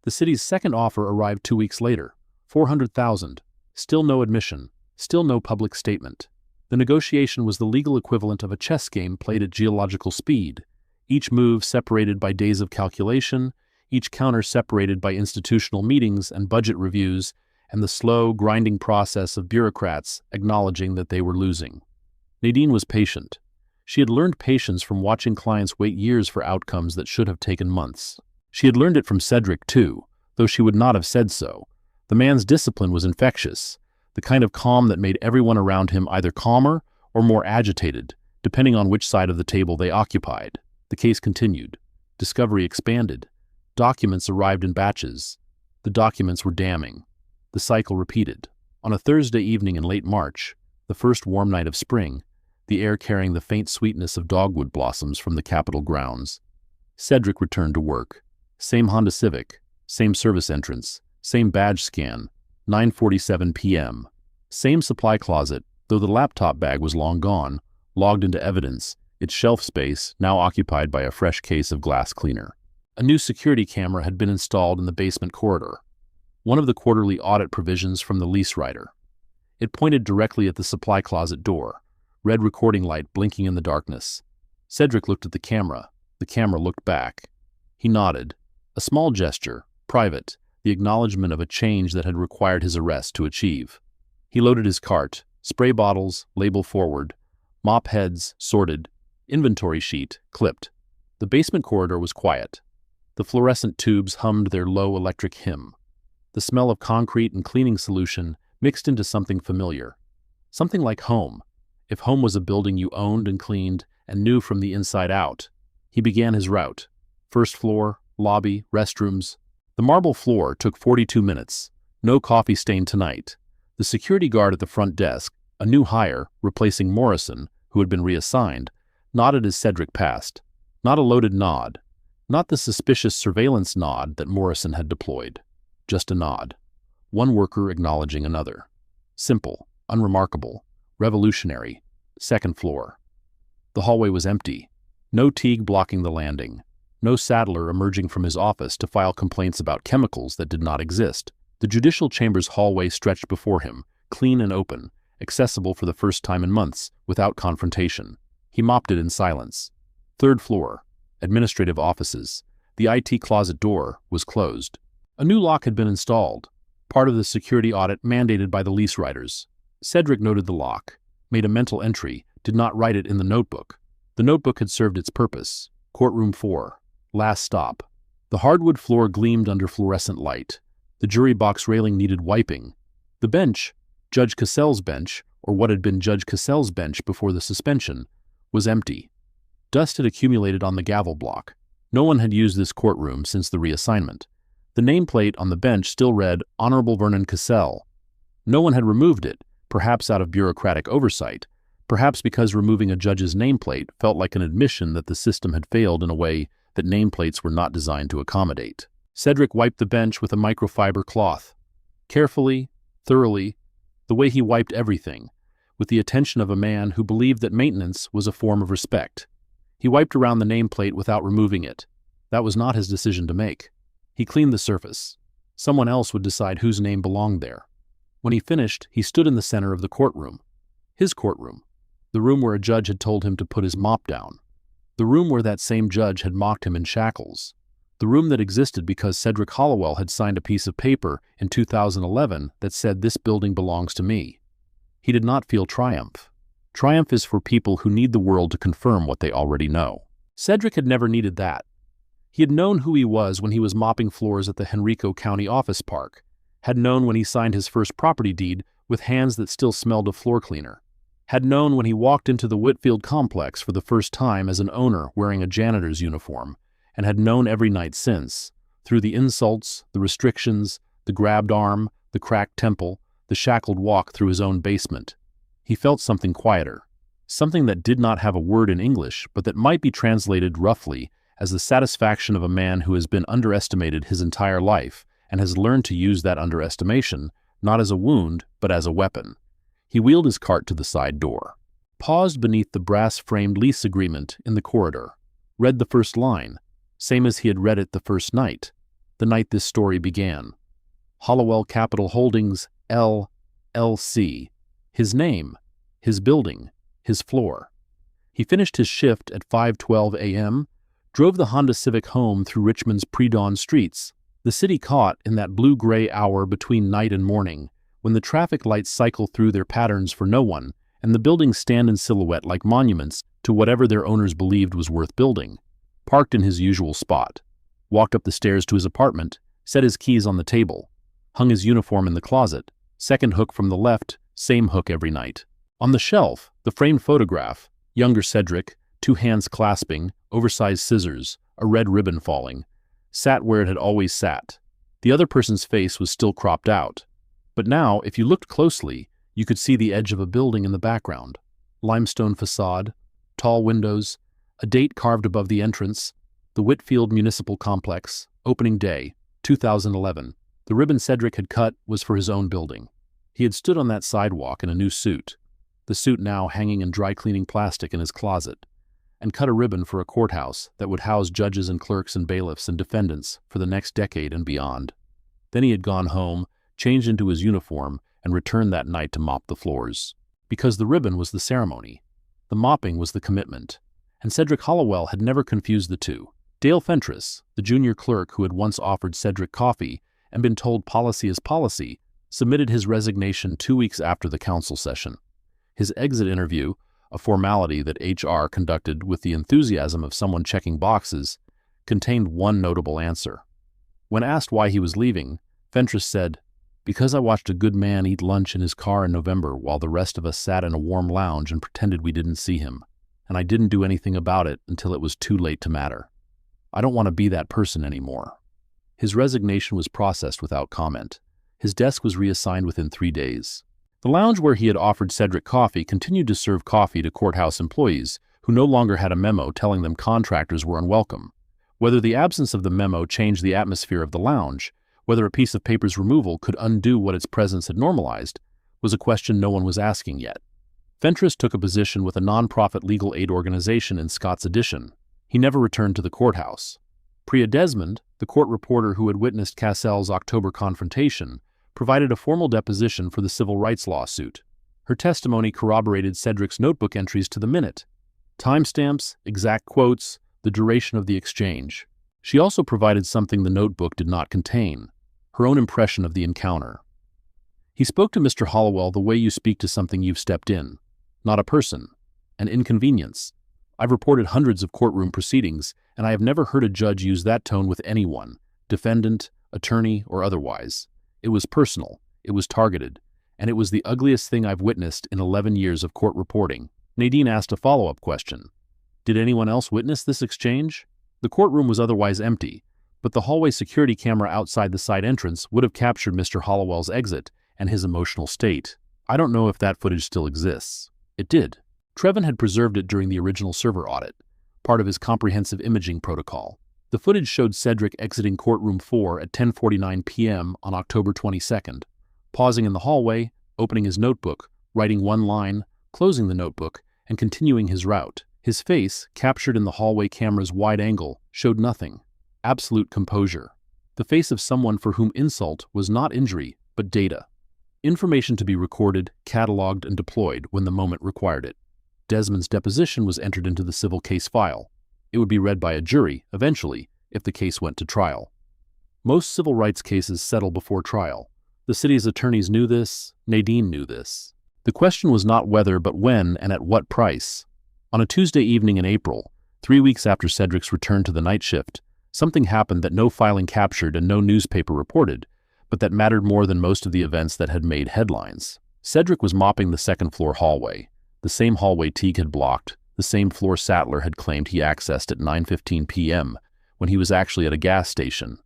The city's second offer arrived 2 weeks later. $400,000. Still no admission. Still no public statement. The negotiation was the legal equivalent of a chess game played at geological speed. Each move separated by days of calculation, each counter separated by institutional meetings and budget reviews, and the slow, grinding process of bureaucrats acknowledging that they were losing. Nadine was patient. She had learned patience from watching clients wait years for outcomes that should have taken months. She had learned it from Cedric, too, though she would not have said so. The man's discipline was infectious, the kind of calm that made everyone around him either calmer or more agitated, depending on which side of the table they occupied. The case continued. Discovery expanded. Documents arrived in batches. The documents were damning. The cycle repeated. On a Thursday evening in late March, the first warm night of spring, the air carrying the faint sweetness of dogwood blossoms from the Capitol grounds, Cedric returned to work. Same Honda Civic, same service entrance, same badge scan, 9:47 p.m. Same supply closet, though the laptop bag was long gone, logged into evidence, its shelf space now occupied by a fresh case of glass cleaner. A new security camera had been installed in the basement corridor, one of the quarterly audit provisions from the lease writer. It pointed directly at the supply closet door, red recording light blinking in the darkness. Cedric looked at the camera. The camera looked back. He nodded. A small gesture, private, the acknowledgement of a change that had required his arrest to achieve. He loaded his cart, spray bottles, label forward, mop heads, sorted, inventory sheet, clipped. The basement corridor was quiet. The fluorescent tubes hummed their low electric hymn. The smell of concrete and cleaning solution mixed into something familiar. Something like home, if home was a building you owned and cleaned and knew from the inside out. He began his route. First floor, lobby, restrooms. The marble floor took 42 minutes. No coffee stain tonight. The security guard at the front desk, a new hire, replacing Morrison, who had been reassigned, nodded as Cedric passed. Not a loaded nod. Not the suspicious surveillance nod that Morrison had deployed. Just a nod. One worker acknowledging another. Simple, unremarkable, revolutionary. Second floor. The hallway was empty. No Teague blocking the landing. No Sadler emerging from his office to file complaints about chemicals that did not exist. The judicial chamber's hallway stretched before him, clean and open, accessible for the first time in months, without confrontation. He mopped it in silence. Third floor. Administrative offices. The IT closet door was closed. A new lock had been installed, part of the security audit mandated by the lease writers. Cedric noted the lock, made a mental entry, did not write it in the notebook. The notebook had served its purpose. Courtroom 4. Last stop. The hardwood floor gleamed under fluorescent light. The jury box railing needed wiping. The bench, Judge Cassell's bench, or what had been Judge Cassell's bench before the suspension, was empty. Dust had accumulated on the gavel block. No one had used this courtroom since the reassignment. The nameplate on the bench still read, Honorable Vernon Cassell. No one had removed it, perhaps out of bureaucratic oversight, perhaps because removing a judge's nameplate felt like an admission that the system had failed in a way that nameplates were not designed to accommodate. Cedric wiped the bench with a microfiber cloth. Carefully, thoroughly, the way he wiped everything, with the attention of a man who believed that maintenance was a form of respect. He wiped around the nameplate without removing it. That was not his decision to make. He cleaned the surface. Someone else would decide whose name belonged there. When he finished, he stood in the center of the courtroom. His courtroom. The room where a judge had told him to put his mop down. The room where that same judge had mocked him in shackles. The room that existed because Cedric Hollowell had signed a piece of paper in 2011 that said, "This building belongs to me." He did not feel triumph. Triumph is for people who need the world to confirm what they already know. Cedric had never needed that. He had known who he was when he was mopping floors at the Henrico County Office Park, had known when he signed his first property deed with hands that still smelled of floor cleaner, had known when he walked into the Whitfield complex for the first time as an owner wearing a janitor's uniform, and had known every night since, through the insults, the restrictions, the grabbed arm, the cracked temple, the shackled walk through his own basement. He felt something quieter, something that did not have a word in English, but that might be translated roughly as the satisfaction of a man who has been underestimated his entire life and has learned to use that underestimation, not as a wound, but as a weapon. He wheeled his cart to the side door, paused beneath the brass-framed lease agreement in the corridor, read the first line, same as he had read it the first night, the night this story began. Hollowell Capital Holdings, LLC. His name, his building, his floor. He finished his shift at 5:12 a.m., drove the Honda Civic home through Richmond's pre-dawn streets, the city caught in that blue-gray hour between night and morning, when the traffic lights cycle through their patterns for no one, and the buildings stand in silhouette like monuments to whatever their owners believed was worth building. Parked in his usual spot, walked up the stairs to his apartment, set his keys on the table, hung his uniform in the closet, second hook from the left, same hook every night. On the shelf, the framed photograph, younger Cedric, two hands clasping, oversized scissors, a red ribbon falling, sat where it had always sat. The other person's face was still cropped out. But now, if you looked closely, you could see the edge of a building in the background. Limestone facade, tall windows, a date carved above the entrance, the Whitfield Municipal Complex, opening day, 2011. The ribbon Cedric had cut was for his own building. He had stood on that sidewalk in a new suit, the suit now hanging in dry cleaning plastic in his closet, and cut a ribbon for a courthouse that would house judges and clerks and bailiffs and defendants for the next decade and beyond. Then he had gone home, changed into his uniform, and returned that night to mop the floors. Because the ribbon was the ceremony. The mopping was the commitment. And Cedric Hollowell had never confused the two. Dale Fentress, the junior clerk who had once offered Cedric coffee and been told policy is policy, submitted his resignation 2 weeks after the council session. His exit interview, a formality that HR conducted with the enthusiasm of someone checking boxes, contained one notable answer. When asked why he was leaving, Fentress said, "Because I watched a good man eat lunch in his car in November while the rest of us sat in a warm lounge and pretended we didn't see him, and I didn't do anything about it until it was too late to matter. I don't want to be that person anymore." His resignation was processed without comment. His desk was reassigned within 3 days. The lounge where he had offered Cedric coffee continued to serve coffee to courthouse employees who no longer had a memo telling them contractors were unwelcome. Whether the absence of the memo changed the atmosphere of the lounge, whether a piece of paper's removal could undo what its presence had normalized, was a question no one was asking yet. Fentress took a position with a nonprofit legal aid organization in Scott's Addition. He never returned to the courthouse. Priya Desmond, the court reporter who had witnessed Cassell's October confrontation, provided a formal deposition for the civil rights lawsuit. Her testimony corroborated Cedric's notebook entries to the minute. Timestamps, exact quotes, the duration of the exchange. She also provided something the notebook did not contain, her own impression of the encounter. He spoke to Mr. Hollowell the way you speak to something you've stepped in, not a person, an inconvenience, I've reported hundreds of courtroom proceedings, and I have never heard a judge use that tone with anyone, defendant, attorney, or otherwise. It was personal, it was targeted, and it was the ugliest thing I've witnessed in 11 years of court reporting. Nadine asked a follow-up question. Did anyone else witness this exchange? The courtroom was otherwise empty, but the hallway security camera outside the side entrance would have captured Mr. Hollowell's exit and his emotional state. I don't know if that footage still exists. It did. Trevin had preserved it during the original server audit, part of his comprehensive imaging protocol. The footage showed Cedric exiting courtroom 4 at 10:49 p.m. on October 22nd, pausing in the hallway, opening his notebook, writing one line, closing the notebook, and continuing his route. His face, captured in the hallway camera's wide angle, showed nothing. Absolute composure. The face of someone for whom insult was not injury, but data. Information to be recorded, cataloged, and deployed when the moment required it. Desmond's deposition was entered into the civil case file. It would be read by a jury, eventually, if the case went to trial. Most civil rights cases settle before trial. The city's attorneys knew this, Nadine knew this. The question was not whether but when and at what price. On a Tuesday evening in April, 3 weeks after Cedric's return to the night shift, something happened that no filing captured and no newspaper reported, but that mattered more than most of the events that had made headlines. Cedric was mopping the second-floor hallway, the same hallway Teague had blocked, the same floor Sattler had claimed he accessed at 9:15 p.m., when he was actually at a gas station,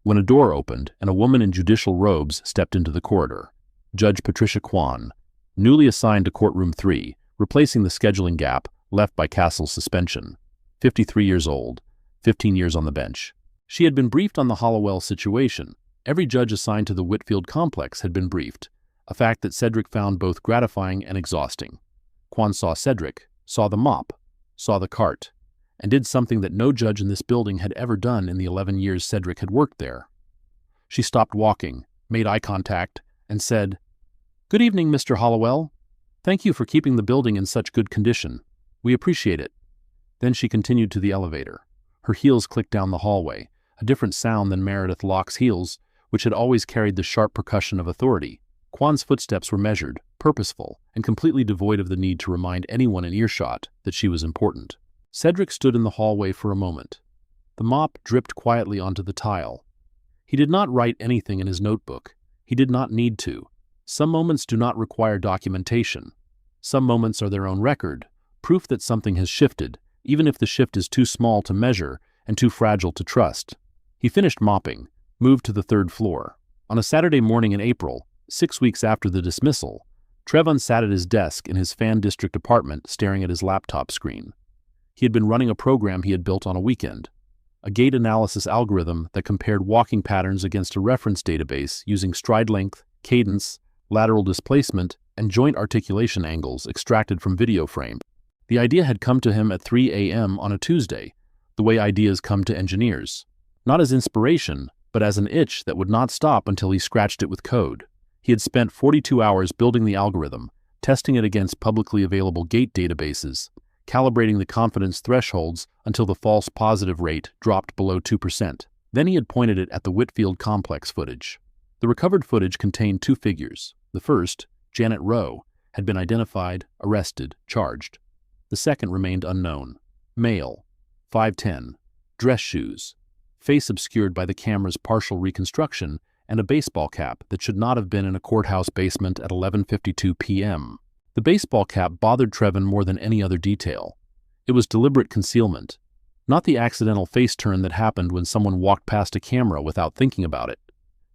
when a door opened and a woman in judicial robes stepped into the corridor. Judge Patricia Kwan, newly assigned to courtroom 3, replacing the scheduling gap left by Castle's suspension. 53 years old, 15 years on the bench. She had been briefed on the Hollowell situation. Every judge assigned to the Whitfield complex had been briefed, a fact that Cedric found both gratifying and exhausting. Kwan saw Cedric, saw the mop, saw the cart, and did something that no judge in this building had ever done in the 11 years Cedric had worked there. She stopped walking, made eye contact, and said, "Good evening, Mr. Hollowell. Thank you for keeping the building in such good condition. We appreciate it." Then she continued to the elevator. Her heels clicked down the hallway, a different sound than Meredith Locke's heels, which had always carried the sharp percussion of authority. Kwan's footsteps were measured, purposeful, and completely devoid of the need to remind anyone in earshot that she was important. Cedric stood in the hallway for a moment. The mop dripped quietly onto the tile. He did not write anything in his notebook. He did not need to. Some moments do not require documentation. Some moments are their own record, proof that something has shifted, even if the shift is too small to measure and too fragile to trust. He finished mopping, moved to the third floor. On a Saturday morning in April, 6 weeks after the dismissal, Trevon sat at his desk in his Fan District apartment staring at his laptop screen. He had been running a program he had built on a weekend, a gait analysis algorithm that compared walking patterns against a reference database using stride length, cadence, lateral displacement, and joint articulation angles extracted from video frame. The idea had come to him at 3 a.m. on a Tuesday, the way ideas come to engineers. Not as inspiration, but as an itch that would not stop until he scratched it with code. He had spent 42 hours building the algorithm, testing it against publicly available gait databases, calibrating the confidence thresholds until the false positive rate dropped below 2%. Then he had pointed it at the Whitfield complex footage. The recovered footage contained two figures. The first, Janet Rowe, had been identified, arrested, charged. The second remained unknown. Male, 5'10", dress shoes, face obscured by the camera's partial reconstruction, and a baseball cap that should not have been in a courthouse basement at 11:52 p.m. The baseball cap bothered Trevin more than any other detail. It was deliberate concealment, not the accidental face turn that happened when someone walked past a camera without thinking about it.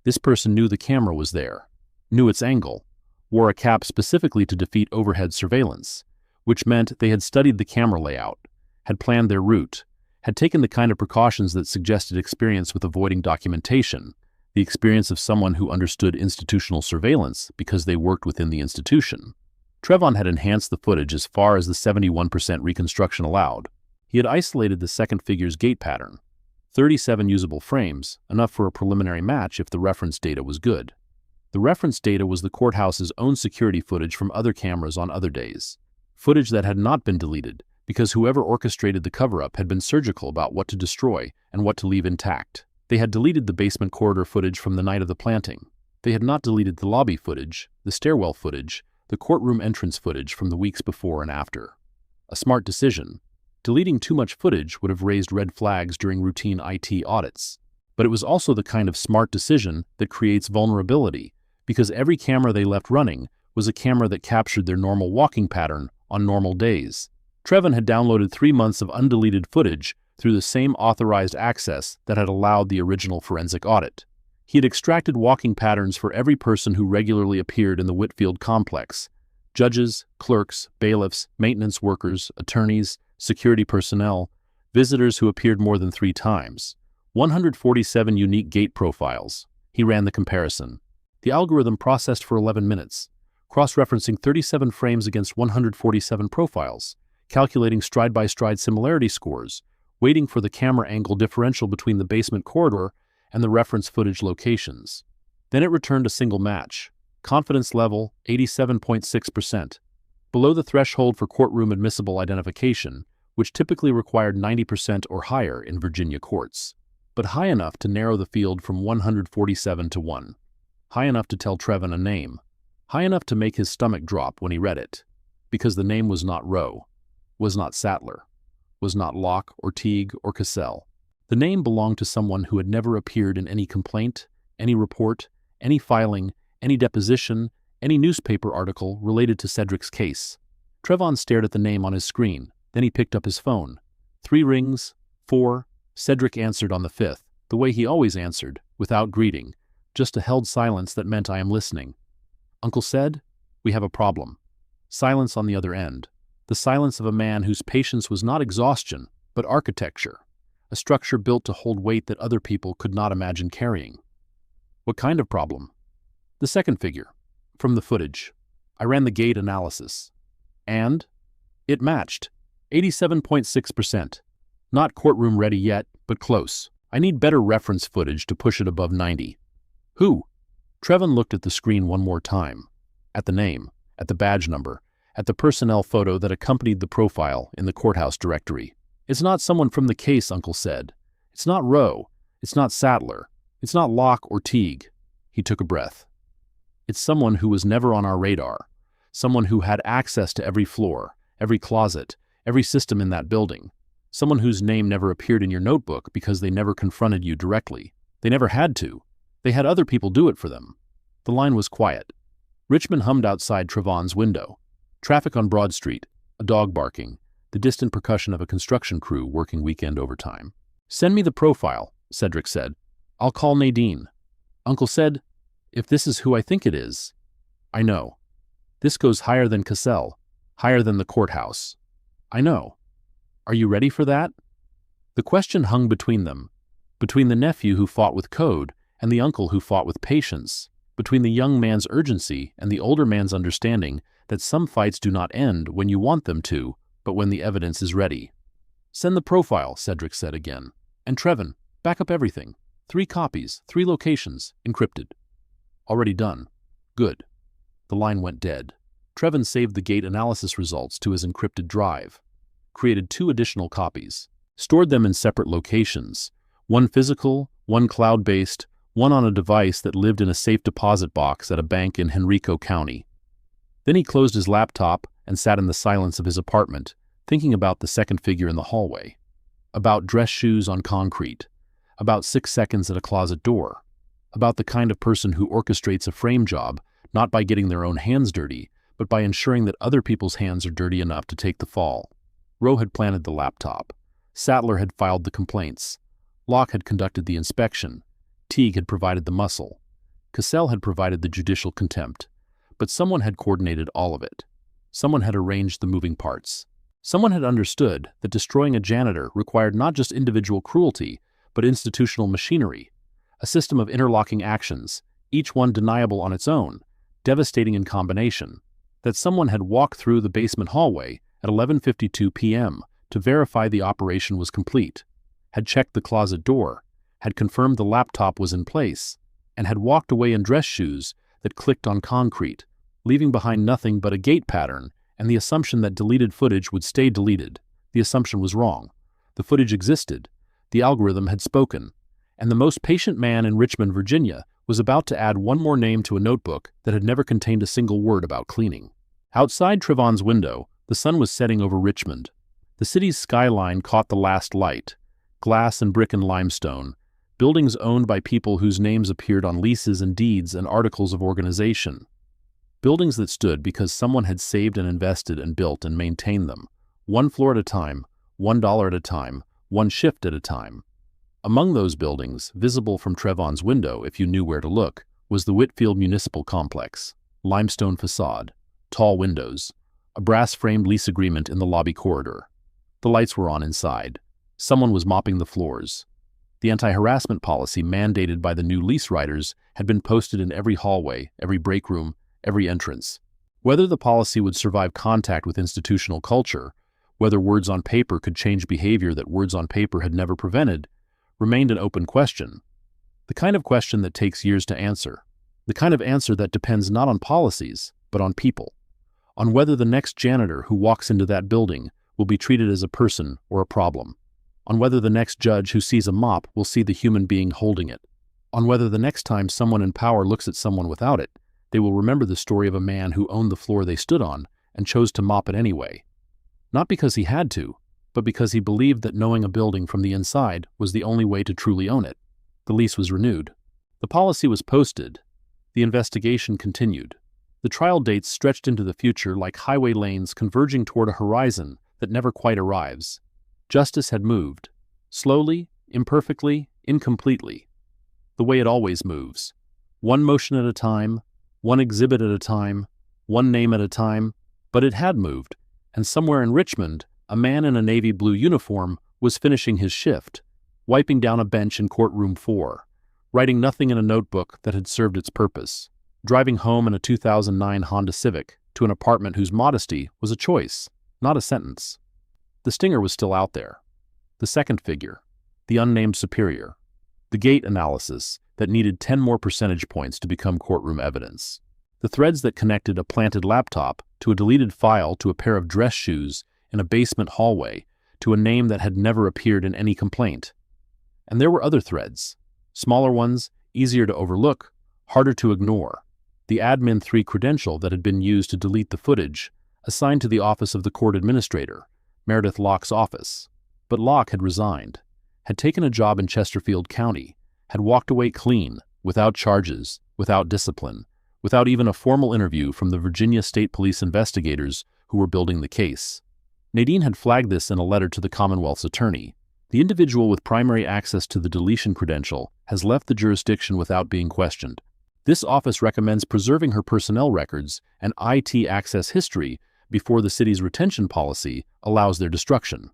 This person knew the camera was there, knew its angle, wore a cap specifically to defeat overhead surveillance, which meant they had studied the camera layout, had planned their route, had taken the kind of precautions that suggested experience with avoiding documentation, the experience of someone who understood institutional surveillance because they worked within the institution. Trevon had enhanced the footage as far as the 71% reconstruction allowed. He had isolated the second figure's gait pattern. 37 usable frames, enough for a preliminary match if the reference data was good. The reference data was the courthouse's own security footage from other cameras on other days. Footage that had not been deleted, because whoever orchestrated the cover-up had been surgical about what to destroy and what to leave intact. They had deleted the basement corridor footage from the night of the planting. They had not deleted the lobby footage, the stairwell footage, the courtroom entrance footage from the weeks before and after. A smart decision. Deleting too much footage would have raised red flags during routine IT audits. But it was also the kind of smart decision that creates vulnerability, because every camera they left running was a camera that captured their normal walking pattern on normal days. Trevin had downloaded 3 months of undeleted footage through the same authorized access that had allowed the original forensic audit. He had extracted walking patterns for every person who regularly appeared in the Whitfield complex: judges, clerks, bailiffs, maintenance workers, attorneys, security personnel, visitors who appeared more than 3 times. 147 unique gate profiles. He ran the comparison. The algorithm processed for 11 minutes, cross-referencing 37 frames against 147 profiles, calculating stride-by-stride similarity scores, waiting for the camera angle differential between the basement corridor and the reference footage locations. Then it returned a single match. Confidence level, 87.6%. Below the threshold for courtroom admissible identification, which typically required 90% or higher in Virginia courts, but high enough to narrow the field from 147 to 1. High enough to tell Trevin a name. High enough to make his stomach drop when he read it. Because the name was not Rowe, was not Sattler, was not Locke or Teague or Cassell. The name belonged to someone who had never appeared in any complaint, any report, any filing, any deposition, any newspaper article related to Cedric's case. Trevon stared at the name on his screen. Then he picked up his phone. 3 rings, 4. Cedric answered on the 5th, the way he always answered, without greeting, just a held silence that meant I am listening. Uncle said, "We have a problem." Silence on the other end. The silence of a man whose patience was not exhaustion, but architecture. A structure built to hold weight that other people could not imagine carrying. What kind of problem? The second figure. From the footage. I ran the gate analysis. And? It matched. 87.6%. Not courtroom ready yet, but close. I need better reference footage to push it above 90. Who? Trevin looked at the screen one more time. At the name, at the badge number, at the personnel photo that accompanied the profile in the courthouse directory. It's not someone from the case, Uncle said. It's not Rowe. It's not Sattler. It's not Locke or Teague. He took a breath. It's someone who was never on our radar. Someone who had access to every floor, every closet, every system in that building. Someone whose name never appeared in your notebook because they never confronted you directly. They never had to. They had other people do it for them. The line was quiet. Richmond hummed outside Trevon's window. Traffic on Broad Street, a dog barking, the distant percussion of a construction crew working weekend overtime. Send me the profile, Cedric said. I'll call Nadine. Uncle said, if this is who I think it is. I know. This goes higher than Cassell, higher than the courthouse. I know. Are you ready for that? The question hung between them, between the nephew who fought with code and the uncle who fought with patience, between the young man's urgency and the older man's understanding that some fights do not end when you want them to, but when the evidence is ready. Send the profile, Cedric said again. And Trevin, back up everything. 3 copies, 3 locations, encrypted. Already done. Good. The line went dead. Trevin saved the gate analysis results to his encrypted drive, created 2 additional copies, stored them in separate locations, one physical, one cloud-based, one on a device that lived in a safe deposit box at a bank in Henrico County. Then he closed his laptop and sat in the silence of his apartment, thinking about the second figure in the hallway, about dress shoes on concrete, about 6 seconds at a closet door, about the kind of person who orchestrates a frame job not by getting their own hands dirty, but by ensuring that other people's hands are dirty enough to take the fall. Rowe had planted the laptop. Sattler had filed the complaints. Locke had conducted the inspection. Teague had provided the muscle. Cassell had provided the judicial contempt. But someone had coordinated all of it. Someone had arranged the moving parts. Someone had understood that destroying a janitor required not just individual cruelty, but institutional machinery, a system of interlocking actions, each one deniable on its own, devastating in combination, that someone had walked through the basement hallway at 11:52 p.m. to verify the operation was complete, had checked the closet door, had confirmed the laptop was in place, and had walked away in dress shoes that clicked on concrete, leaving behind nothing but a gate pattern and the assumption that deleted footage would stay deleted. The assumption was wrong. The footage existed. The algorithm had spoken. And the most patient man in Richmond, Virginia, was about to add one more name to a notebook that had never contained a single word about cleaning. Outside Trevon's window, the sun was setting over Richmond. The city's skyline caught the last light, glass and brick and limestone, buildings owned by people whose names appeared on leases and deeds and articles of organization. Buildings that stood because someone had saved and invested and built and maintained them, one floor at a time, $1 at a time, one shift at a time. Among those buildings, visible from Trevon's window if you knew where to look, was the Whitfield Municipal Complex, limestone facade, tall windows, a brass-framed lease agreement in the lobby corridor. The lights were on inside. Someone was mopping the floors. The anti-harassment policy mandated by the new lease writers had been posted in every hallway, every break room, every entrance. Whether the policy would survive contact with institutional culture, whether words on paper could change behavior that words on paper had never prevented, remained an open question. The kind of question that takes years to answer. The kind of answer that depends not on policies, but on people. On whether the next janitor who walks into that building will be treated as a person or a problem. On whether the next judge who sees a mop will see the human being holding it. On whether the next time someone in power looks at someone without it, they will remember the story of a man who owned the floor they stood on and chose to mop it anyway. Not because he had to, but because he believed that knowing a building from the inside was the only way to truly own it. The lease was renewed. The policy was posted. The investigation continued. The trial dates stretched into the future like highway lanes converging toward a horizon that never quite arrives. Justice had moved. Slowly, imperfectly, incompletely. The way it always moves. One motion at a time, one exhibit at a time, one name at a time, but it had moved, and somewhere in Richmond, a man in a navy blue uniform was finishing his shift, wiping down a bench in courtroom 4, writing nothing in a notebook that had served its purpose, driving home in a 2009 Honda Civic to an apartment whose modesty was a choice, not a sentence. The stinger was still out there. The second figure, the unnamed superior, the gate analysis that needed 10 more percentage points to become courtroom evidence, the threads that connected a planted laptop to a deleted file to a pair of dress shoes in a basement hallway to a name that had never appeared in any complaint. And there were other threads, smaller ones, easier to overlook, harder to ignore. The Admin 3 credential that had been used to delete the footage, assigned to the office of the court administrator, Meredith Locke's office. But Locke had resigned, had taken a job in Chesterfield County, had walked away clean, without charges, without discipline, without even a formal interview from the Virginia State Police investigators who were building the case. Nadine had flagged this in a letter to the Commonwealth's attorney. The individual with primary access to the deletion credential has left the jurisdiction without being questioned. This office recommends preserving her personnel records and IT access history before the city's retention policy allows their destruction.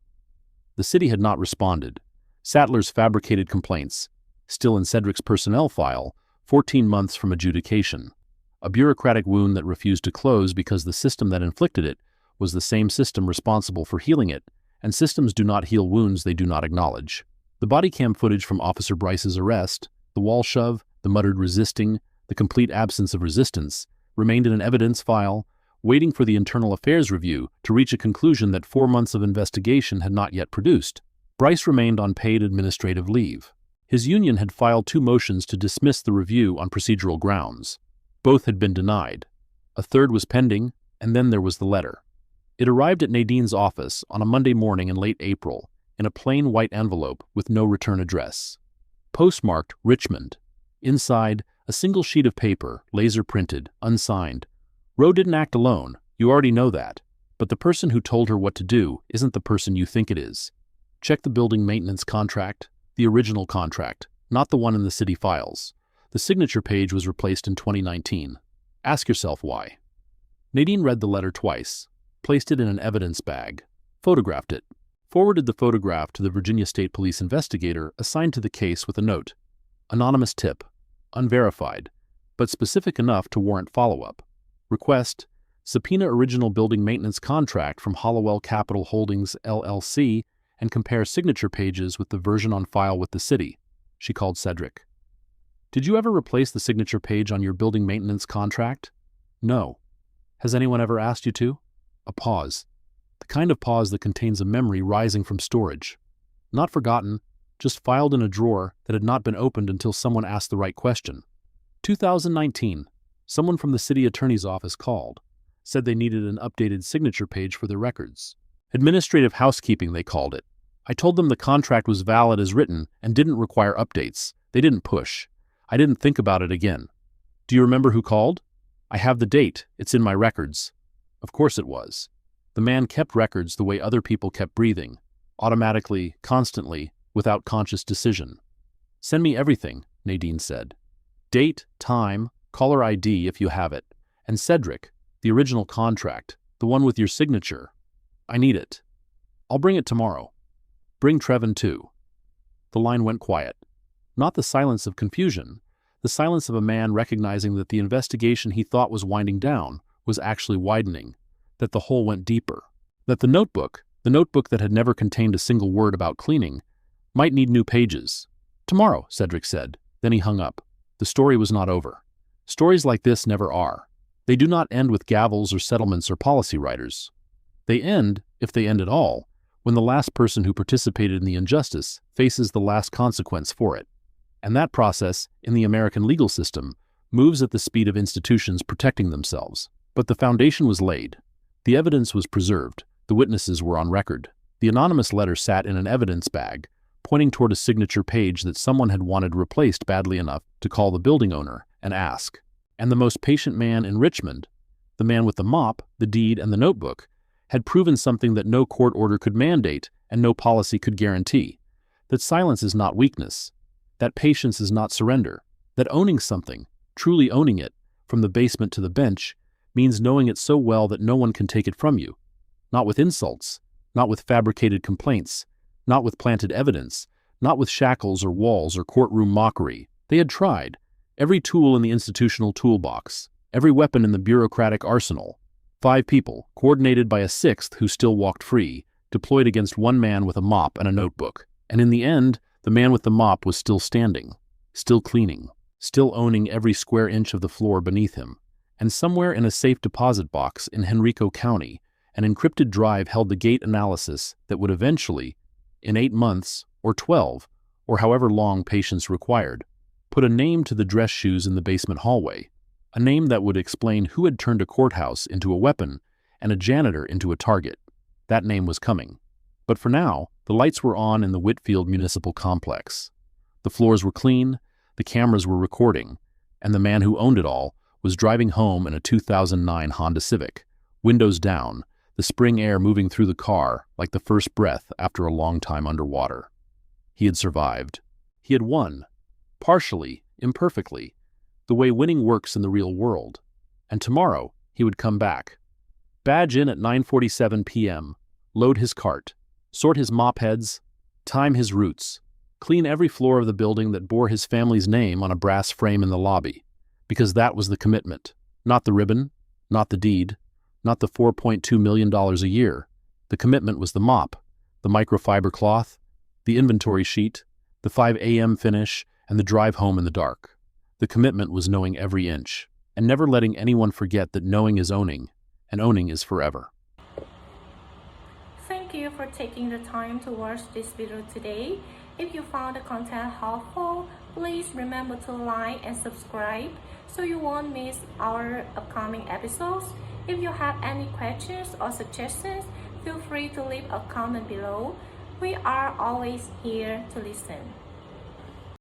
The city had not responded. Sattler's fabricated complaints, still in Cedric's personnel file, 14 months from adjudication. A bureaucratic wound that refused to close because the system that inflicted it was the same system responsible for healing it, and systems do not heal wounds they do not acknowledge. The body cam footage from Officer Bryce's arrest, the wall shove, the muttered resisting, the complete absence of resistance, remained in an evidence file, waiting for the Internal Affairs Review to reach a conclusion that 4 months of investigation had not yet produced. Bryce remained on paid administrative leave. His union had filed 2 motions to dismiss the review on procedural grounds. Both had been denied. A third was pending, and then there was the letter. It arrived at Nadine's office on a Monday morning in late April, in a plain white envelope with no return address. Postmarked Richmond. Inside, a single sheet of paper, laser-printed, unsigned. Roe didn't act alone, you already know that. But the person who told her what to do isn't the person you think it is. Check the building maintenance contract, the original contract, not the one in the city files. The signature page was replaced in 2019. Ask yourself why. Nadine read the letter twice, placed it in an evidence bag, photographed it, forwarded the photograph to the Virginia State Police investigator assigned to the case with a note. Anonymous tip, unverified, but specific enough to warrant follow-up. Request, subpoena original building maintenance contract from Hollowell Capital Holdings, LLC, and compare signature pages with the version on file with the city. She called Cedric. Did you ever replace the signature page on your building maintenance contract? No. Has anyone ever asked you to? A pause. The kind of pause that contains a memory rising from storage. Not forgotten, just filed in a drawer that had not been opened until someone asked the right question. 2019. Someone from the city attorney's office called, said they needed an updated signature page for their records. Administrative housekeeping, they called it. I told them the contract was valid as written and didn't require updates. They didn't push. I didn't think about it again. Do you remember who called? I have the date. It's in my records. Of course it was. The man kept records the way other people kept breathing, automatically, constantly, without conscious decision. Send me everything, Nadine said. Date, time, caller ID if you have it, and Cedric, the original contract, the one with your signature. I need it. I'll bring it tomorrow. Bring Trevin too. The line went quiet. Not the silence of confusion, the silence of a man recognizing that the investigation he thought was winding down was actually widening, that the hole went deeper, that the notebook that had never contained a single word about cleaning, might need new pages. Tomorrow, Cedric said. Then he hung up. The story was not over. Stories like this never are. They do not end with gavels or settlements or policy writers. They end, if they end at all, when the last person who participated in the injustice faces the last consequence for it. And that process, in the American legal system, moves at the speed of institutions protecting themselves. But the foundation was laid. The evidence was preserved. The witnesses were on record. The anonymous letter sat in an evidence bag, pointing toward a signature page that someone had wanted replaced badly enough to call the building owner and ask. And the most patient man in Richmond, the man with the mop, the deed, and the notebook, had proven something that no court order could mandate and no policy could guarantee, that silence is not weakness, that patience is not surrender, that owning something, truly owning it, from the basement to the bench, means knowing it so well that no one can take it from you. Not with insults, not with fabricated complaints, not with planted evidence, not with shackles or walls or courtroom mockery. They had tried. Every tool in the institutional toolbox, every weapon in the bureaucratic arsenal. 5 people, coordinated by a 6th who still walked free, deployed against one man with a mop and a notebook. And in the end, the man with the mop was still standing, still cleaning, still owning every square inch of the floor beneath him. And somewhere in a safe deposit box in Henrico County, an encrypted drive held the gate analysis that would eventually, in 8 months, or 12, or however long patience required, put a name to the dress shoes in the basement hallway, a name that would explain who had turned a courthouse into a weapon and a janitor into a target. That name was coming. But for now, the lights were on in the Whitfield Municipal Complex. The floors were clean, the cameras were recording, and the man who owned it all was driving home in a 2009 Honda Civic, windows down, the spring air moving through the car like the first breath after a long time underwater. He had survived. He had won. Partially, imperfectly, the way winning works in the real world. And tomorrow, he would come back. Badge in at 9:47 p.m., load his cart, sort his mop heads, time his routes, clean every floor of the building that bore his family's name on a brass frame in the lobby, because that was the commitment, not the ribbon, not the deed, not the $4.2 million a year. The commitment was the mop, the microfiber cloth, the inventory sheet, the 5 a.m. finish, and the drive home in the dark. The commitment was knowing every inch, and never letting anyone forget that knowing is owning, and owning is forever. Thank you for taking the time to watch this video today. If you found the content helpful, please remember to like and subscribe so you won't miss our upcoming episodes. If you have any questions or suggestions, feel free to leave a comment below. We are always here to listen.